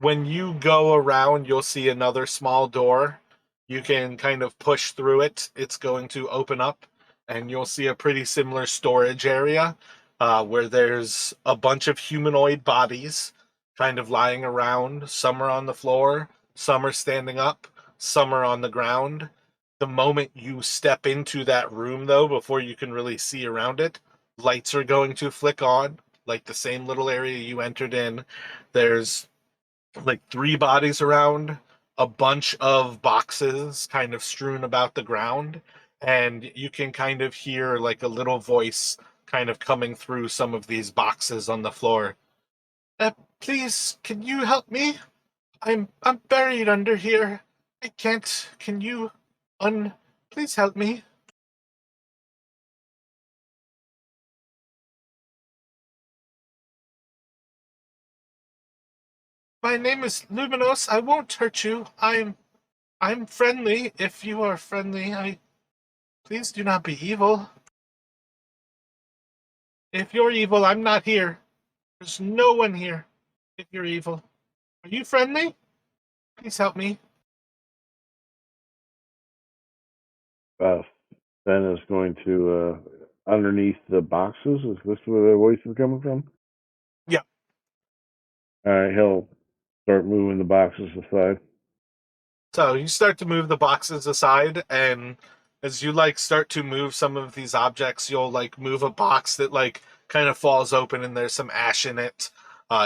when you go around, you'll see another small door. You can kind of push through it. It's going to open up, and you'll see a pretty similar storage area where there's a bunch of humanoid bodies kind of lying around. Some are on the floor, some are standing up, some are on the ground. The moment you step into that room, though, before you can really see around it, lights are going to flick on, like the same little area you entered in. There's like 3 bodies around, a bunch of boxes kind of strewn about the ground, and you can kind of hear like a little voice kind of coming through some of these boxes on the floor. Please, can you help me? I'm buried under here. I can't. Can you please help me? My name is Luminos. I won't hurt you. I'm friendly. If you are friendly, please do not be evil. If you're evil, I'm not here. There's no one here. If you're evil. Are you friendly? Please help me. Ben is going to underneath the boxes. Is this where the voice is coming from? Yeah. All right, he'll start moving the boxes aside. So you start to move the boxes aside, and as you like start to move some of these objects, you'll like move a box that like kind of falls open and there's some ash in it.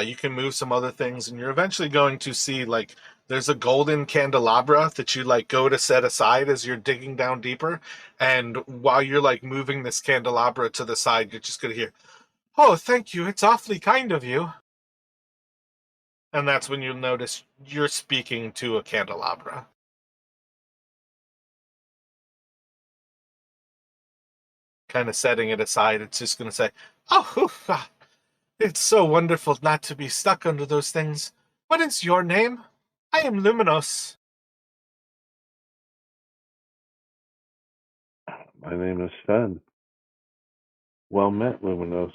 You can move some other things, and you're eventually going to see like there's a golden candelabra that you like go to set aside as you're digging down deeper. And while you're like moving this candelabra to the side, you're just gonna hear, "Oh, thank you. It's awfully kind of you." And that's when you'll notice you're speaking to a candelabra. Kind of setting it aside, it's just going to say, "Oh, it's so wonderful not to be stuck under those things. What is your name? I am Luminos." My name is Fen. Well met, Luminos.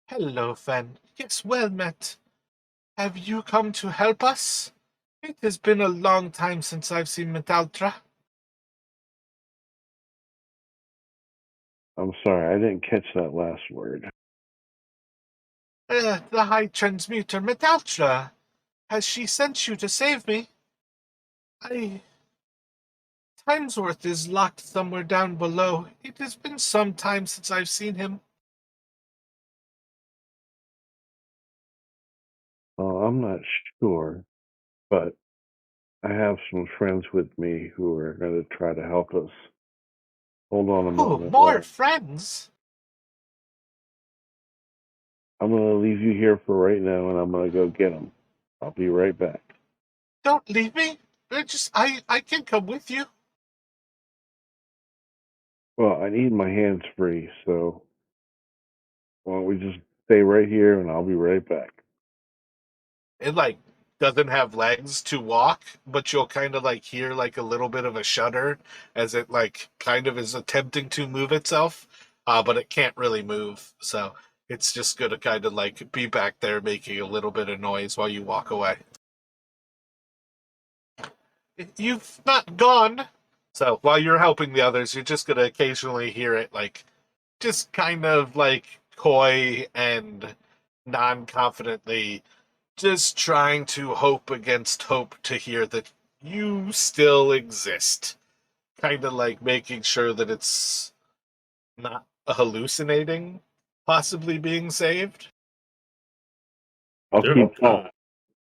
Hello, Fen. Yes, well met. Have you come to help us? It has been a long time since I've seen Metaltra. I'm sorry, I didn't catch that last word. The High Transmuter Metaltra. Has she sent you to save me? Timesworth is locked somewhere down below. It has been some time since I've seen him. Oh, I'm not sure, but I have some friends with me who are going to try to help us. Hold on a Oh, moment. more friends? I'm going to leave you here for right now, and I'm going to go get them. I'll be right back. Don't leave me. I can come with you. Well, I need my hands free, so why don't we just stay right here, and I'll be right back. It doesn't have legs to walk, but you'll kind of hear a little bit of a shudder as it kind of is attempting to move itself, but it can't really move. So it's just gonna kind of be back there making a little bit of noise while you walk away. You've not gone. So while you're helping the others, you're just gonna occasionally hear it just kind of coy and non-confidently just trying to hope against hope to hear that you still exist. Kind of making sure that it's not hallucinating, possibly being saved. I'll Yep. keep calling.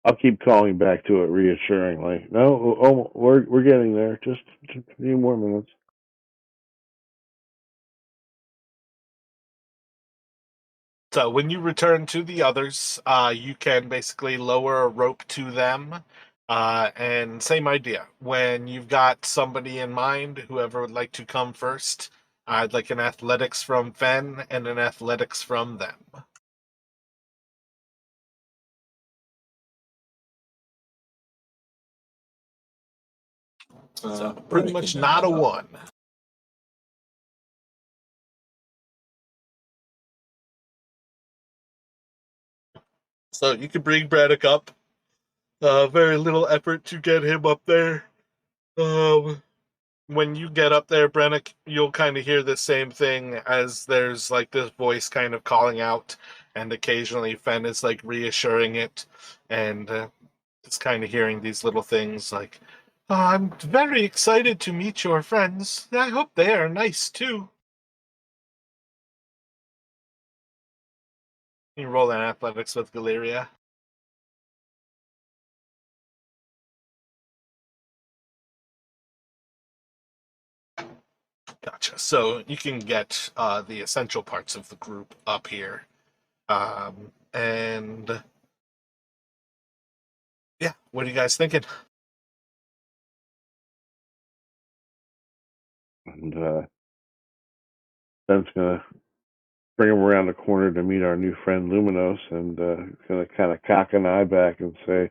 I'll keep calling back to it reassuringly. No, we're getting there. Just a few more minutes. So when you return to the others, you can basically lower a rope to them. And same idea. When you've got somebody in mind, whoever would like to come first, I'd like an athletics from Fen and an athletics from them. So pretty much not a one. So you can bring Braddock up. Very little effort to get him up there. When you get up there, Brennick, you'll kind of hear the same thing as there's this voice kind of calling out, and occasionally Fen is reassuring it, and just kind of hearing these little things "Oh, I'm very excited to meet your friends. I hope they are nice too." You roll in athletics with Galeria. Gotcha. So you can get the essential parts of the group up here. And yeah, what are you guys thinking? And Ben's gonna bring him around the corner to meet our new friend Luminos, and he's gonna kind of cock an eye back and say,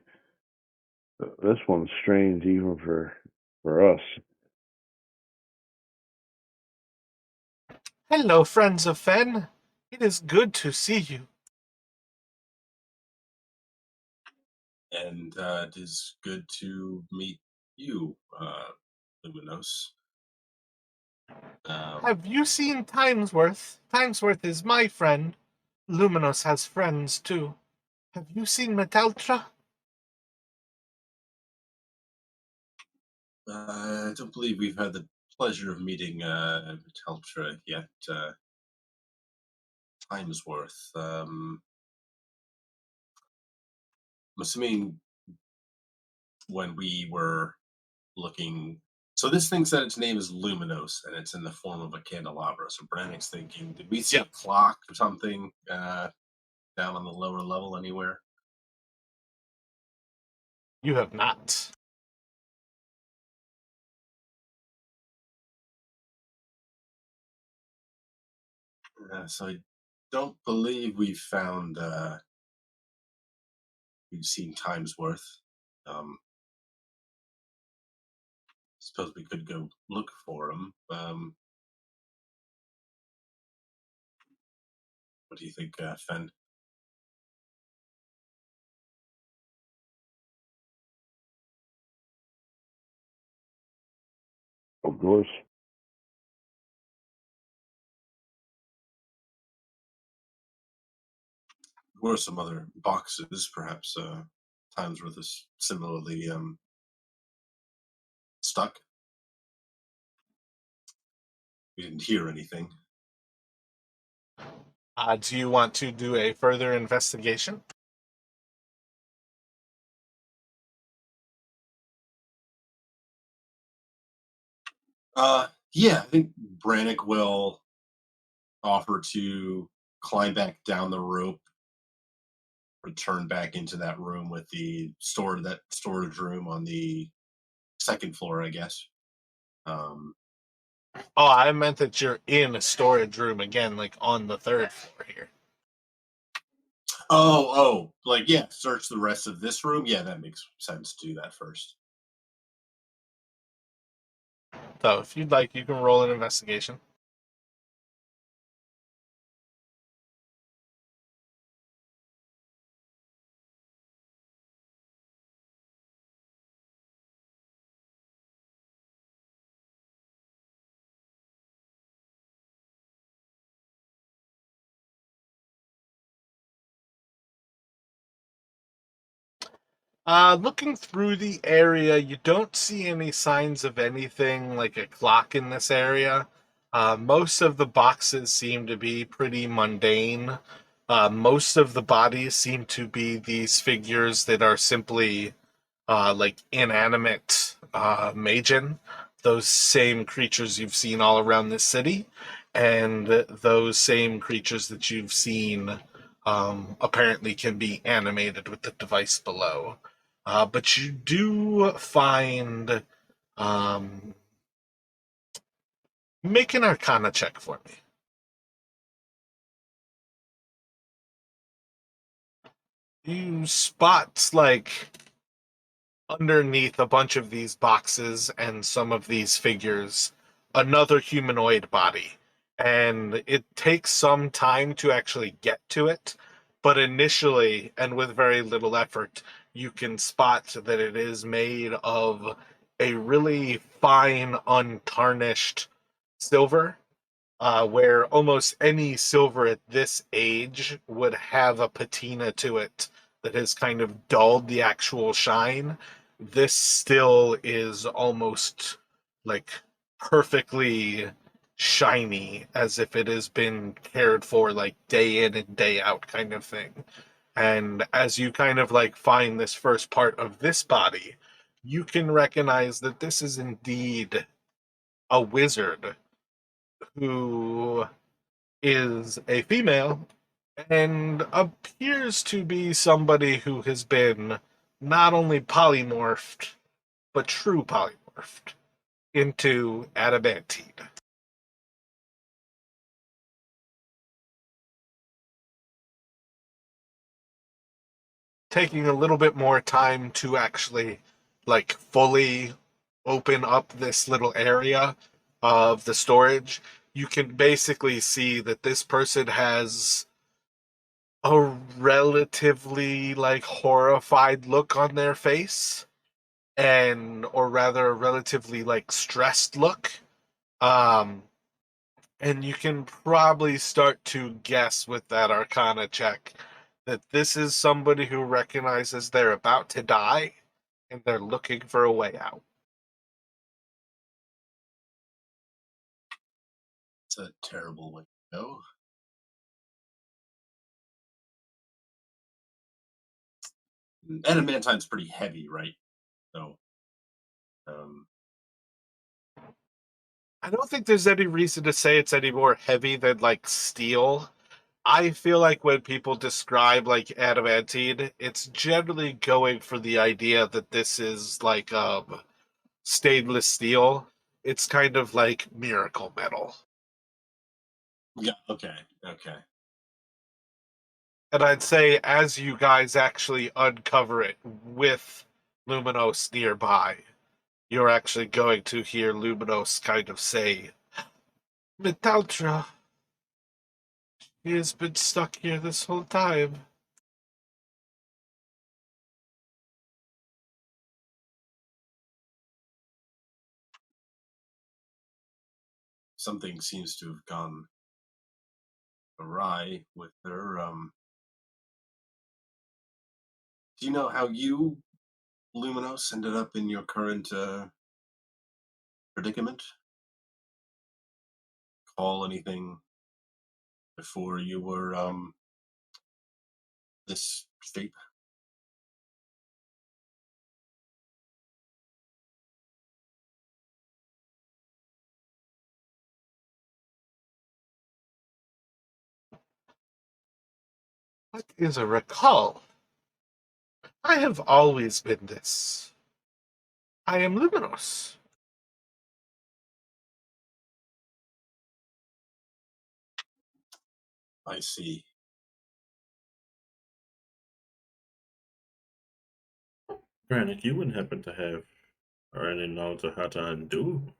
"This one's strange, even for us." Hello, friends of Fen. It is good to see you. And it is good to meet you, Luminos. Have you seen Timesworth? Timesworth is my friend. Luminos has friends too. Have you seen Metaltra? I don't believe we've had the pleasure of meeting Metaltra yet. Timesworth. I'm assuming when we were looking. So this thing said its name is Luminos, and it's in the form of a candelabra. So Brannick's thinking, did we see a clock or something down on the lower level anywhere? You have not. So I don't believe we've found. We've seen Timesworth. Suppose we could go look for him. What do you think, Fen? Of course. Or some other boxes, perhaps times where this similarly stuck. We didn't hear anything. Do you want to do a further investigation? Yeah, I think Brannick will offer to climb back down the rope, return back into that room with the storage room on the second floor, I guess. Um, Oh, I meant that you're in a storage room again, like on the third floor here. like yeah, search the rest of this room. Yeah, that makes sense to do that first. So if you'd like, you can roll an investigation. Looking through the area, you don't see any signs of anything like a clock in this area. Most of the boxes seem to be pretty mundane. Most of the bodies seem to be these figures that are simply like inanimate Majin, those same creatures you've seen all around this city, and those same creatures that you've seen apparently can be animated with the device below. But you do find. Make an Arcana check for me. You spot, like, underneath a bunch of these boxes and some of these figures, another humanoid body. And it takes some time to actually get to it, but initially, and with very little effort, you can spot that it is made of a really fine, untarnished silver, where almost any silver at this age would have a patina to it that has kind of dulled the actual shine. This still is almost like perfectly shiny, as if it has been cared for like day in and day out kind of thing. And as you kind of like find this first part of this body, you can recognize that this is indeed a wizard who is a female and appears to be somebody who has been not only polymorphed, but true polymorphed into adamantine. Taking a little bit more time to actually, like, fully open up this little area of the storage, you can basically see that this person has a relatively like horrified look on their face, and or rather a relatively like stressed look. um and you can probably start to guess with that Arcana check that this is somebody who recognizes they're about to die and they're looking for a way out. It's a terrible way to go. Adamantine's pretty heavy, right? So, I don't think there's any reason to say it's any more heavy than like steel. I feel like when people describe like adamantine, it's generally going for the idea that this is like stainless steel. It's kind of like miracle metal. yeah, okay. And I'd say as you guys actually uncover it with Luminos nearby, you're actually going to hear Luminos kind of say, Metaltra, He has been stuck here this whole time. Something seems to have gone awry with her. Do you know how you, Luminos, ended up in your current predicament? Call anything before you were this shape? What is a recall? I have always been this. I am Luminos. I see. Granted, you wouldn't happen to have or any knowledge of how to undo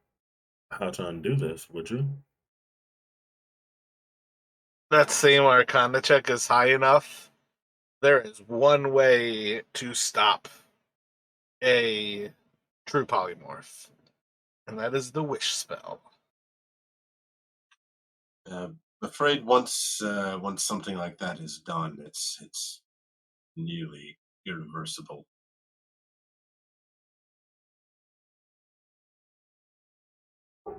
this, would you? That same Arcana check is high enough. There is one way to stop a true polymorph, and that is the wish spell. Afraid once something like that is done, it's nearly irreversible.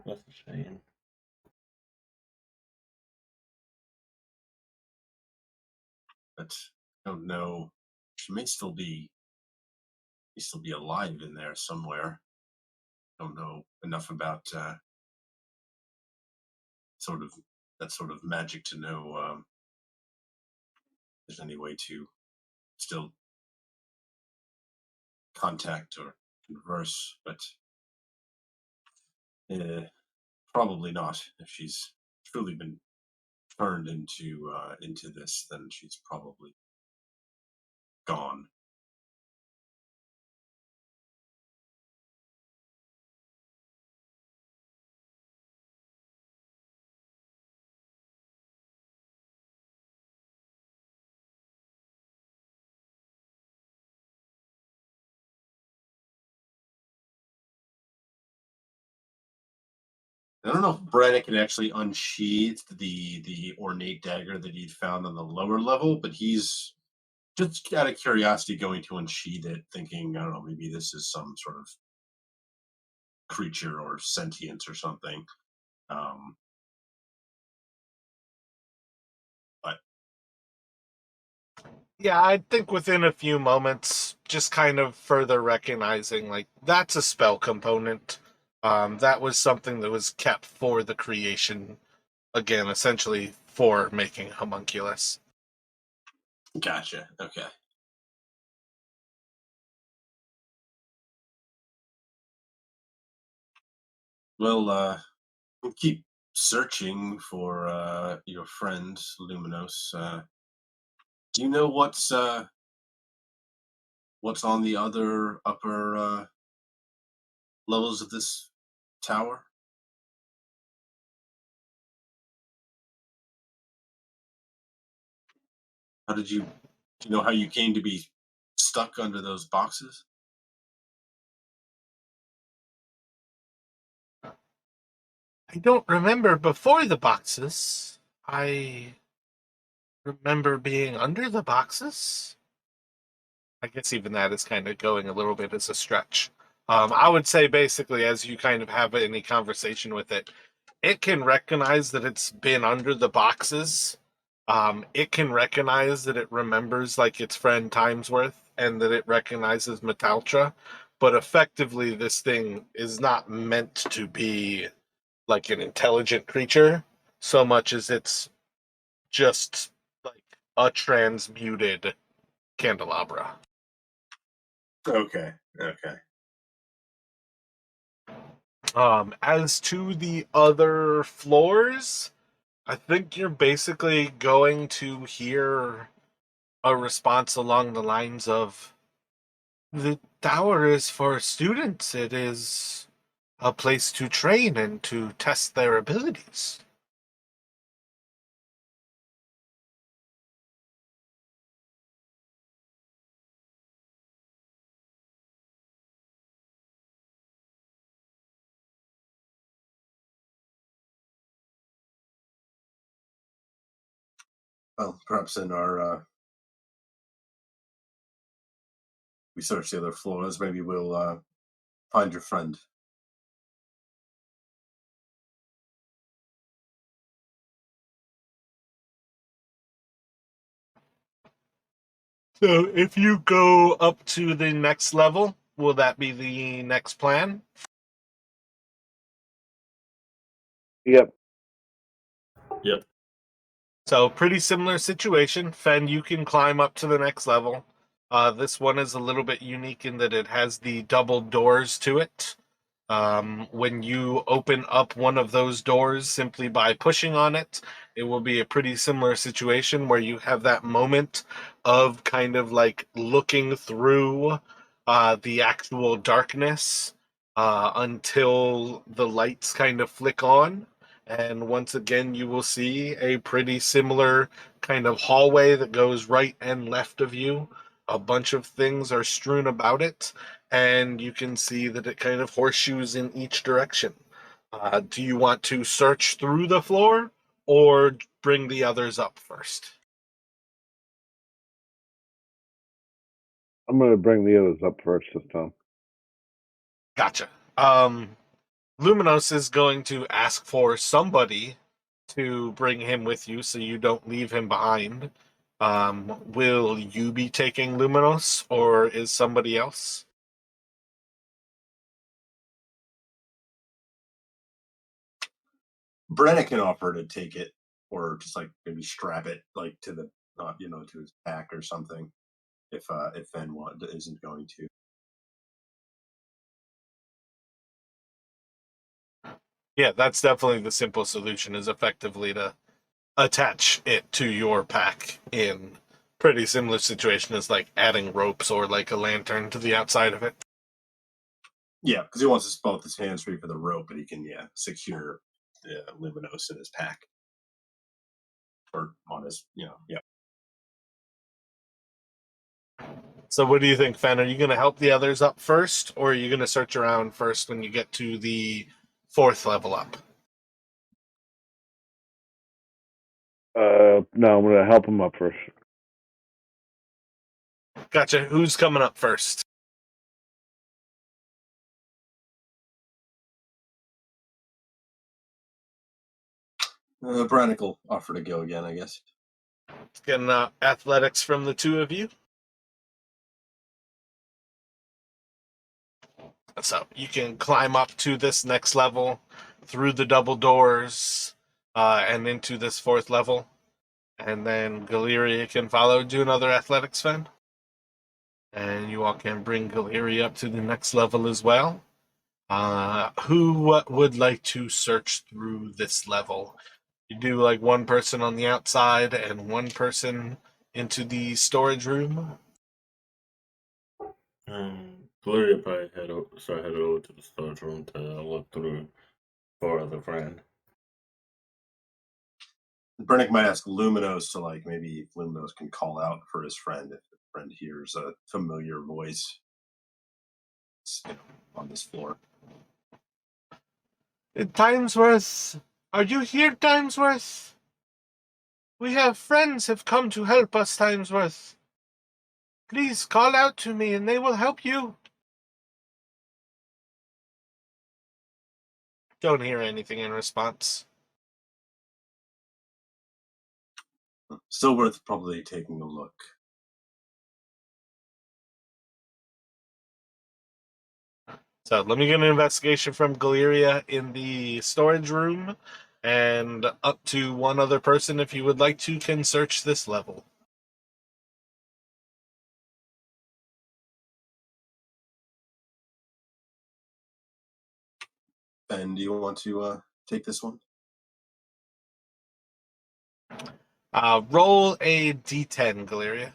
That's a shame. But I don't know. She may still be alive in there somewhere. Don't know enough about sort of that sort of magic to know if there's any way to still contact or converse, but probably not. If she's truly been turned into this, then she's probably gone. I don't know if Brannick can actually unsheathe the ornate dagger that he'd found on the lower level, but he's just out of curiosity going to unsheathe it, thinking, I don't know, maybe this is some sort of creature or sentience or something. Um, but Yeah, I think within a few moments, just kind of further recognizing, like, that's a spell component. That was something that was kept for the creation, again, essentially for making homunculus. gotcha. Okay. Well, we'll keep searching for your friend Luminos. Do you know what's on the other upper levels of this tower? How did you do you know how you came to be stuck under those boxes? I don't remember before the boxes. I remember being under the boxes. I guess even that is kind of going a little bit as a stretch. I would say basically, as you kind of have any conversation with it, it can recognize that it's been under the boxes. It can recognize that it remembers like its friend Timesworth and that it recognizes Metaltra. But effectively, this thing is not meant to be like an intelligent creature so much as it's just like a transmuted candelabra. Okay. Okay. As to the other floors, I think you're basically going to hear a response along the lines of the tower is for students. It is a place to train and to test their abilities. Well, perhaps in our we search the other floors. Maybe we'll find your friend. So if you go up to the next level, will that be the next plan? Yep. Yep. So pretty similar situation. Fen, you can climb up to the next level. This one is a little bit unique in that it has the double doors to it. When you open up one of those doors simply by pushing on it, it will be a pretty similar situation where you have that moment of kind of like looking through the actual darkness until the lights kind of flick on. And once again, you will see a pretty similar kind of hallway that goes right and left of you. A bunch of things are strewn about it, and you can see that it kind of horseshoes in each direction. Do you want to search through the floor or bring the others up first? I'm going to bring the others up first this time. Gotcha. Luminos is going to ask for somebody to bring him with you so you don't leave him behind. Will you be taking Luminos, or is somebody else? Brennan can offer to take it, or just like maybe strap it like to the to his back or something. If Fen isn't going to. Yeah, that's definitely the simple solution, is effectively to attach it to your pack in pretty similar situation as like adding ropes or like a lantern to the outside of it. Yeah, because he wants both his hands free for the rope, but he can secure Luminos in his pack or on his yeah. So what do you think, Fen? Are you going to help the others up first, or are you going to search around first when you get to the 4th level up? No, I'm going to help him up first. Gotcha. Who's coming up first? Brannick will offer to go again, I guess. Getting athletics from the two of you. So you can climb up to this next level through the double doors and into this 4th level. And then Galeria can follow. Do another athletics, Fen. And you all can bring Galeria up to the next level as well. Who would like to search through this level? You do like one person on the outside and one person into the storage room. Galeria probably head over to the storage room to look through for the friend. Brennick might ask Luminos to maybe if Luminos can call out for his friend if the friend hears a familiar voice on this floor. Timesworth, are you here, Timesworth? We have friends have come to help us, Timesworth. Please call out to me and they will help you. Don't hear anything in response. Still worth probably taking a look. So let me get an investigation from Galeria in the storage room, and up to one other person, if you would like to, can search this level. Ben, do you want to take this one? Roll a d10, Galeria.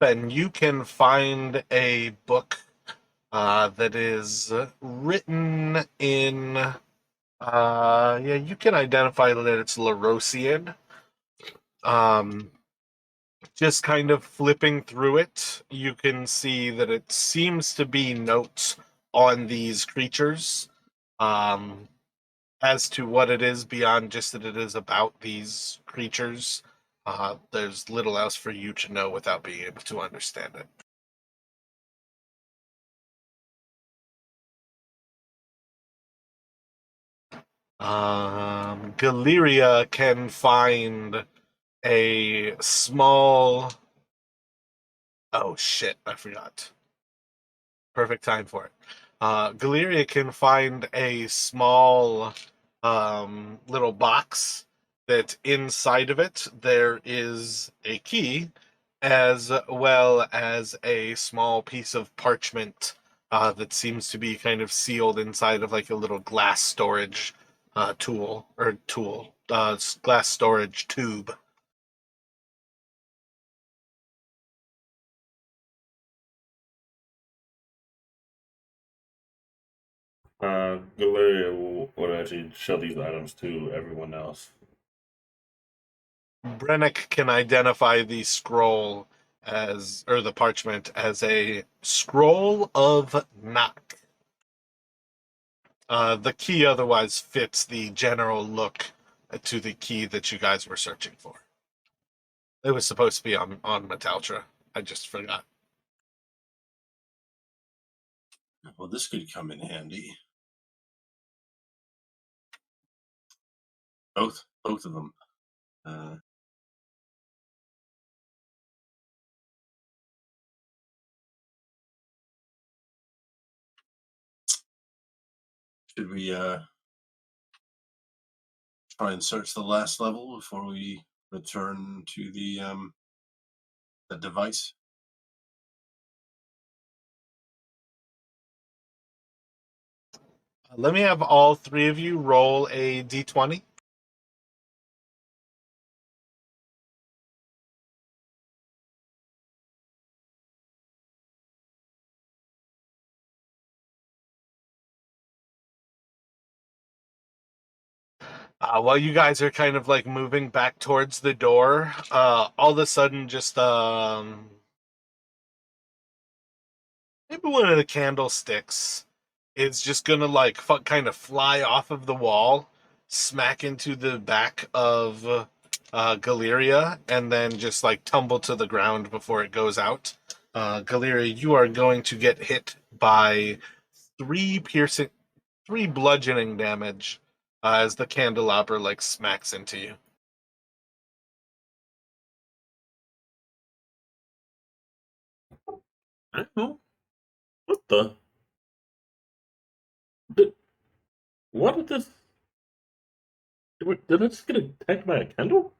Ben, you can find a book that is written in... you can identify that it's Larosian. Just kind of flipping through it, you can see that it seems to be notes on these creatures. as to what it is beyond just that it is about these creatures, there's little else for you to know without being able to understand it. Galeria can find a small. Oh shit! I forgot. Perfect time for it. Galeria can find a small little box that inside of it there is a key, as well as a small piece of parchment that seems to be kind of sealed inside of like a little glass storage glass storage tube. Galeria would actually show these items to everyone else. Brennick can identify the scroll or the parchment as a scroll of knock. The key otherwise fits the general look to the key that you guys were searching for. It was supposed to be on Metaltra. I just forgot. Well, this could come in handy. Both of them. Should we try and search the last level before we return to the device? Let me have all three of you roll a d20. While you guys are kind of like moving back towards the door, all of a sudden, just maybe one of the candlesticks is just gonna like kind of fly off of the wall, smack into the back of Galeria, and then just like tumble to the ground before it goes out. Galeria, you are going to get hit by three bludgeoning damage as the candelabra like smacks into you. What the? Did, what did this? Did I just get attacked by a candle?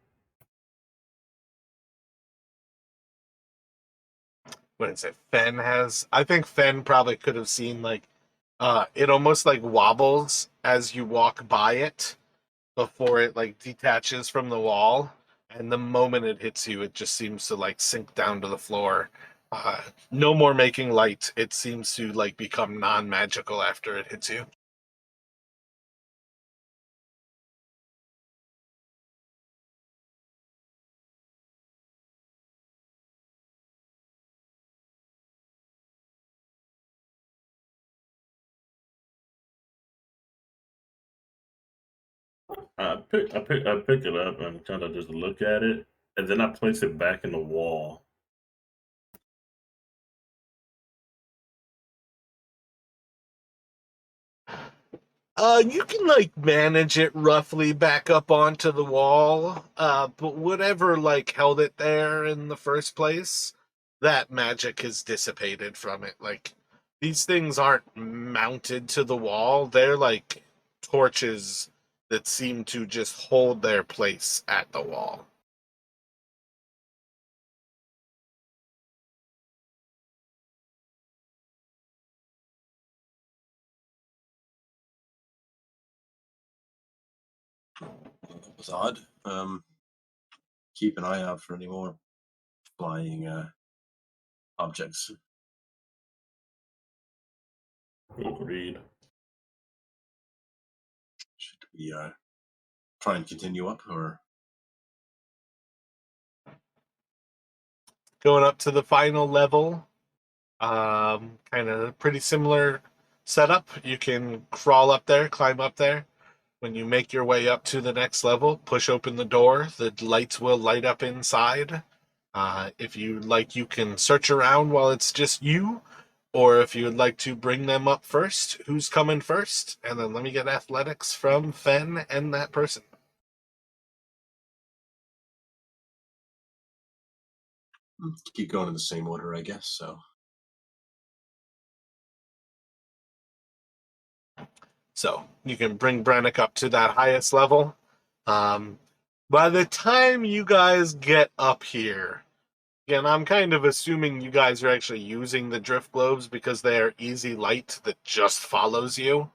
What is it? Fen has. I think Fen probably could have seen like it almost like wobbles as you walk by it before it like detaches from the wall, and the moment it hits you, it just seems to like sink down to the floor. No more making light. It seems to like become non-magical after it hits you. I pick it up and kind of just look at it, and then I place it back in the wall. You can like manage it roughly back up onto the wall, but whatever like held it there in the first place, that magic has dissipated from it. Like these things aren't mounted to the wall; they're like torches that seem to just hold their place at the wall. That was odd. Keep an eye out for any more flying objects. Agreed. Should we try and continue up, or Going up to the final level, kind of pretty similar setup. You can crawl up there, climb up there. When you make your way up to the next level, push open the door. The lights will light up inside. If you like, you can search around while it's just you, or if you would like to bring them up first, who's coming first? And then let me get athletics from Fen and that person. Keep going in the same order, I guess. So you can bring Brannick up to that highest level. By the time you guys get up here, again, I'm kind of assuming you guys are actually using the drift globes because they are easy light that just follows you.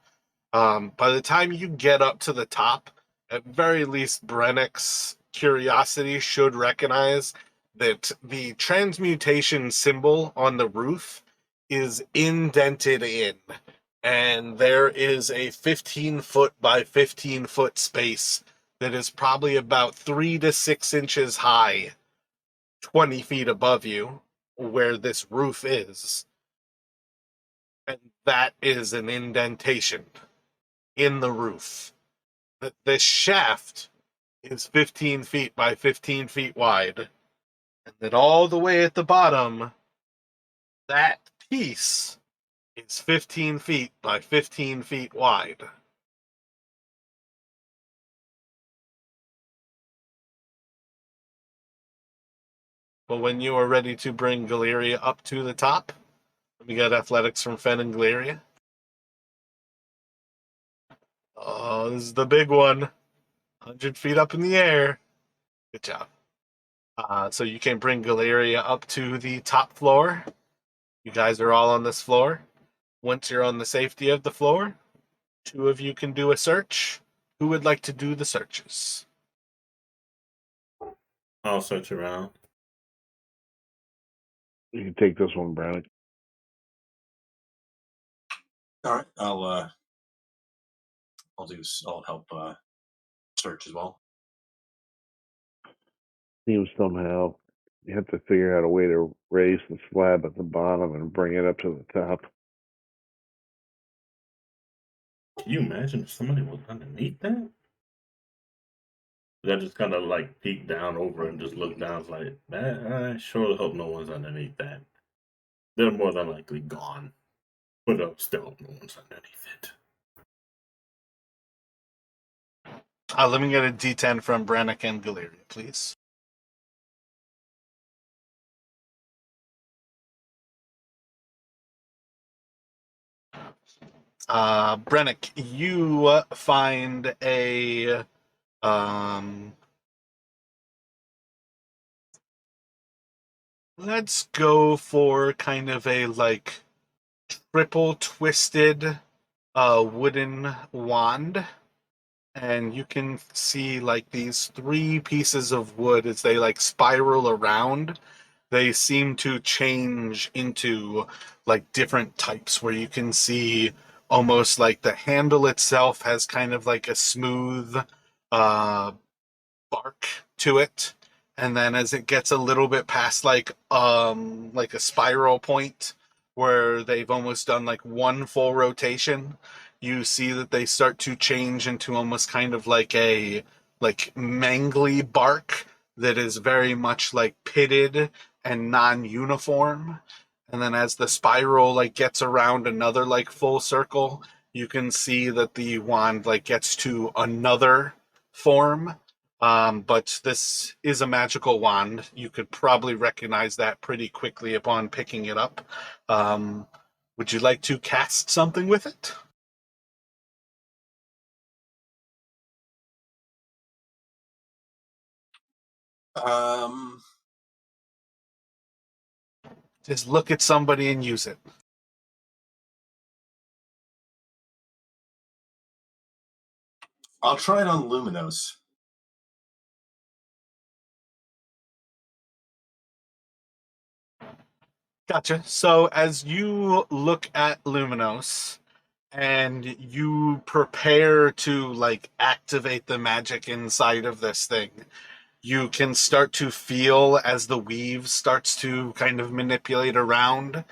By the time you get up to the top, at very least, Brennick's curiosity should recognize that the transmutation symbol on the roof is indented in, and there is a 15-foot by 15-foot space that is probably about 3 to 6 inches high, 20 feet above you, where this roof is. And that is an indentation in the roof. This shaft is 15 feet by 15 feet wide. And then all the way at the bottom, that piece is 15 feet by 15 feet wide. But when you are ready to bring Galeria up to the top, let me get athletics from Fen and Galeria. Oh, this is the big one. 100 feet up in the air. Good job. So you can bring Galeria up to the top floor. You guys are all on this floor. Once you're on the safety of the floor, 2 of you can do a search. Who would like to do the searches? I'll search around. You can take this one, Brandon. all right, I'll help search as well. Seems somehow you have to figure out a way to raise the slab at the bottom and bring it up to the top. Can you imagine if somebody was underneath that? That just kind of like peek down over and just look down. It's like, I surely hope no one's underneath that. They're more than likely gone. But I still hope no one's underneath it. Let me get a D10 from Brannick and Galeria, please. Brannick, you find a let's go for kind of a like triple twisted wooden wand, and you can see like these 3 pieces of wood as they like spiral around. They seem to change into like different types, where you can see almost like the handle itself has kind of like a smooth bark to it, and then as it gets a little bit past like a spiral point where they've almost done like one full rotation, you see that they start to change into almost kind of like a like mangly bark that is very much like pitted and non-uniform. And then as the spiral like gets around another like full circle, you can see that the wand like gets to another form. But this is a magical wand. You could probably recognize that pretty quickly upon picking it up. Would you like to cast something with it? Just look at somebody and use it. I'll try it on Luminos. Gotcha. So as you look at Luminos and you prepare to like activate the magic inside of this thing, you can start to feel as the weave starts to kind of manipulate around.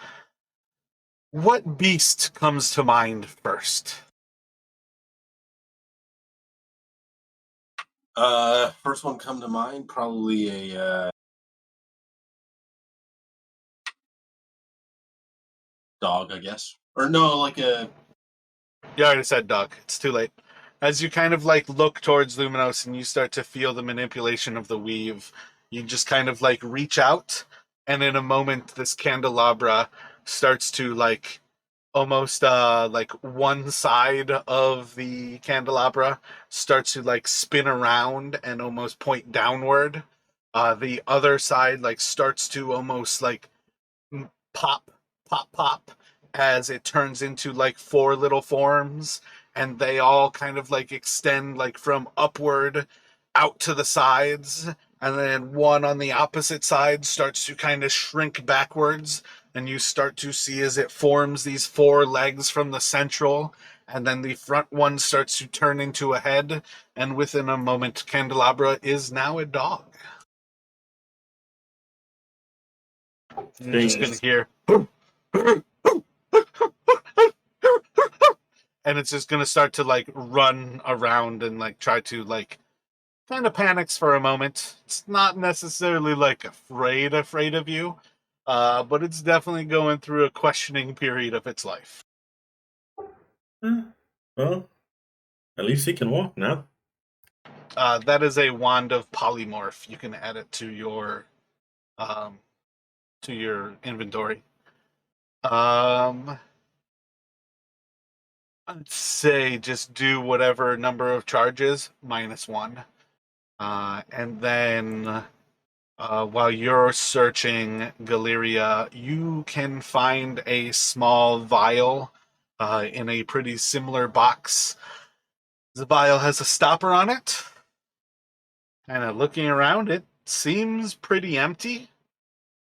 What beast comes to mind first? First one come to mind, probably a dog, I guess. Or no, like a You already said dog. It's too late. As you kind of like look towards Luminos and you start to feel the manipulation of the weave, you just kind of like reach out, and in a moment, this candelabra starts to like almost like one side of the candelabra starts to like spin around and almost point downward. The other side like starts to almost like pop, pop, pop as it turns into like four little forms, and they all kind of like extend like from upward out to the sides, and then one on the opposite side starts to kind of shrink backwards, and you start to see as it forms these four legs from the central, and then the front one starts to turn into a head, and within a moment candelabra is now a dog. And you're just gonna hear and it's just gonna start to like run around and like try to like kind of panics for a moment. It's not necessarily like afraid of you, but it's definitely going through a questioning period of its life. Well, at least he can walk now. That is a wand of polymorph. You can add it um, to your inventory. I'd say just do whatever number of charges -1, and then while you're searching Galeria, you can find a small vial in a pretty similar box. The vial has a stopper on it. Kind of looking around, it seems pretty empty,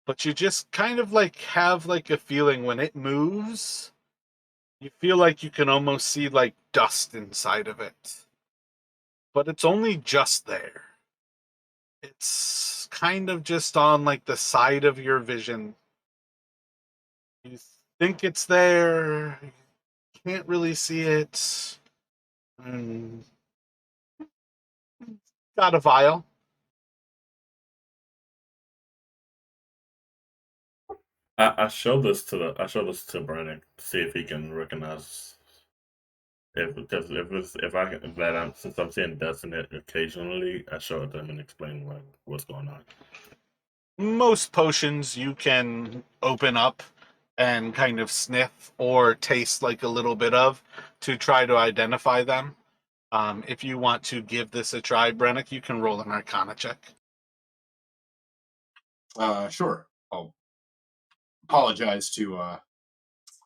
but you just kind of like have like a feeling when it moves, you feel like you can almost see like dust inside of it. But it's only just there. It's kind of just on like the side of your vision. You think it's there, you can't really see it. Mm, got a vial. I show this to Brennan to see if he can recognize if I can that I'm since I'm seeing dust in it occasionally, I show it to him and explain what's going on. Most potions you can open up and kind of sniff or taste like a little bit of to try to identify them. If you want to give this a try, Brennick, you can roll an Arcana check. sure. I'll apologize to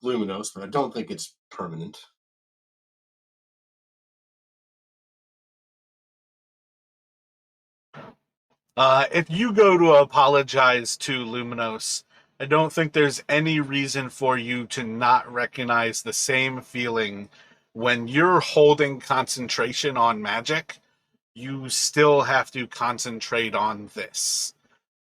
Luminos, but I don't think it's permanent. If you go to apologize to Luminos, I don't think there's any reason for you to not recognize the same feeling when you're holding concentration on magic. You still have to concentrate on this.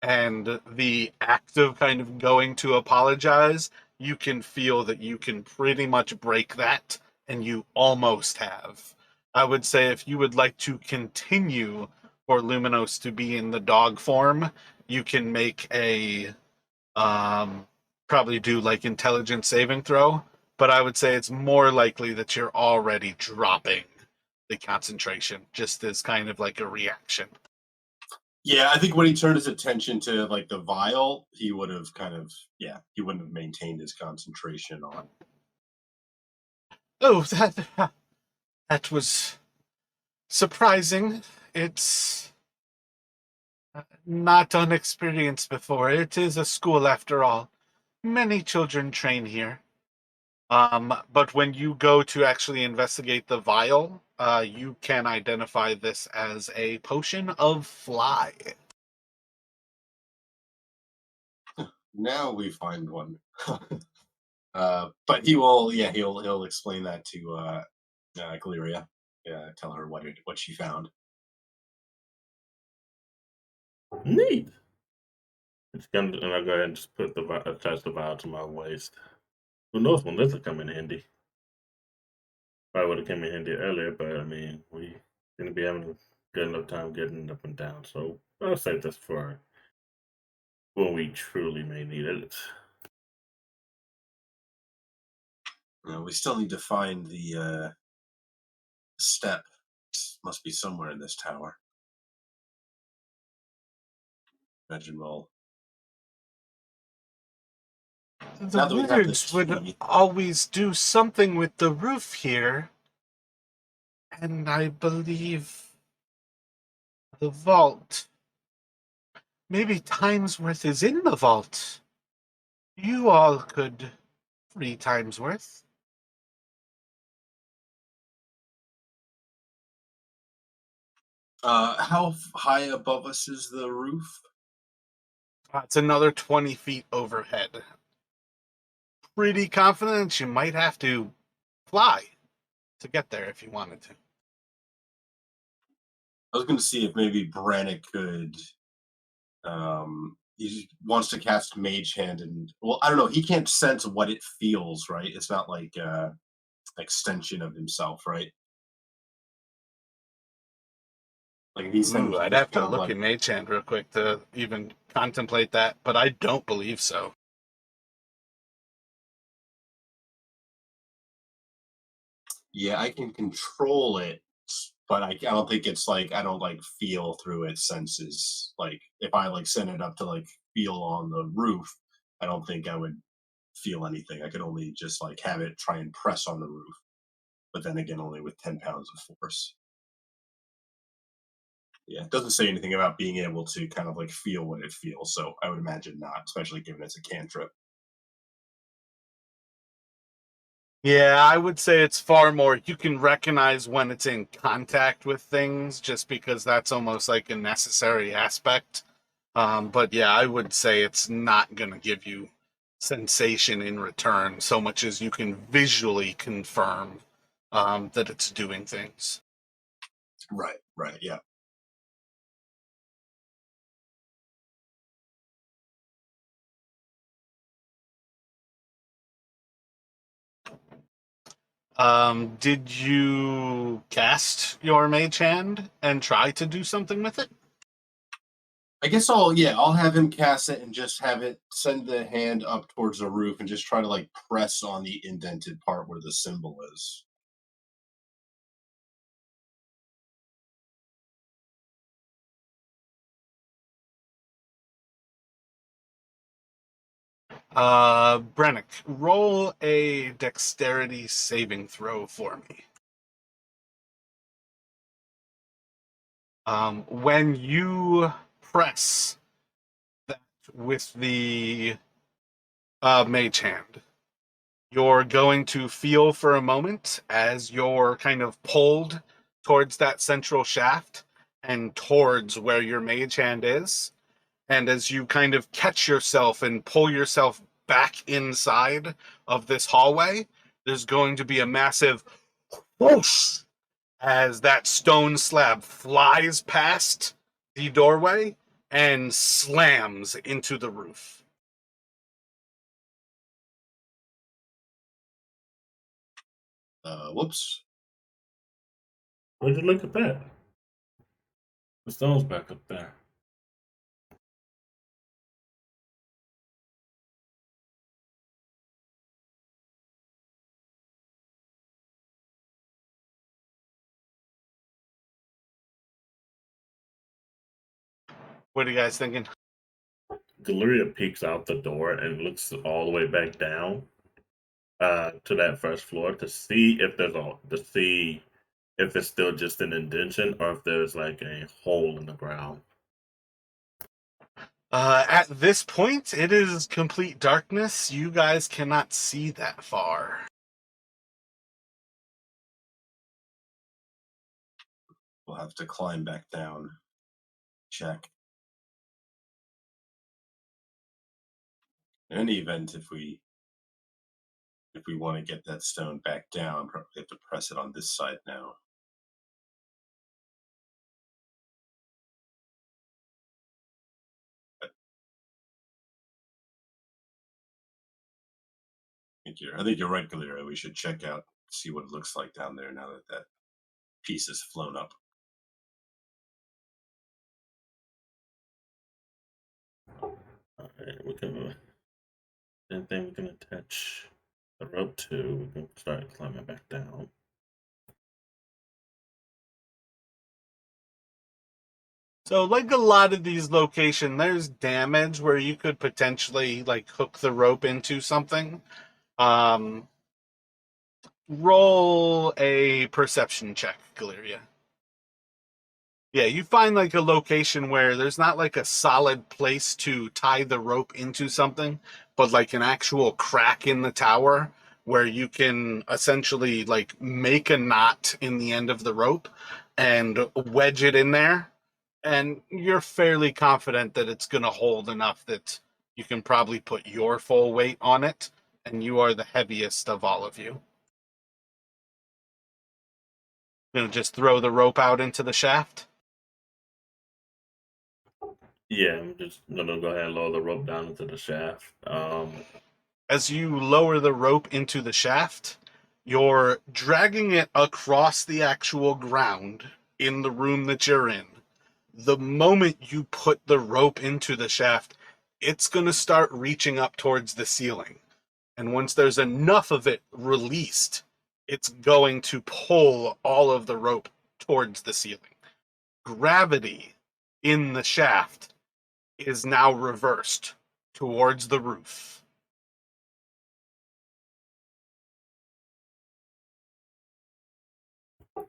And the act of kind of going to apologize, you can feel that you can pretty much break that, and you almost have. I would say if you would like to continue for Luminos to be in the dog form, you can make a probably do like intelligence saving throw, but I would say it's more likely that you're already dropping the concentration just as kind of like a reaction. Yeah, I think when he turned his attention to like the vial, he would have he wouldn't have maintained his concentration on. Oh, that was surprising. It's not unexperienced before. It is a school after all. Many children train here. But when you go to actually investigate the vial, you can identify this as a potion of fly. Now we find one. But he'll explain that to Galeria. Tell her what she found. Neat. And I'll go ahead and just attach the vial to my waist. Who knows when this will come in handy? Probably would have come in handy earlier, but I mean, we gonna be having get enough time getting up and down. So I'll save this for when we truly may need it. We still need to find the step. Must be somewhere in this tower. Imagine we'll. The Now that we have the wizards would key. always do something with the roof here. And I believe the vault. Maybe Timesworth is in the vault. You all could free Timesworth. How high above us is the roof? It's another 20 feet overhead. Pretty confident you might have to fly to get there if you wanted to. I was going to see if maybe Brannick could. He wants to cast Mage Hand, and well, I don't know. He can't sense what it feels, right? It's not like extension of himself, right? Like these things, Ooh, I'd just have to kind of look like, in Mage Hand real quick to even contemplate that, but I don't believe so. yeah, I can control it, but I don't think it's like I don't like feel through its senses. Like if I like send it up to like feel on the roof, I don't think I would feel anything. I could only just like have it try and press on the roof, but then again, only with 10 pounds of force. Yeah, it doesn't say anything about being able to kind of like feel what it feels. So I would imagine not, especially given it's a cantrip. Yeah, I would say it's far more. You can recognize when it's in contact with things just because that's almost like a necessary aspect. But yeah, I would say it's not going to give you sensation in return so much as you can visually confirm that it's doing things. Right, yeah. Did you cast your mage hand and try to do something with it? I guess I'll have him cast it and just have it send the hand up towards the roof and just try to like press on the indented part where the symbol is. Brennick, roll a dexterity saving throw for me. When you press that with the mage hand, you're going to feel for a moment as you're kind of pulled towards that central shaft and towards where your mage hand is. And as you kind of catch yourself and pull yourself back inside of this hallway, there's going to be a massive whoosh as that stone slab flies past the doorway and slams into the roof. Whoops. Would you look at that? The stone's back up there. What are you guys thinking? Galeria peeks out the door and looks all the way back down to that first floor to see if if it's still just an indentation or if there's like a hole in the ground. At this point, it is complete darkness. You guys cannot see that far. We'll have to climb back down. Check. In any event, if we want to get that stone back down, probably have to press it on this side now. I think you're right, Galeria. We should check out, see what it looks like down there now that that piece has flown up. Alright, we can anything we can attach the rope to, we can start climbing back down. So, like a lot of these locations, there's damage where you could potentially like hook the rope into something. Roll a perception check, Galeria. Yeah, you find like a location where there's not like a solid place to tie the rope into something, but like an actual crack in the tower where you can essentially like make a knot in the end of the rope and wedge it in there. And you're fairly confident that it's going to hold enough that you can probably put your full weight on it, and you are the heaviest of all of you. Gonna just throw the rope out into the shaft? Yeah, I'm just gonna go ahead and lower the rope down into the shaft. As you lower the rope into the shaft, you're dragging it across the actual ground in the room that you're in. The moment you put the rope into the shaft, it's going to start reaching up towards the ceiling. And once there's enough of it released, it's going to pull all of the rope towards the ceiling. Gravity in the shaft is now reversed towards the roof.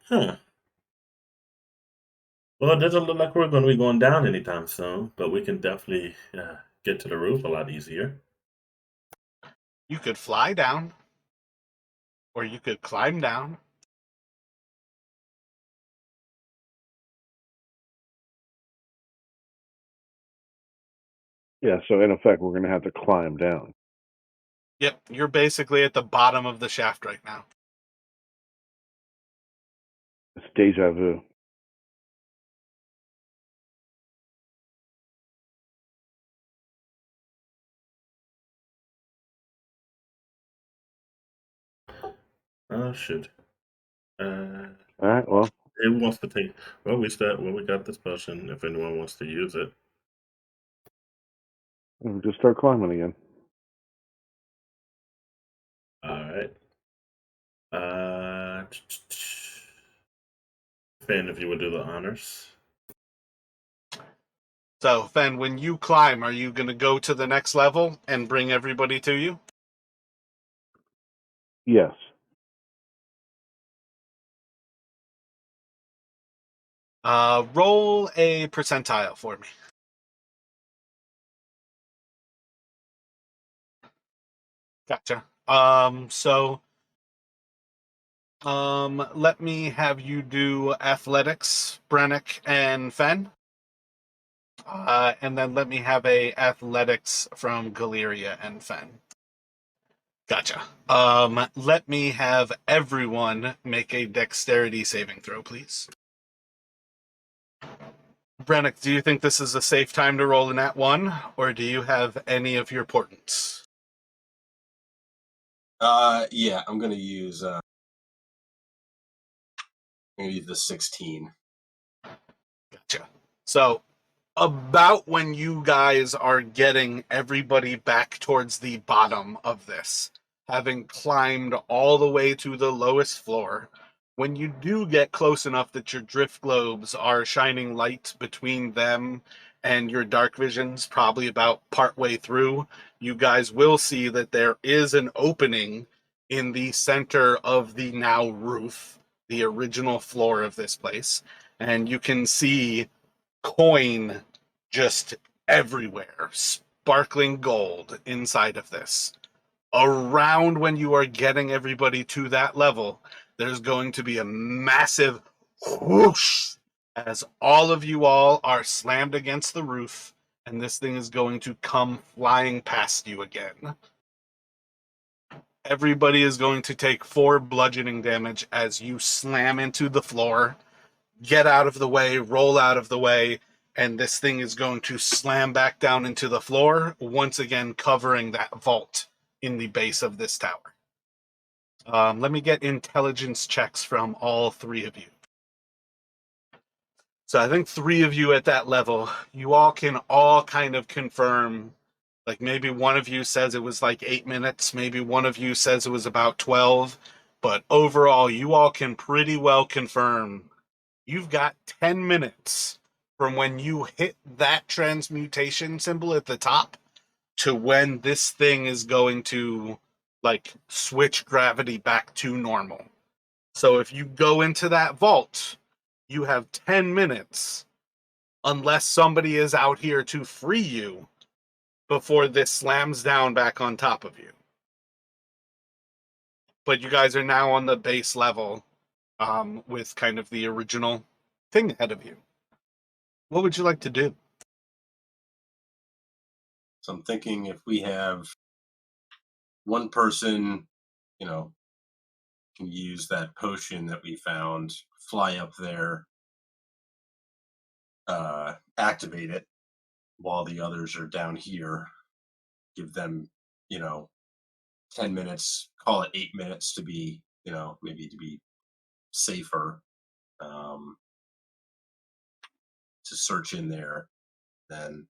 Huh. Well, it doesn't look like we're going to be going down anytime soon, but we can definitely get to the roof a lot easier. You could fly down, or you could climb down. Yeah, so in effect, we're going to have to climb down. Yep, you're basically at the bottom of the shaft right now. It's deja vu. Oh, shit. All right, well, Who wants to take? Well, we got this potion. If anyone wants to use it, we'll just start climbing again. all right. Finn, if you would do the honors. So, Fen, when you climb, are you going to go to the next level and bring everybody to you? Yes. Roll a percentile for me. Gotcha. Let me have you do athletics, Brennick and Fen. And then let me have a athletics from Galeria and Fen. Gotcha. Let me have everyone make a dexterity saving throw, please. Brennick, do you think this is a safe time to roll a nat 1, or do you have any of your portents? Yeah, I'm gonna use maybe the 16. Gotcha. So, about when you guys are getting everybody back towards the bottom of this, having climbed all the way to the lowest floor, when you do get close enough that your drift globes are shining light between them and your dark visions, probably about partway through, you guys will see that there is an opening in the center of the now roof, the original floor of this place, and you can see coin just everywhere, sparkling gold inside of this. Around when you are getting everybody to that level, there's going to be a massive whoosh as all of you all are slammed against the roof, and this thing is going to come flying past you again. Everybody is going to take 4 bludgeoning damage as you slam into the floor. Get out of the way, roll out of the way, and this thing is going to slam back down into the floor, once again covering that vault in the base of this tower. Let me get intelligence checks from all 3 of you. So I think 3 of you at that level, you all can all kind of confirm Like maybe one of you says it was like 8 minutes, maybe one of you says it was about 12, but overall, you all can pretty well confirm you've got 10 minutes from when you hit that transmutation symbol at the top to when this thing is going to like switch gravity back to normal. So if you go into that vault, you have 10 minutes unless somebody is out here to free you before this slams down back on top of you. But you guys are now on the base level with kind of the original thing ahead of you. What would you like to do? So I'm thinking if we have one person, can use that potion that we found, fly up there, activate it while the others are down here, give them, 10 minutes, call it 8 minutes to be, maybe to be safer, um, to search in there. Then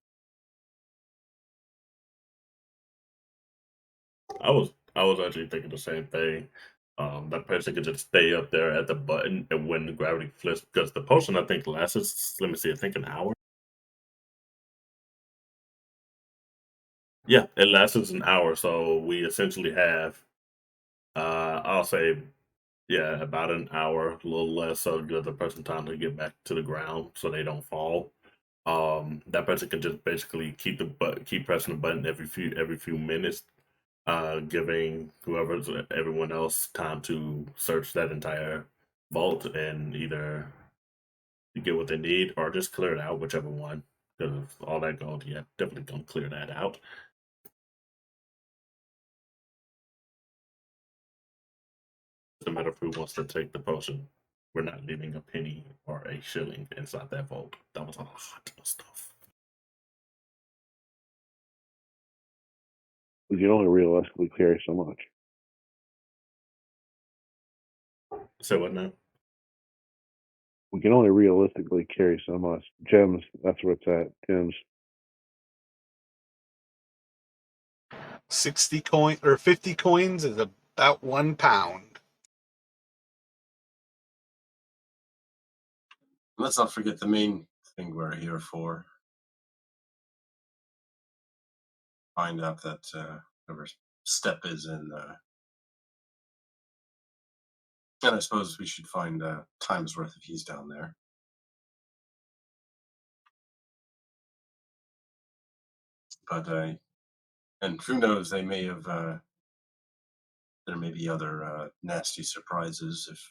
I was actually thinking the same thing. That person could just stay up there at the button, and when the gravity flips, because the potion I think lasts. Let me see. I think an hour. Yeah, it lasts an hour. So we essentially have, I'll say, yeah, about an hour, a little less, so give the person time to get back to the ground so they don't fall. That person can just basically keep pressing the button every few minutes, giving everyone else time to search that entire vault and either get what they need or just clear it out, whichever one. Because all that gold, yeah, definitely gonna clear that out. It's a matter of who wants to take the potion. We're not leaving a penny or a shilling inside that vault. That was a lot of stuff. We can only realistically carry so much. So what now? We can only realistically carry so much. Gems, that's where it's at. Gems. 60 coin or 50 coins is about £1. let's not forget the main thing we're here for. Find out that whatever step is in. And I suppose we should find Time's worth if he's down there. But and who knows? They may have. There may be other nasty surprises if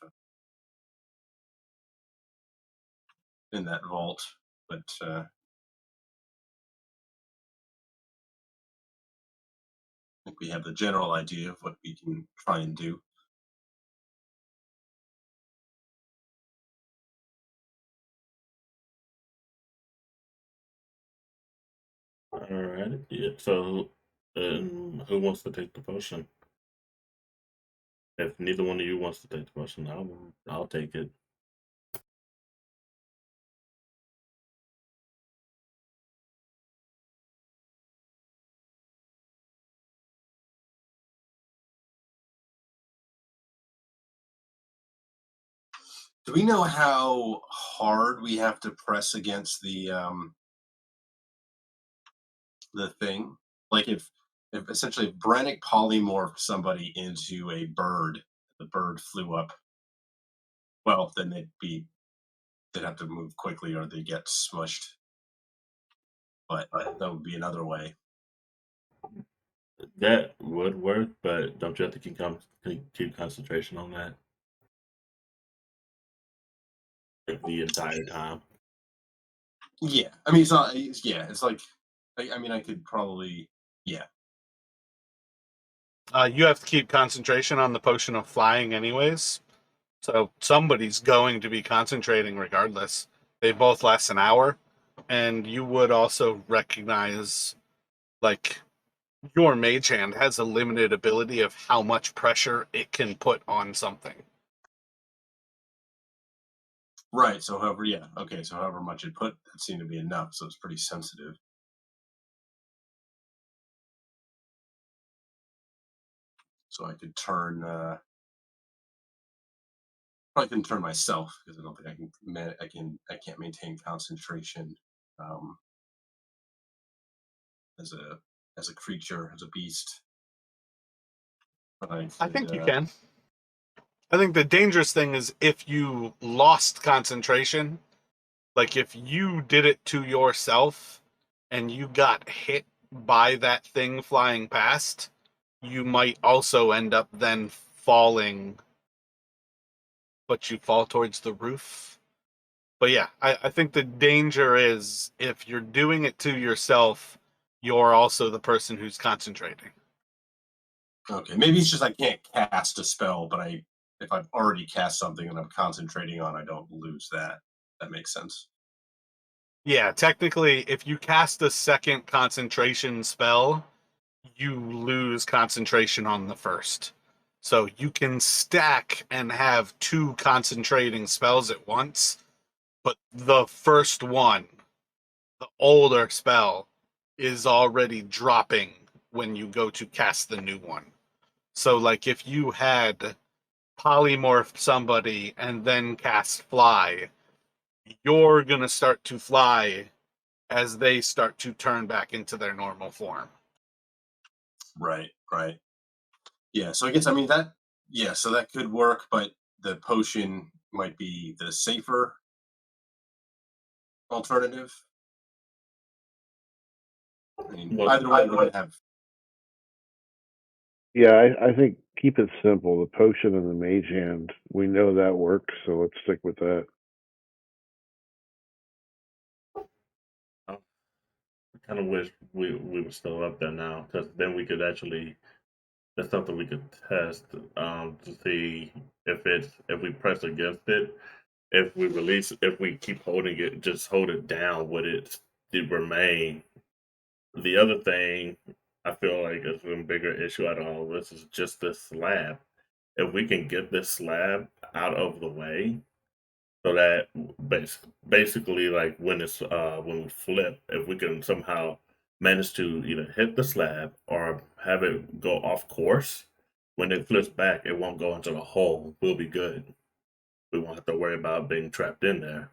in that vault. But I think we have the general idea of what we can try and do. All right. Yeah. So, who wants to take the potion? If neither one of you wants to take the potion, I'll take it. Do we know how hard we have to press against the thing? Like if essentially if Brannick polymorphed somebody into a bird, the bird flew up. Well, then they'd have to move quickly or they get smushed. But that would be another way. That would work, but don't you have to keep concentration on that like, the entire time? Yeah, I mean, it's not. Yeah, it's like. I mean, I could probably. Yeah. You have to keep concentration on the potion of flying anyways. So somebody's going to be concentrating regardless. They both last an hour. And you would also recognize, like, your mage hand has a limited ability of how much pressure it can put on something. Right. So however, yeah. Okay. So however much it put, that seemed to be enough. So it's pretty sensitive. So I could turn. Probably couldn't turn myself because I don't think I can. I can't maintain concentration as a creature, as a beast. But I think you can. I think the dangerous thing is if you lost concentration, like if you did it to yourself and you got hit by that thing flying past, you might also end up then falling, but you fall towards the roof. But yeah, I think the danger is if you're doing it to yourself, you're also the person who's concentrating. Okay, maybe it's just I can't cast a spell, but if I've already cast something and I'm concentrating on, I don't lose that. That makes sense. Yeah, technically, if you cast a second concentration spell, you lose concentration on the first. So you can stack and have two concentrating spells at once, but the first one, the older spell, is already dropping when you go to cast the new one. So, like, if you had polymorphed somebody and then cast fly, you're going to start to fly as they start to turn back into their normal form. Right, right. Yeah, so I guess I mean that. Yeah, so that could work, but the potion might be the safer alternative. I mean, Well, either way, we're gonna have. Yeah, I think keep it simple. The potion and the mage hand, we know that works, so let's stick with that. I kind of wish we were still up there now, because then we could actually. That's something we could test to see if we press against it, if we release, if we keep holding it, just hold it down, would it remain? The other thing I feel like is a bigger issue out of all of this is just this slab. If we can get this slab out of the way, so that basically, like when we flip, if we can somehow manage to either hit the slab or have it go off course, when it flips back, it won't go into the hole. We'll be good. We won't have to worry about being trapped in there.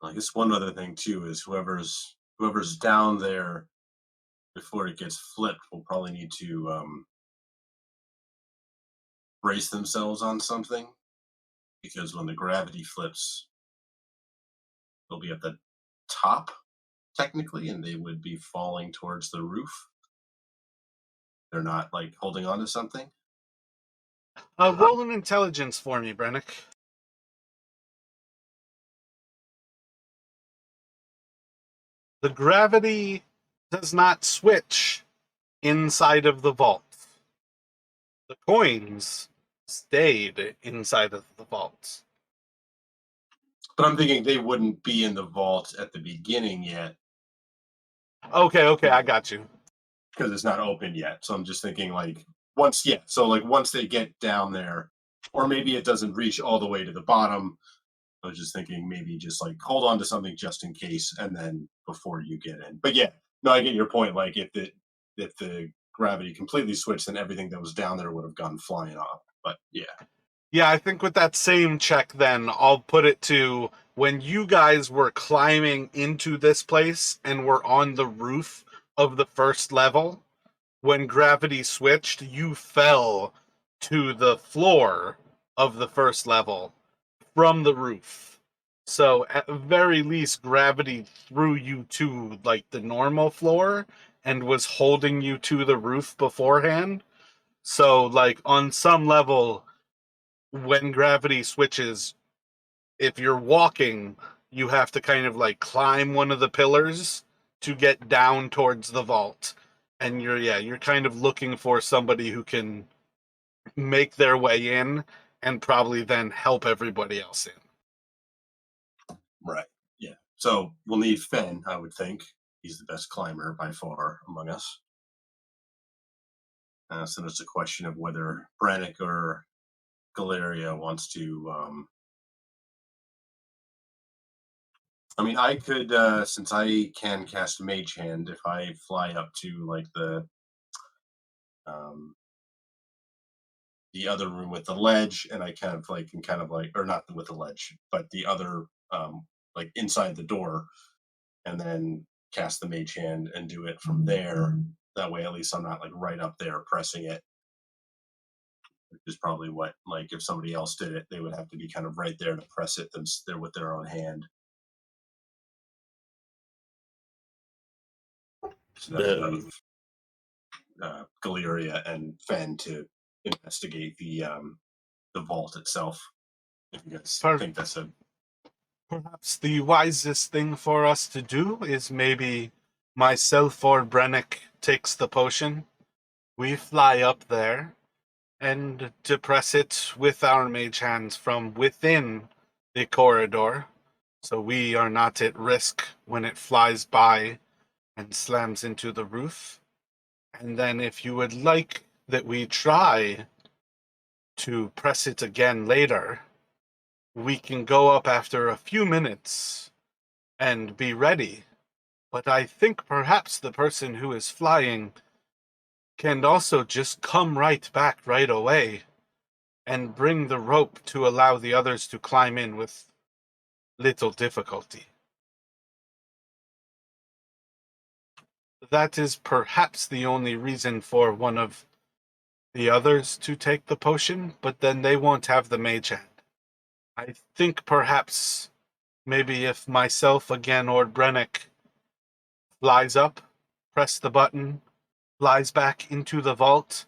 I guess one other thing too is whoever's down there before it gets flipped will probably need to brace themselves on something because when the gravity flips, they'll be at the top technically, and they would be falling towards the roof. They're not like holding on to something. Roll an intelligence for me, Brennick. The gravity does not switch inside of the vault. The coins stayed inside of the vault. But I'm thinking they wouldn't be in the vault at the beginning yet Okay, I got you. because it's not open yet. So I'm just thinking like once, yeah. So like once they get down there, or maybe it doesn't reach all the way to the bottom. I was just thinking maybe just like hold on to something just in case, and then before you get in. But yeah, no, I get your point. Like if the gravity completely switched, then everything that was down there would have gone flying off. But yeah, Yeah, I think with that same check, then I'll put it to when you guys were climbing into this place and were on the roof of the first level, when gravity switched, you fell to the floor of the first level from the roof. So at the very least, gravity threw you to like the normal floor and was holding you to the roof beforehand. So like on some level, when gravity switches, if you're walking, you have to kind of like climb one of the pillars to get down towards the vault. And you're kind of looking for somebody who can make their way in and probably then help everybody else in. right. Yeah. So we'll need Fen, I would think. He's the best climber by far among us. So it's a question of whether Brannick or Galeria wants to. I mean, I could, since I can cast Mage Hand, if I fly up to like the the other room with the ledge, and I kind of like, or not with the ledge, but the other, like inside the door, and then cast the mage hand and do it from there. That way, at least I'm not like right up there pressing it, which is probably what, like, if somebody else did it, they would have to be kind of right there to press it there with their own hand. So that's leave Galeria and Fen to investigate the vault itself. If you guys think that's Perhaps the wisest thing for us to do is maybe myself or Brennick takes the potion. We fly up there and depress it with our mage hands from within the corridor, so we are not at risk when it flies by and slams into the roof. And then if you would like that we try to press it again later, we can go up after a few minutes and be ready. But I think perhaps the person who is flying can also just come right back right away and bring the rope to allow the others to climb in with little difficulty. That is perhaps the only reason for one of the others to take the potion, but then they won't have the mage hand. I think perhaps maybe if myself again or Brennick flies up, press the button, flies back into the vault,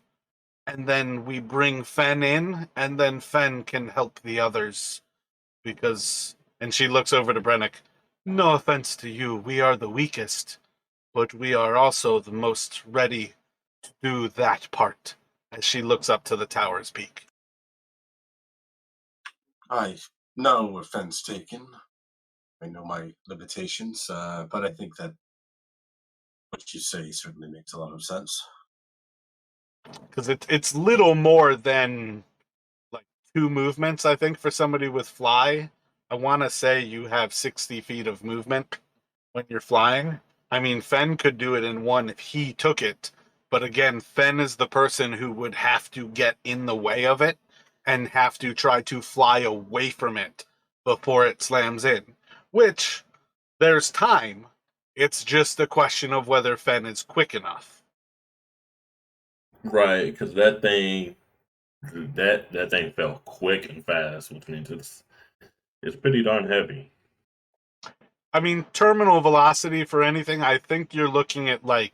and then we bring Fen in, and then Fen can help the others. Because, and she looks over to Brennick, no offense to you, we are the weakest, but we are also the most ready to do that part, as she looks up to the tower's peak. No offense taken. I know my limitations, but I think that what you say certainly makes a lot of sense. Because it's little more than like 2 movements, I think, for somebody with fly. I want to say you have 60 feet of movement when you're flying. I mean, Fen could do it in 1 if he took it, but again, Fen is the person who would have to get in the way of it and have to try to fly away from it before it slams in, which there's time. It's just a question of whether Fen is quick enough. Right, because that thing fell quick and fast, which means it's pretty darn heavy. I mean, terminal velocity for anything, I think you're looking at I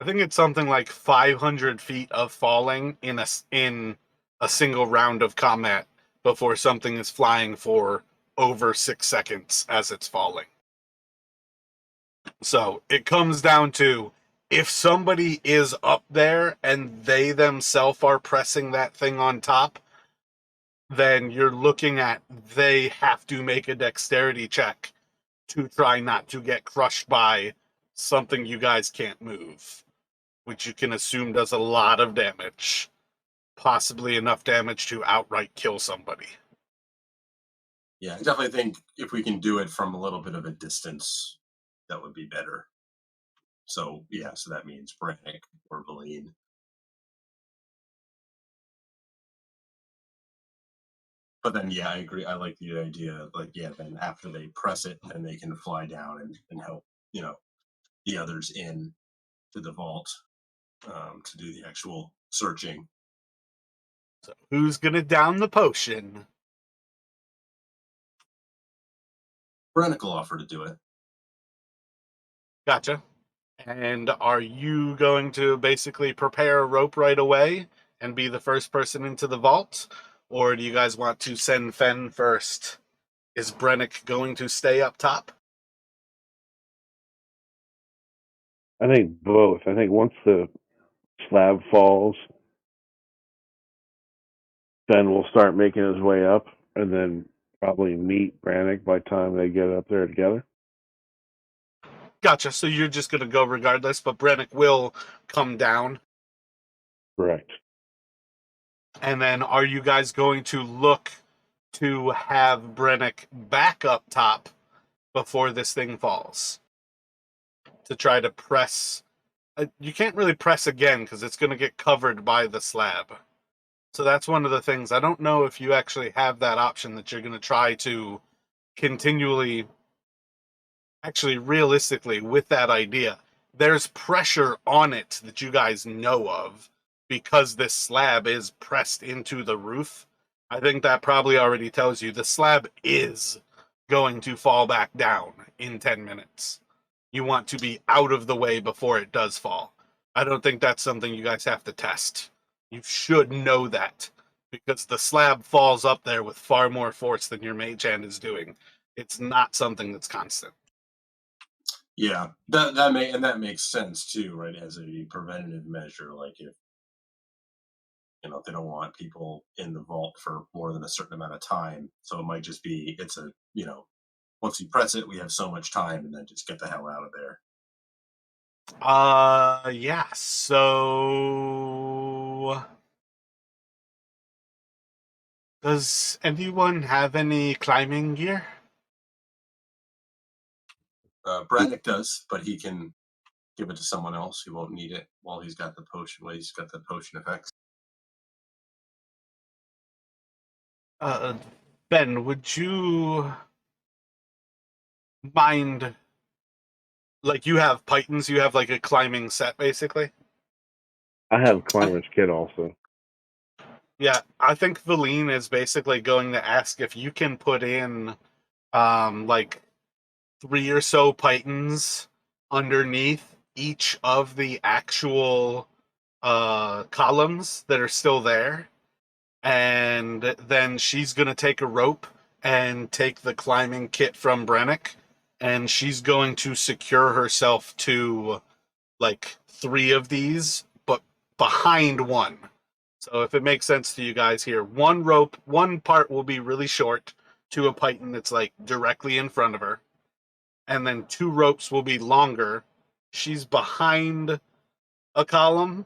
think it's something like 500 feet of falling in a single round of combat before something is flying for over 6 seconds as it's falling. So it comes down to, if somebody is up there and they themselves are pressing that thing on top, then you're looking at they have to make a dexterity check to try not to get crushed by something you guys can't move, which you can assume does a lot of damage, possibly enough damage to outright kill somebody. Yeah, I definitely think if we can do it from a little bit of a distance, that would be better. So yeah, so that means Brannick or Valine. But then yeah, I agree. I like the idea, like, yeah, then after they press it, then they can fly down and help, the others in to the vault, to do the actual searching. So who's gonna down the potion? Brannick will offer to do it. Gotcha. And are you going to basically prepare a rope right away and be the first person into the vault? Or do you guys want to send Fen first? Is Brennick going to stay up top? I think both. I think once the slab falls, Ben will start making his way up, and then probably meet Brannick by the time they get up there together. Gotcha. So you're just going to go regardless, but Brennick will come down. Correct. And then are you guys going to look to have Brennick back up top before this thing falls? To try to press You can't really press again because it's going to get covered by the slab. So that's one of the things. I don't know if you actually have that option that you're going to try to continually, actually realistically, with that idea. There's pressure on it that you guys know of because this slab is pressed into the roof. I think that probably already tells you the slab is going to fall back down in 10 minutes. You want to be out of the way before it does fall. I don't think that's something you guys have to test. You should know that because the slab falls up there with far more force than your mage hand is doing. It's not something that's constant. Yeah, that makes sense too, right? As a preventative measure, like if they don't want people in the vault for more than a certain amount of time, so it might just be it's a once you press it, we have so much time, and then just get the hell out of there. Yeah. So, does anyone have any climbing gear? Bradnick does, but he can give it to someone else who won't need it while he's got the potion. While he's got the potion effects. Ben, would you mind? Like, you have Pythons, you have like a climbing set, basically. I have climber's kit also. Yeah, I think Valine is basically going to ask if you can put in like 3 or so Pythons underneath each of the actual columns that are still there. And then she's going to take a rope and take the climbing kit from Brennick, and she's going to secure herself to like 3 of these, but behind one. So if it makes sense to you guys here, one rope, one part will be really short to a Python that's like directly in front of her, and then 2 ropes will be longer. She's behind a column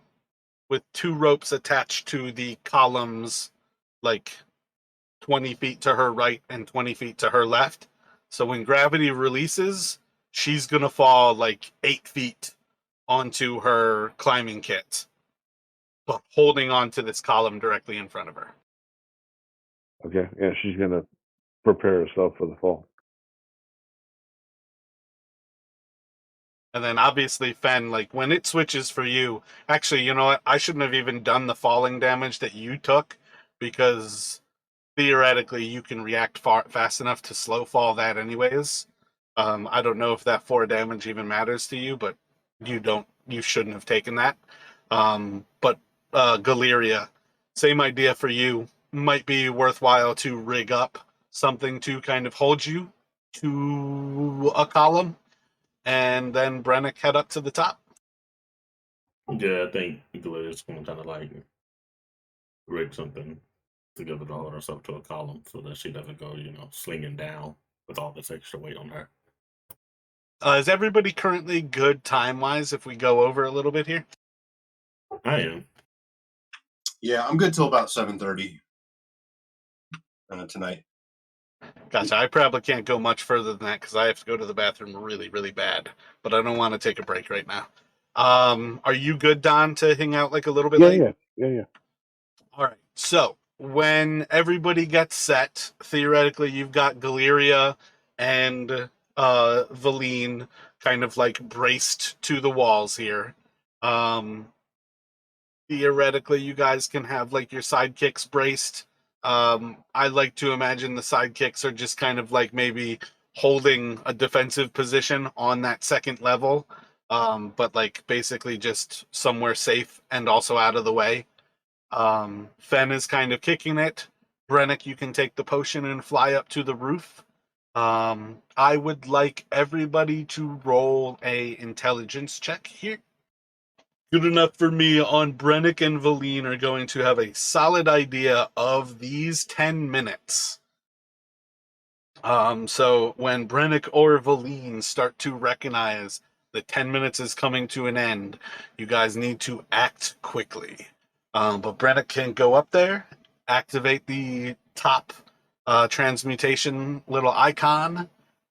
with 2 ropes attached to the columns, like 20 feet to her right and 20 feet to her left. So when gravity releases, she's going to fall like 8 feet onto her climbing kit, but holding on to this column directly in front of her. Okay, yeah, she's gonna prepare herself for the fall. And then obviously, Fen, like when it switches for you, actually, you know what? I shouldn't have even done the falling damage that you took because theoretically you can react fast enough to slow fall that anyways. I don't know if that 4 damage even matters to you, but you shouldn't have taken that. But Galeria, same idea for you. Might be worthwhile to rig up something to kind of hold you to a column, and then Brennick head up to the top. Yeah, I think Galeria's going to kind of like rig something together to hold herself to a column so that she doesn't go, slinging down with all this extra weight on her. Is everybody currently good time-wise if we go over a little bit here? I am. Yeah, I'm good till about 7:30 tonight. Gotcha. I probably can't go much further than that because I have to go to the bathroom really, really bad. But I don't want to take a break right now. Are you good, Don, to hang out like a little bit late? Yeah. All right. So when everybody gets set, theoretically, you've got Galeria and Valine kind of like braced to the walls here. Theoretically, you guys can have like your sidekicks braced. I like to imagine the sidekicks are just kind of like maybe holding a defensive position on that second level, but like basically just somewhere safe and also out of the way. Fen is kind of kicking it. Brennick, you can take the potion and fly up to the roof. I would like everybody to roll a intelligence check here. Good enough for me on Brennick and Valine are going to have a solid idea of these 10 minutes. So when Brennick or Valine start to recognize that 10 minutes is coming to an end, you guys need to act quickly. But Brennick can go up there, activate the top transmutation little icon,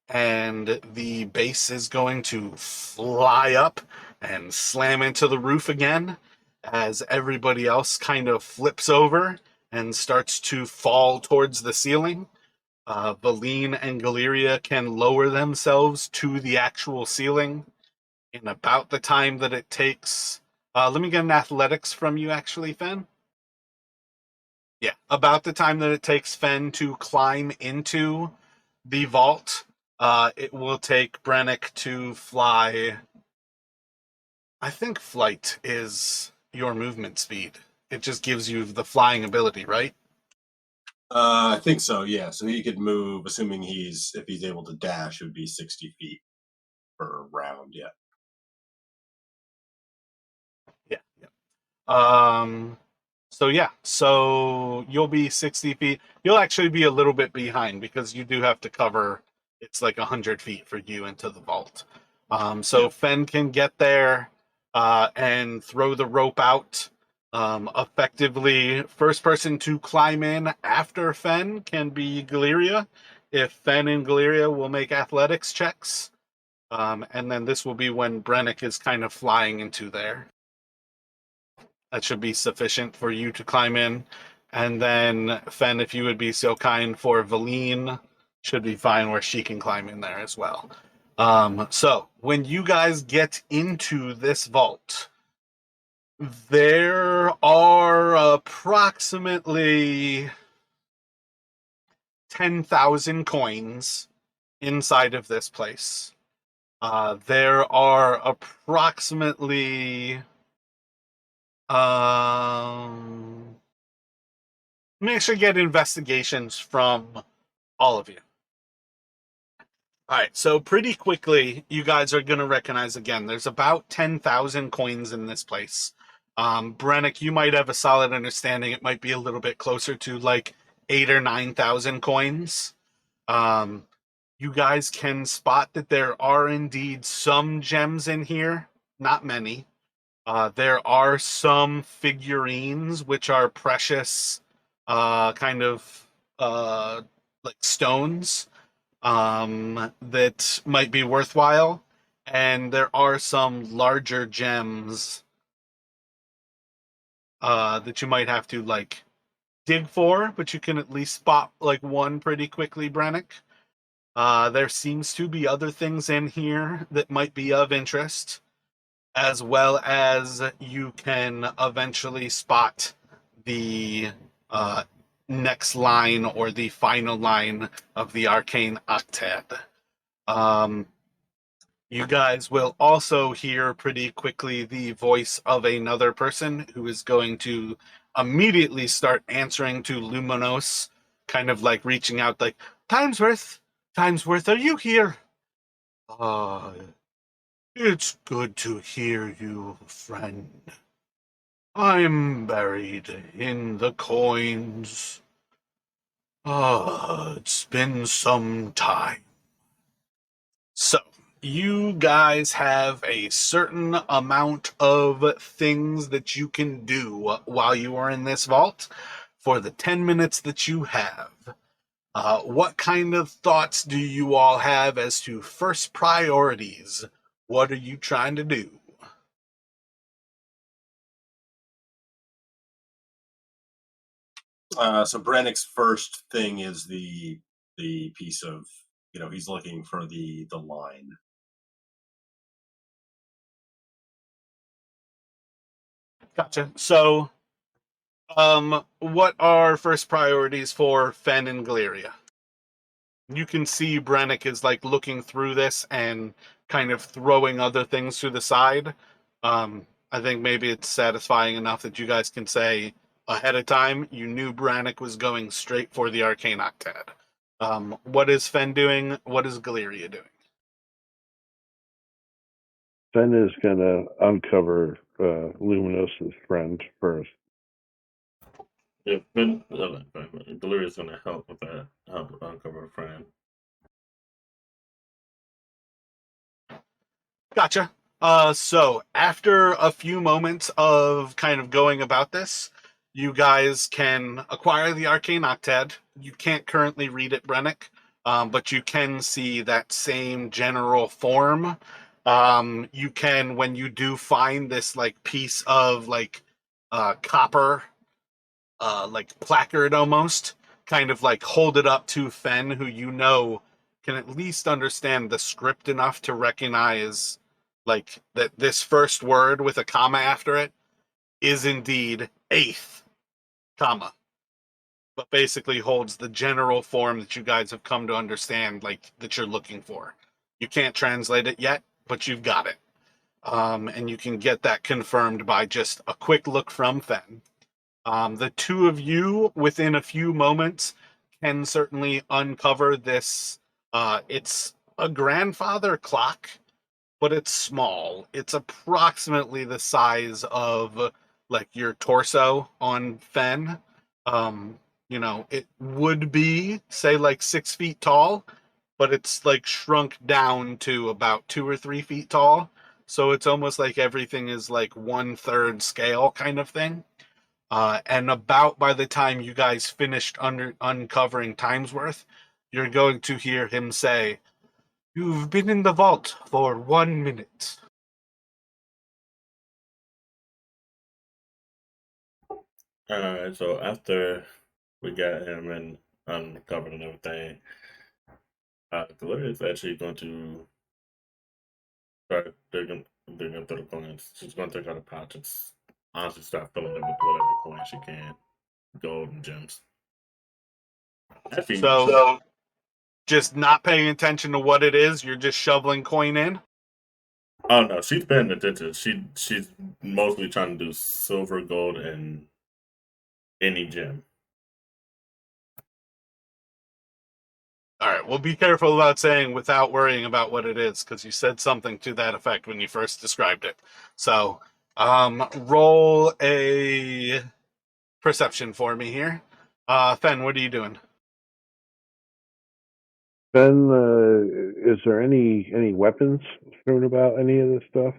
and the base is going to fly up and slam into the roof again as everybody else kind of flips over and starts to fall towards the ceiling. Valine and Galeria can lower themselves to the actual ceiling in about the time that it takes. Let me get an athletics from you, actually, Fen. Yeah, about the time that it takes Fen to climb into the vault. It will take Brannick to fly. I think flight is your movement speed. It just gives you the flying ability, right? I think so. Yeah. So he could move, assuming if he's able to dash, it would be 60 feet per round. Yeah. Yeah. So you'll be 60 feet. You'll actually be a little bit behind because you do have to cover. It's like 100 feet for you into the vault. Fen can get there and throw the rope out. Effectively, first person to climb in after Fen can be Galeria. If Fen and Galeria will make athletics checks. And then this will be when Brannick is kind of flying into there. That should be sufficient for you to climb in. And then, Fen, if you would be so kind for Valine, should be fine where she can climb in there as well. So, when you guys get into this vault, there are approximately 10,000 coins inside of this place. There are approximately make sure you get investigations from all of you. All right, so pretty quickly, you guys are going to recognize again, there's about 10,000 coins in this place. Brannick, you might have a solid understanding. It might be a little bit closer to like 8,000 or 9,000 coins. You guys can spot that there are indeed some gems in here, not many. There are some figurines which are precious, kind of like stones that might be worthwhile, and there are some larger gems that you might have to like dig for, but you can at least spot like one pretty quickly, Brannick. There seems to be other things in here that might be of interest, as well as you can eventually spot the next line or the final line of the arcane octet. You guys will also hear pretty quickly the voice of another person who is going to immediately start answering to Luminos, kind of like reaching out like, Timesworth, are you here? It's good to hear you, friend. I'm buried in the coins. It's been some time. So, you guys have a certain amount of things that you can do while you are in this vault for the 10 minutes that you have. What kind of thoughts do you all have as to first priorities? What are you trying to do? So Brannick's first thing is the piece of, he's looking for the line. Gotcha. So, what are first priorities for Fen and Galeria? You can see Brannick is like looking through this and kind of throwing other things to the side. I think maybe it's satisfying enough that you guys can say ahead of time you knew Brannick was going straight for the arcane octet. What is Fen doing? What is Galeria doing? Fen is going to uncover Luminos's friend first. Yeah, Galeria's going to help with that, help uncover a friend. Gotcha. So after a few moments of kind of going about this, you guys can acquire the arcane octet. You can't currently read it, Brannick, but you can see that same general form You can, when you do find this like piece of like copper, like placard almost, kind of like hold it up to Fen, who you know can at least understand the script enough to recognize like that this first word with a comma after it is indeed eighth comma, but basically holds the general form that you guys have come to understand, like that you're looking for. You can't translate it yet, but you've got it. And you can get that confirmed by just a quick look from Fen. The two of you, within a few moments, can certainly uncover this. It's a grandfather clock, but it's small. It's approximately the size of like your torso on Fen. It would be, say, like 6 feet tall, but it's like shrunk down to about 2 or 3 feet tall. So it's almost like everything is like 1/3 scale kind of thing. And about by the time you guys finished uncovering Timesworth, you're going to hear him say, "You've been in the vault for 1 minute." Alright, so after we got him and uncovered and everything, Galeria is actually going to start digging through the coins. She's going to take out a pouch and honestly start filling it with whatever coin she can, gold and gems. Actually, So just not paying attention to what it is, you're just shoveling coin in. oh no, she's paying attention. She's mostly trying to do silver, gold, and any gem. All right, well, be careful about saying without worrying about what it is, because you said something to that effect when you first described it. So, roll a perception for me here. Fen, what are you doing? Ben, is there any weapons thrown about any of this stuff?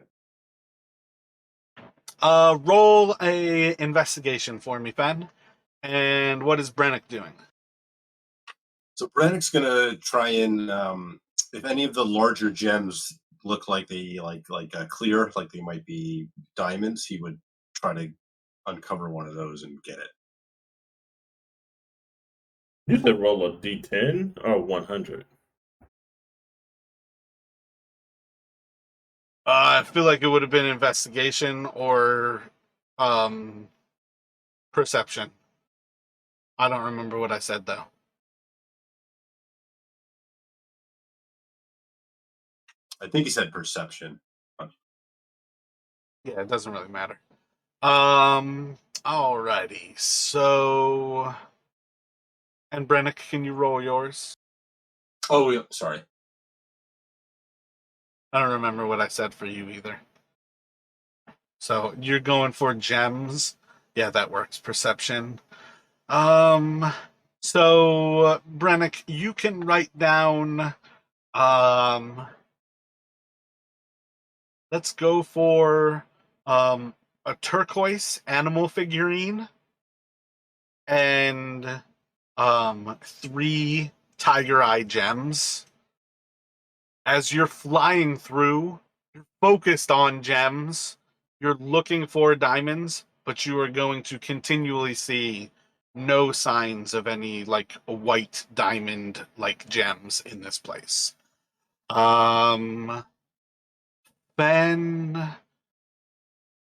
Roll a investigation for me, Fen. And what is Brennick doing? So Brennick's gonna try and if any of the larger gems look like they clear, like they might be diamonds, he would try to uncover one of those and get it. You said roll a d10 or 100. I feel like it would have been investigation or perception. I don't remember what I said, though. I think he said perception. Yeah, it doesn't really matter. Alrighty. So, and Brennick, can you roll yours? Oh, yeah, sorry. I don't remember what I said for you either. So you're going for gems. Yeah, that works. Perception. So Brennick, you can write down. Let's go for a turquoise animal figurine and 3 tiger eye gems. As you're flying through, you're focused on gems. You're looking for diamonds, but you are going to continually see no signs of any like white diamond like gems in this place. Ben,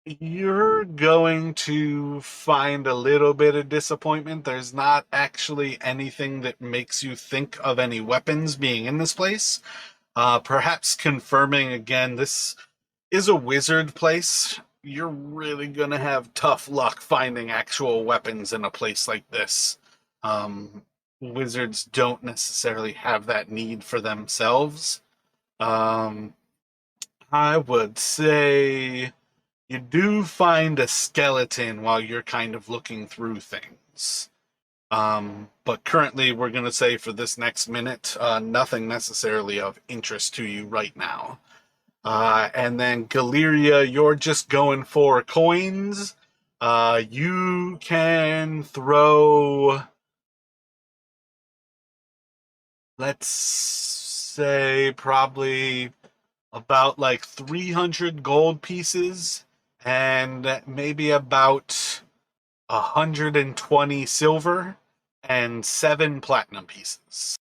you're going to find a little bit of disappointment. There's not actually anything that makes you think of any weapons being in this place. Perhaps confirming again, this is a wizard place. You're really gonna have tough luck finding actual weapons in a place like this. Wizards don't necessarily have that need for themselves. I would say you do find a skeleton while you're kind of looking through things. But currently, we're going to say for this next minute, nothing necessarily of interest to you right now. And then Galeria, you're just going for coins. You can throw, let's say, probably about like 300 gold pieces and maybe about 120 silver and 7 platinum pieces.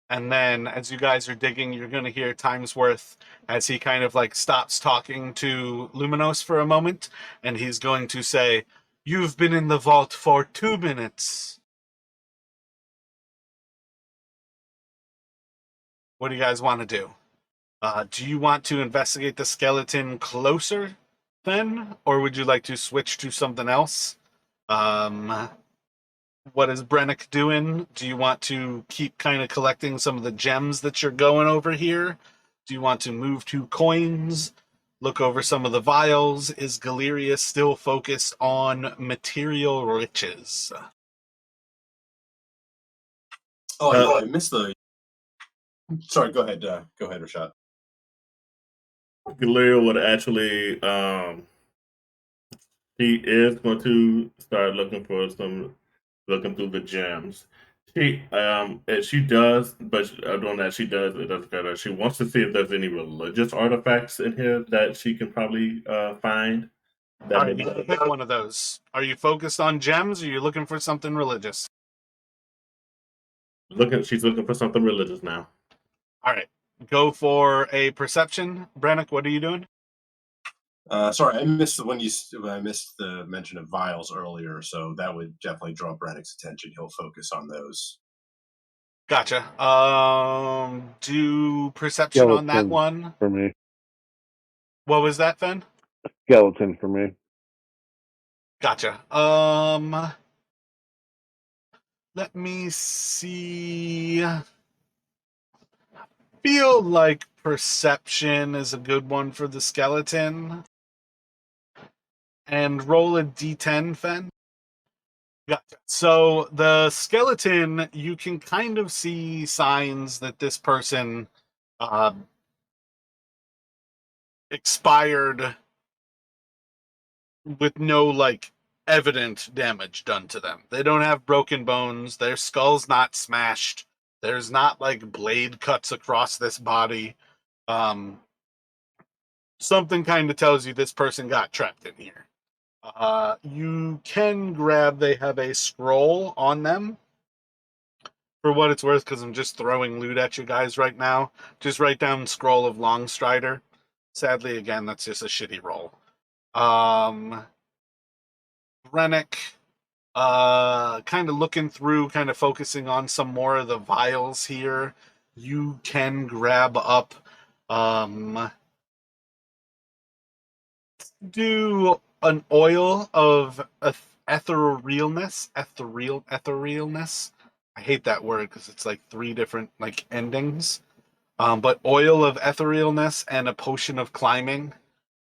And then as you guys are digging, you're going to hear Timesworth as he kind of like stops talking to Luminos for a moment. And he's going to say, "You've been in the vault for 2 minutes. What do you guys want to do? Do you want to investigate the skeleton closer then? Or would you like to switch to something else? What is Brennick doing? Do you want to keep kind of collecting some of the gems that you're going over here? Do you want to move to coins? Look over some of the vials? Is Galeria still focused on material riches? Oh, yeah, I missed the. Sorry, go ahead. Go ahead, Rashad. Galeria would actually, he is going to start looking through the gems. She does, but doing that, it doesn't matter. She wants to see if there's any religious artifacts in here that she can probably find. All right, you can pick one of those. Are you focused on gems or are you looking for something religious? She's looking for something religious now. All right, go for a perception. Brennick, what are you doing? Sorry, I missed the mention of vials earlier, so that would definitely draw Braddock's attention. He'll focus on those. Gotcha. Do perception on that Skeleton one. for me. What was that, Fen? Skeleton for me. Gotcha. Let me see. Feel like perception is a good one for the skeleton. And roll a d10, Fen. Gotcha. So the skeleton, you can kind of see signs that this person expired with no like evident damage done to them. They don't have broken bones. Their skull's not smashed. There's not like blade cuts across this body. Something kind of tells you this person got trapped in here. You can grab, they have a scroll on them. For what it's worth, because I'm just throwing loot at you guys right now. Just write down Scroll of Longstrider. Sadly, again, that's just a shitty roll. Rennick, kind of looking through, kind of focusing on some more of the vials here. You can grab up, do an oil of etherealness. I hate that word because it's like 3 different like endings. But oil of etherealness and a potion of climbing.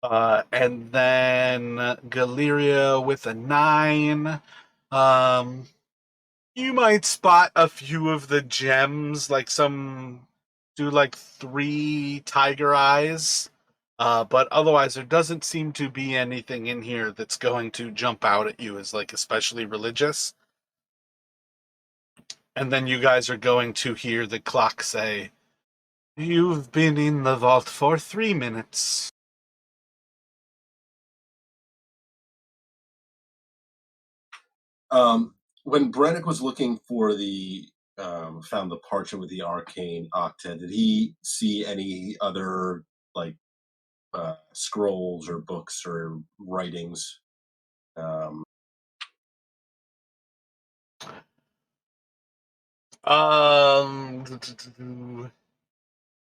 And then Galeria with a 9. You might spot a few of the gems, like do like 3 tiger eyes. But otherwise, there doesn't seem to be anything in here that's going to jump out at you as like especially religious. And then you guys are going to hear the clock say, "You've been in the vault for 3 minutes." When Brennick was looking for found the parchment with the arcane octet, did he see any other like scrolls or books or writings?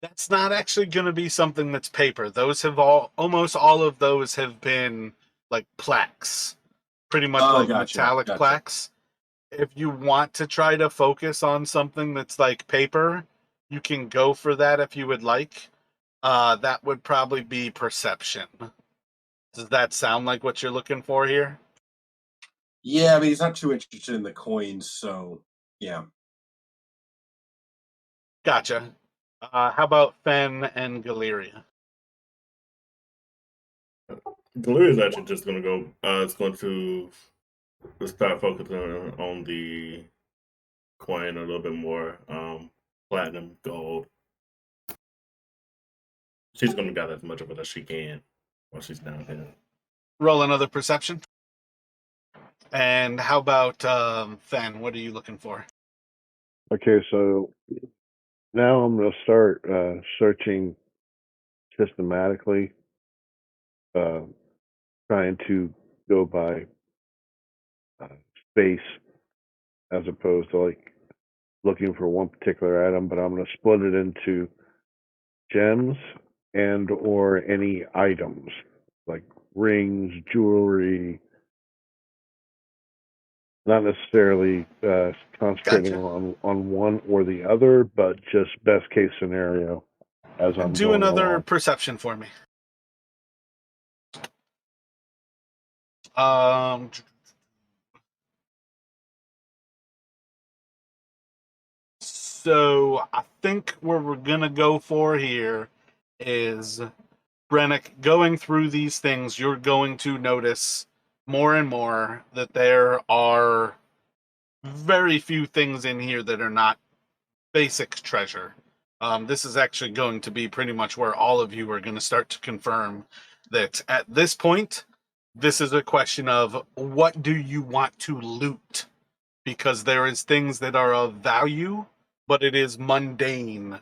That's not actually going to be something that's paper. Those have almost all of those have been like plaques, pretty much like metallic plaques. If you want to try to focus on something that's like paper, you can go for that if you would like. That would probably be perception. Does that sound like what you're looking for here? Yeah, I mean, he's not too interested in the coins, so yeah. Gotcha. How about Fen and Galeria? Galeria is actually just going to go. It's going to start focusing on the coin, a little bit more platinum, gold. She's gonna gather as much of it as she can while she's down here. Roll another perception. And how about Fen? What are you looking for? Okay, so now I'm going to start searching systematically, trying to go by space as opposed to like looking for one particular item, but I'm going to split it into gems and or any items like rings, jewelry, not necessarily concentrating Gotcha. on one or the other, but just best case scenario as I'm Do going another along. perception for me. Um, so I think where we're gonna go for here is Brennick, going through these things, you're going to notice more and more that there are very few things in here that are not basic treasure. This is actually going to be pretty much where all of you are going to start to confirm that at this point, this is a question of what do you want to loot? Because there is things that are of value, but it is mundane.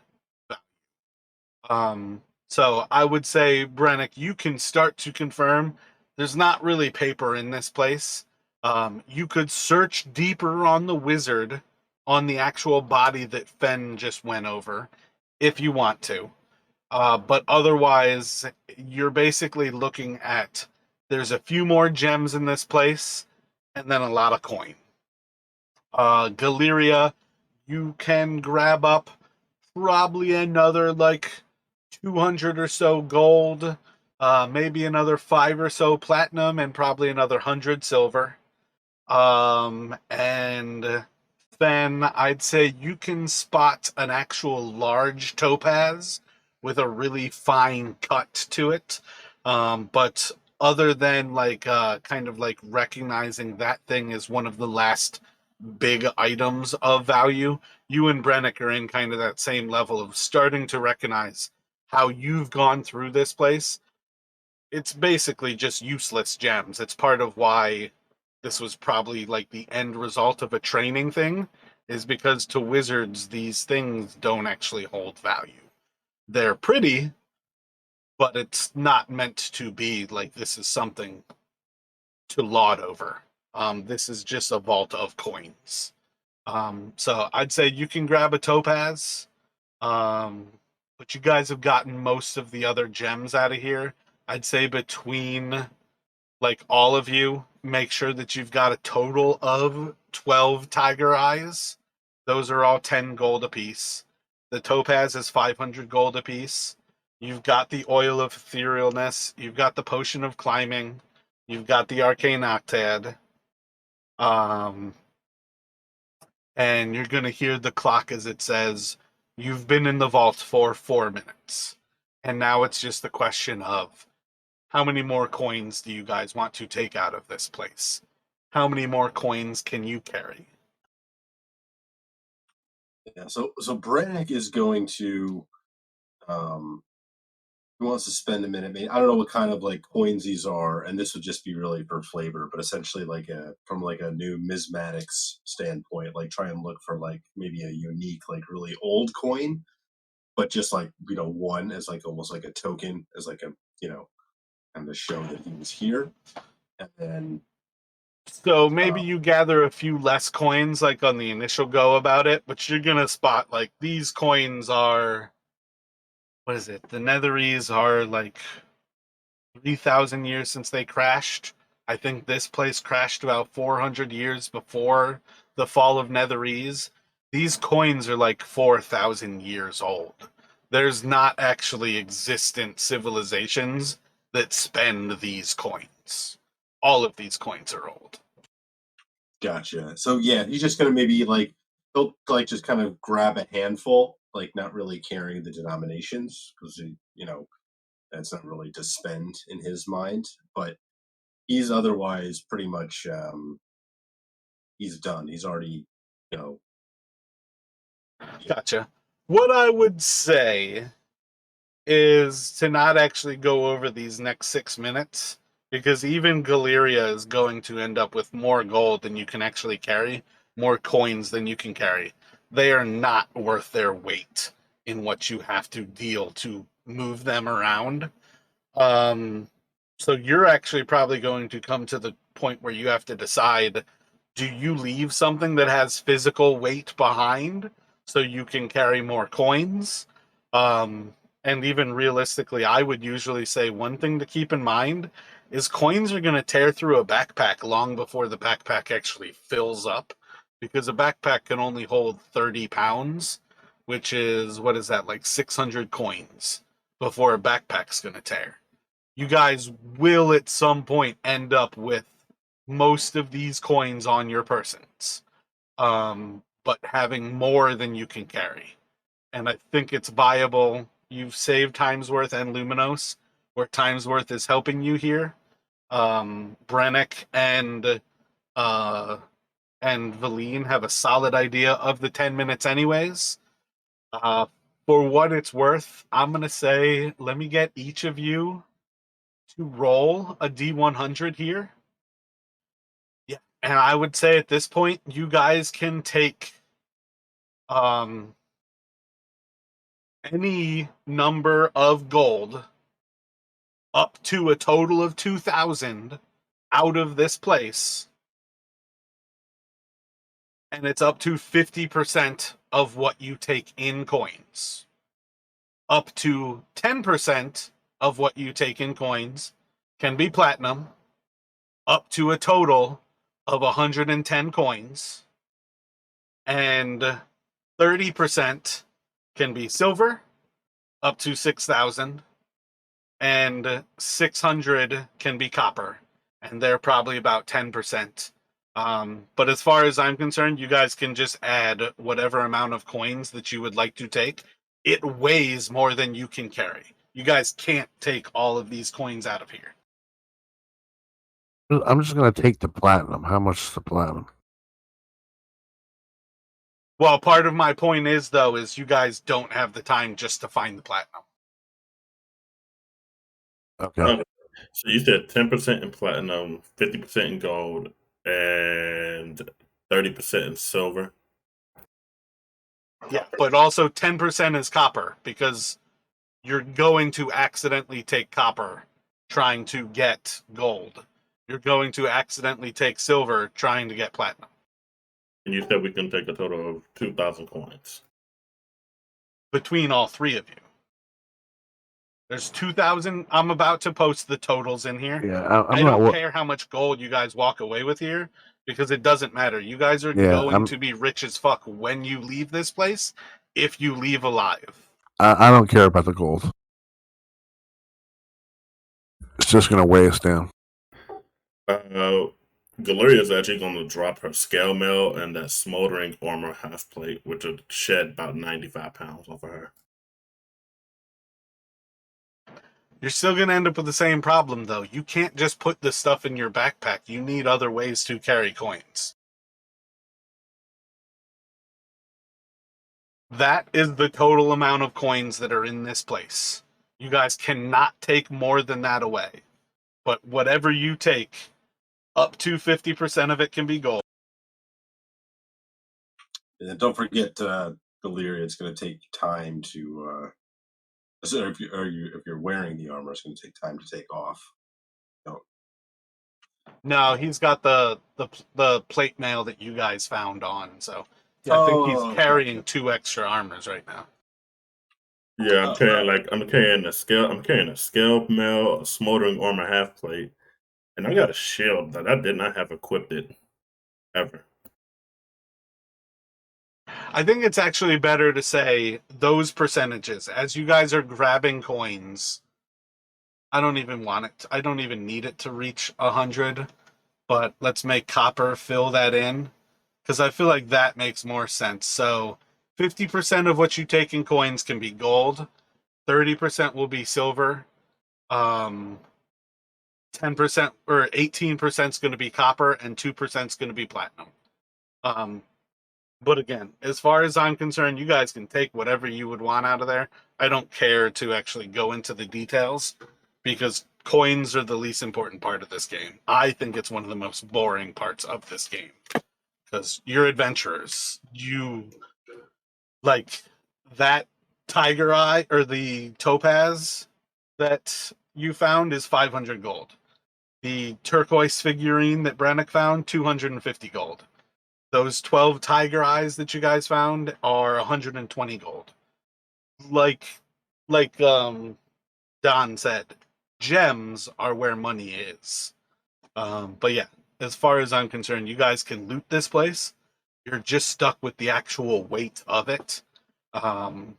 So I would say, Brennick, you can start to confirm there's not really paper in this place. You could search deeper on the wizard, on the actual body that Fen just went over, if you want to. But otherwise, you're basically looking at there's a few more gems in this place, and then a lot of coin. Galeria, you can grab up probably another like 200 or so gold, maybe another 5 or so platinum, and probably another 100 silver. And then I'd say you can spot an actual large topaz with a really fine cut to it. But other than like kind of like recognizing that thing as one of the last big items of value, you and Brennick are in kind of that same level of starting to recognize how you've gone through this place. It's basically just useless gems. It's part of why this was probably like the end result of a training thing, is because to wizards, these things don't actually hold value. They're pretty, but it's not meant to be like this is something to laud over. This is just a vault of coins. So I'd say you can grab a topaz, but you guys have gotten most of the other gems out of here. I'd say between like all of you, make sure that you've got a total of 12 tiger eyes. Those are all 10 gold apiece. The topaz is 500 gold apiece. You've got the oil of etherealness. You've got the potion of climbing. You've got the arcane octad. And you're going to hear the clock as it says, you've been in the vault for 4 minutes. And now it's just the question of how many more coins do you guys want to take out of this place? How many more coins can you carry? Yeah, so Brannick is going to he wants to spend a minute. Maybe, I don't know what kind of like coins these are, and this would just be really for flavor, but essentially like a from like a numismatics standpoint, like try and look for like maybe a unique, like really old coin, but just like one as like almost like a token, as like a kind of show that he was here, and then So maybe you gather a few less coins like on the initial go about it, but you're going to spot like these coins are, what is it? The Netherese are like 3,000 years since they crashed. I think this place crashed about 400 years before the fall of Netherese. These coins are like 4,000 years old. There's not actually existent civilizations that spend these coins. All of these coins are old. gotcha. So yeah, he's just gonna maybe like he'll like just kind of grab a handful, like not really carrying the denominations because that's not really to spend in his mind, but he's otherwise pretty much he's done. He's already you know Gotcha. What I would say is to not actually go over these next 6 minutes, because even Galeria is going to end up with more gold than you can actually carry, more coins than you can carry. They are not worth their weight in what you have to deal to move them around. So you're actually probably going to come to the point where you have to decide, do you leave something that has physical weight behind so you can carry more coins? And even realistically, I would usually say one thing to keep in mind is coins are going to tear through a backpack long before the backpack actually fills up, because a backpack can only hold 30 pounds, which is, what is that, like 600 coins before a backpack's going to tear. You guys will at some point end up with most of these coins on your persons, but having more than you can carry. And I think it's viable. You've saved Timesworth and Luminos, where Timesworth is helping you here. Brennick and Valine have a solid idea of the 10 minutes anyways. For what it's worth, I'm going to say, let me get each of you to roll a D100 here. Yeah. And I would say at this point, you guys can take any number of gold up to a total of 2,000 out of this place. And it's up to 50% of what you take in coins. Up to 10% of what you take in coins can be platinum. Up to a total of 110 coins. And 30% can be silver, up to 6,000. And 600 can be copper, and they're probably about 10%. But as far as I'm concerned, you guys can just add whatever amount of coins that you would like to take. It weighs more than you can carry. You guys can't take all of these coins out of here. I'm just gonna take the platinum. How much is the platinum? Well, part of my point is, though, is you guys don't have the time just to find the platinum. Okay. So you said 10% in platinum, 50% in gold, and 30% in silver. Yeah, but also 10% is copper, because you're going to accidentally take copper trying to get gold. You're going to accidentally take silver trying to get platinum. And you said we can take a total of 2,000 coins. Between all three of you. There's 2,000. I'm about to post the totals in here. Yeah, I don't care how much gold you guys walk away with here, because it doesn't matter. You guys are going to be rich as fuck when you leave this place, if you leave alive. I don't care about the gold. It's just gonna weigh us down. Galeria is actually going to drop her scale mail and that smoldering armor half plate, which would shed about 95 pounds off of her. You're still going to end up with the same problem, though. You can't just put this stuff in your backpack. You need other ways to carry coins. That is the total amount of coins that are in this place. You guys cannot take more than that away. But whatever you take, up to 50% of it can be gold. And then don't forget, Galeria. It's going to take time to. So if you're wearing the armor, it's going to take time to take off. No, he's got the plate mail that you guys found on. So yeah, I think he's carrying 2 extra armors right now. Yeah, I'm carrying a scale mail, a smoldering armor half plate, and I got a shield that I did not have equipped it ever. I think it's actually better to say those percentages as you guys are grabbing coins. I don't even want it. I don't even need it to reach 100, but let's make copper fill that in, because I feel like that makes more sense. So 50% of what you take in coins can be gold, 30% will be silver, 10% or 18% is going to be copper, and 2% is going to be platinum. But again, as far as I'm concerned, you guys can take whatever you would want out of there. I don't care to actually go into the details because coins are the least important part of this game. I think it's one of the most boring parts of this game because you're adventurers. You like that tiger eye or the topaz that you found is 500 gold. The turquoise figurine that Brannick found, 250 gold. Those 12 tiger eyes that you guys found are 120 gold. Like Don said, gems are where money is. But yeah, as far as I'm concerned, you guys can loot this place. You're just stuck with the actual weight of it. Um,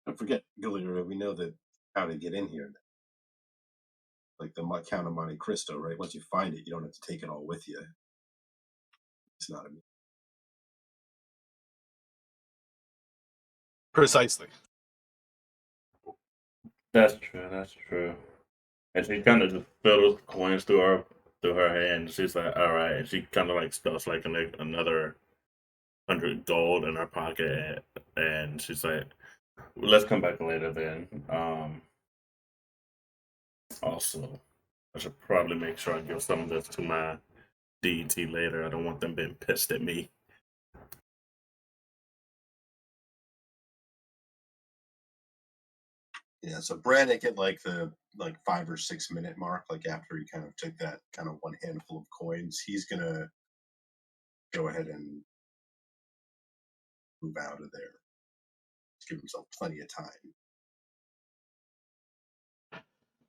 Don't forget, Galeria, we know that how to get in here. Like the Count of Monte Cristo, right? Once you find it, you don't have to take it all with you. It's not a precisely. That's true. That's true. And she kind of just fills coins through her hand. She's like, all right. And she kind of like stuffs like another 100 gold in her pocket, and she's like, let's come back later then. Also, I should probably make sure I give some of this to my deity later. I don't want them being pissed at me. Yeah, so Brannick at like the 5 or 6 minute mark, like after he kind of took that kind of one handful of coins, he's gonna go ahead and move out of there. Just give himself plenty of time.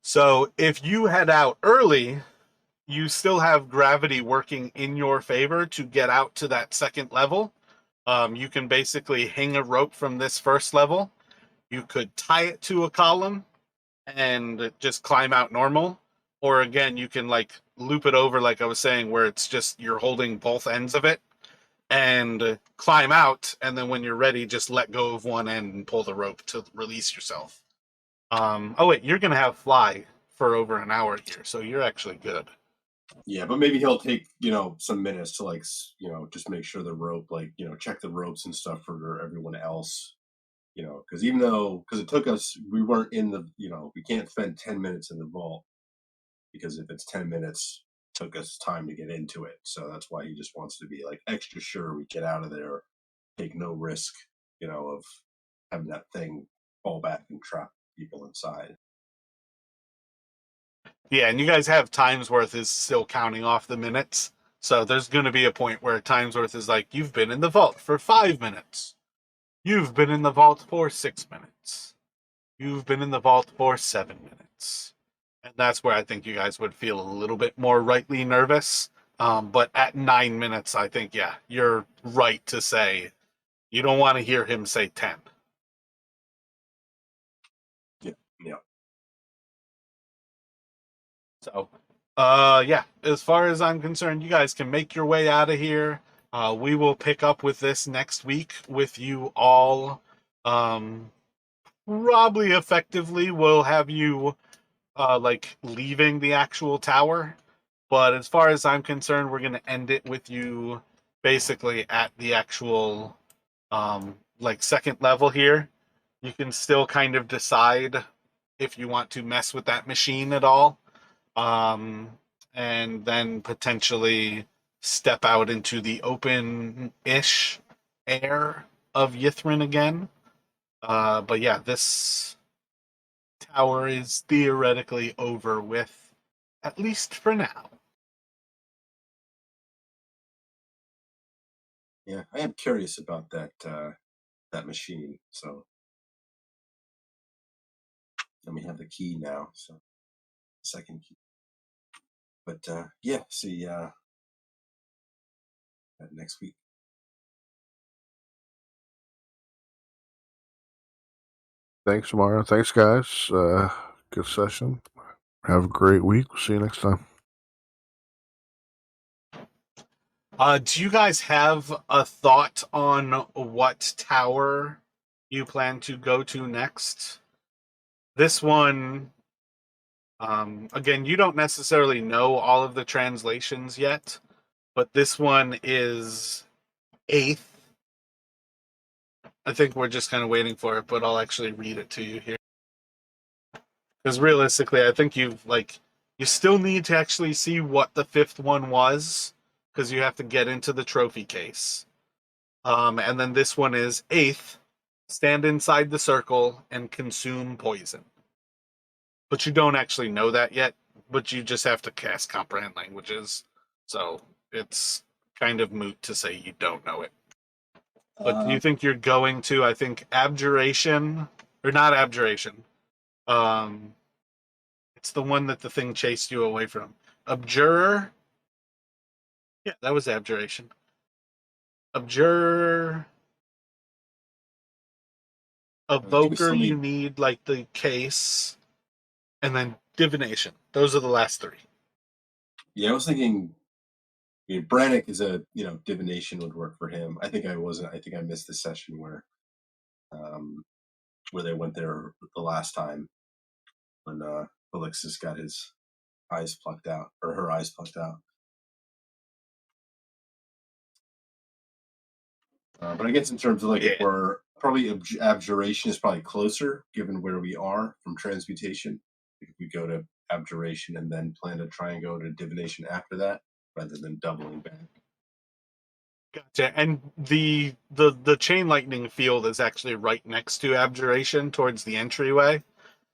So if you head out early, you still have gravity working in your favor to get out to that second level. You can basically hang a rope from this first level. You could tie it to a column and just climb out normal. Or again, you can like loop it over, like I was saying, where it's just you're holding both ends of it and climb out. And then when you're ready, just let go of one end and pull the rope to release yourself. Oh, wait, you're going to have fly for over an hour here. So you're actually good. Yeah, but maybe he'll take some minutes to just make sure the rope, check the ropes and stuff for everyone else. Because because it took us, we weren't in the, we can't spend 10 minutes in the vault because if it's 10 minutes, it took us time to get into it. So that's why he just wants to be like extra sure we get out of there, take no risk, of having that thing fall back and trap people inside. Yeah, and you guys have Timesworth is still counting off the minutes. So there's going to be a point where Timesworth is like, you've been in the vault for 5 minutes. You've been in the vault for 6 minutes. You've been in the vault for 7 minutes. And that's where I think you guys would feel a little bit more rightly nervous. But at 9 minutes, I think, yeah, you're right to say you don't want to hear him say 10. Yeah. So, yeah, as far as I'm concerned, you guys can make your way out of here. We will pick up with this next week with you all. Probably effectively, we'll have you leaving the actual tower. But as far as I'm concerned, we're going to end it with you basically at the actual second level here. You can still kind of decide if you want to mess with that machine at all. And then potentially step out into the open-ish air of Yithrin again. But yeah, this tower is theoretically over with, at least for now. Yeah, I am curious about that machine. So, and we have the key now. So, second key. But yeah, see next week. Thanks, Mara. Thanks, guys. Good session. Have a great week. We'll see you next time. Do you guys have a thought on what tower you plan to go to next? This one Again, you don't necessarily know all of the translations yet, but this one is 8th. I think we're just kind of waiting for it, but I'll actually read it to you here. Because realistically, I think you still need to actually see what the 5th one was, because you have to get into the trophy case. And then this one is 8th, stand inside the circle and consume poison. But you don't actually know that yet, but you just have to cast comprehend languages. So it's kind of moot to say you don't know it. But do you think you're going to, I think, abjuration, or not abjuration. It's the one that the thing chased you away from. Abjurer? Yeah, that was abjuration. Abjurer. Evoker, you need like the case, and then divination. Those are the last 3. Yeah, I was thinking. I mean, Brannick is a divination would work for him. I think I wasn't. I think I missed the session where they went there the last time when Alexis got his eyes plucked out, or her eyes plucked out. But I guess in terms of if we're probably abjuration is probably closer given where we are from transmutation. If we go to abjuration and then plan to try and go to divination after that, rather than doubling back. Gotcha. And the chain lightning field is actually right next to abjuration towards the entryway.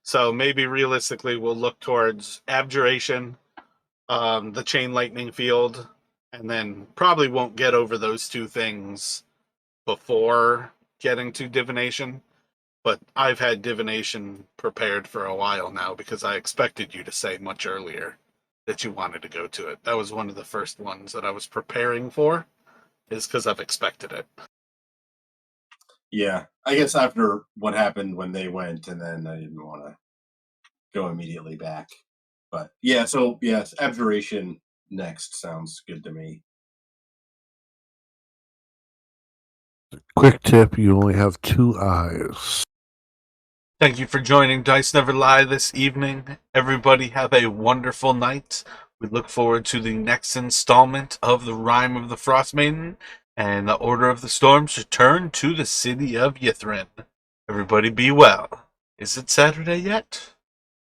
So maybe realistically we'll look towards abjuration, the chain lightning field, and then probably won't get over those 2 things before getting to divination. But I've had divination prepared for a while now because I expected you to say much earlier that you wanted to go to it. That was one of the first ones that I was preparing for, is because I've expected it. Yeah, I guess after what happened when they went, and then I didn't want to go immediately back. But yeah, so yes, abjuration next sounds good to me. Quick tip, you only have 2 eyes. Thank you for joining Dice Never Lie this evening. Everybody have a wonderful night. We look forward to the next installment of The Rime of the Frost Maiden and the Order of the Storm's return to the city of Yithrin. Everybody be well. Is it Saturday yet?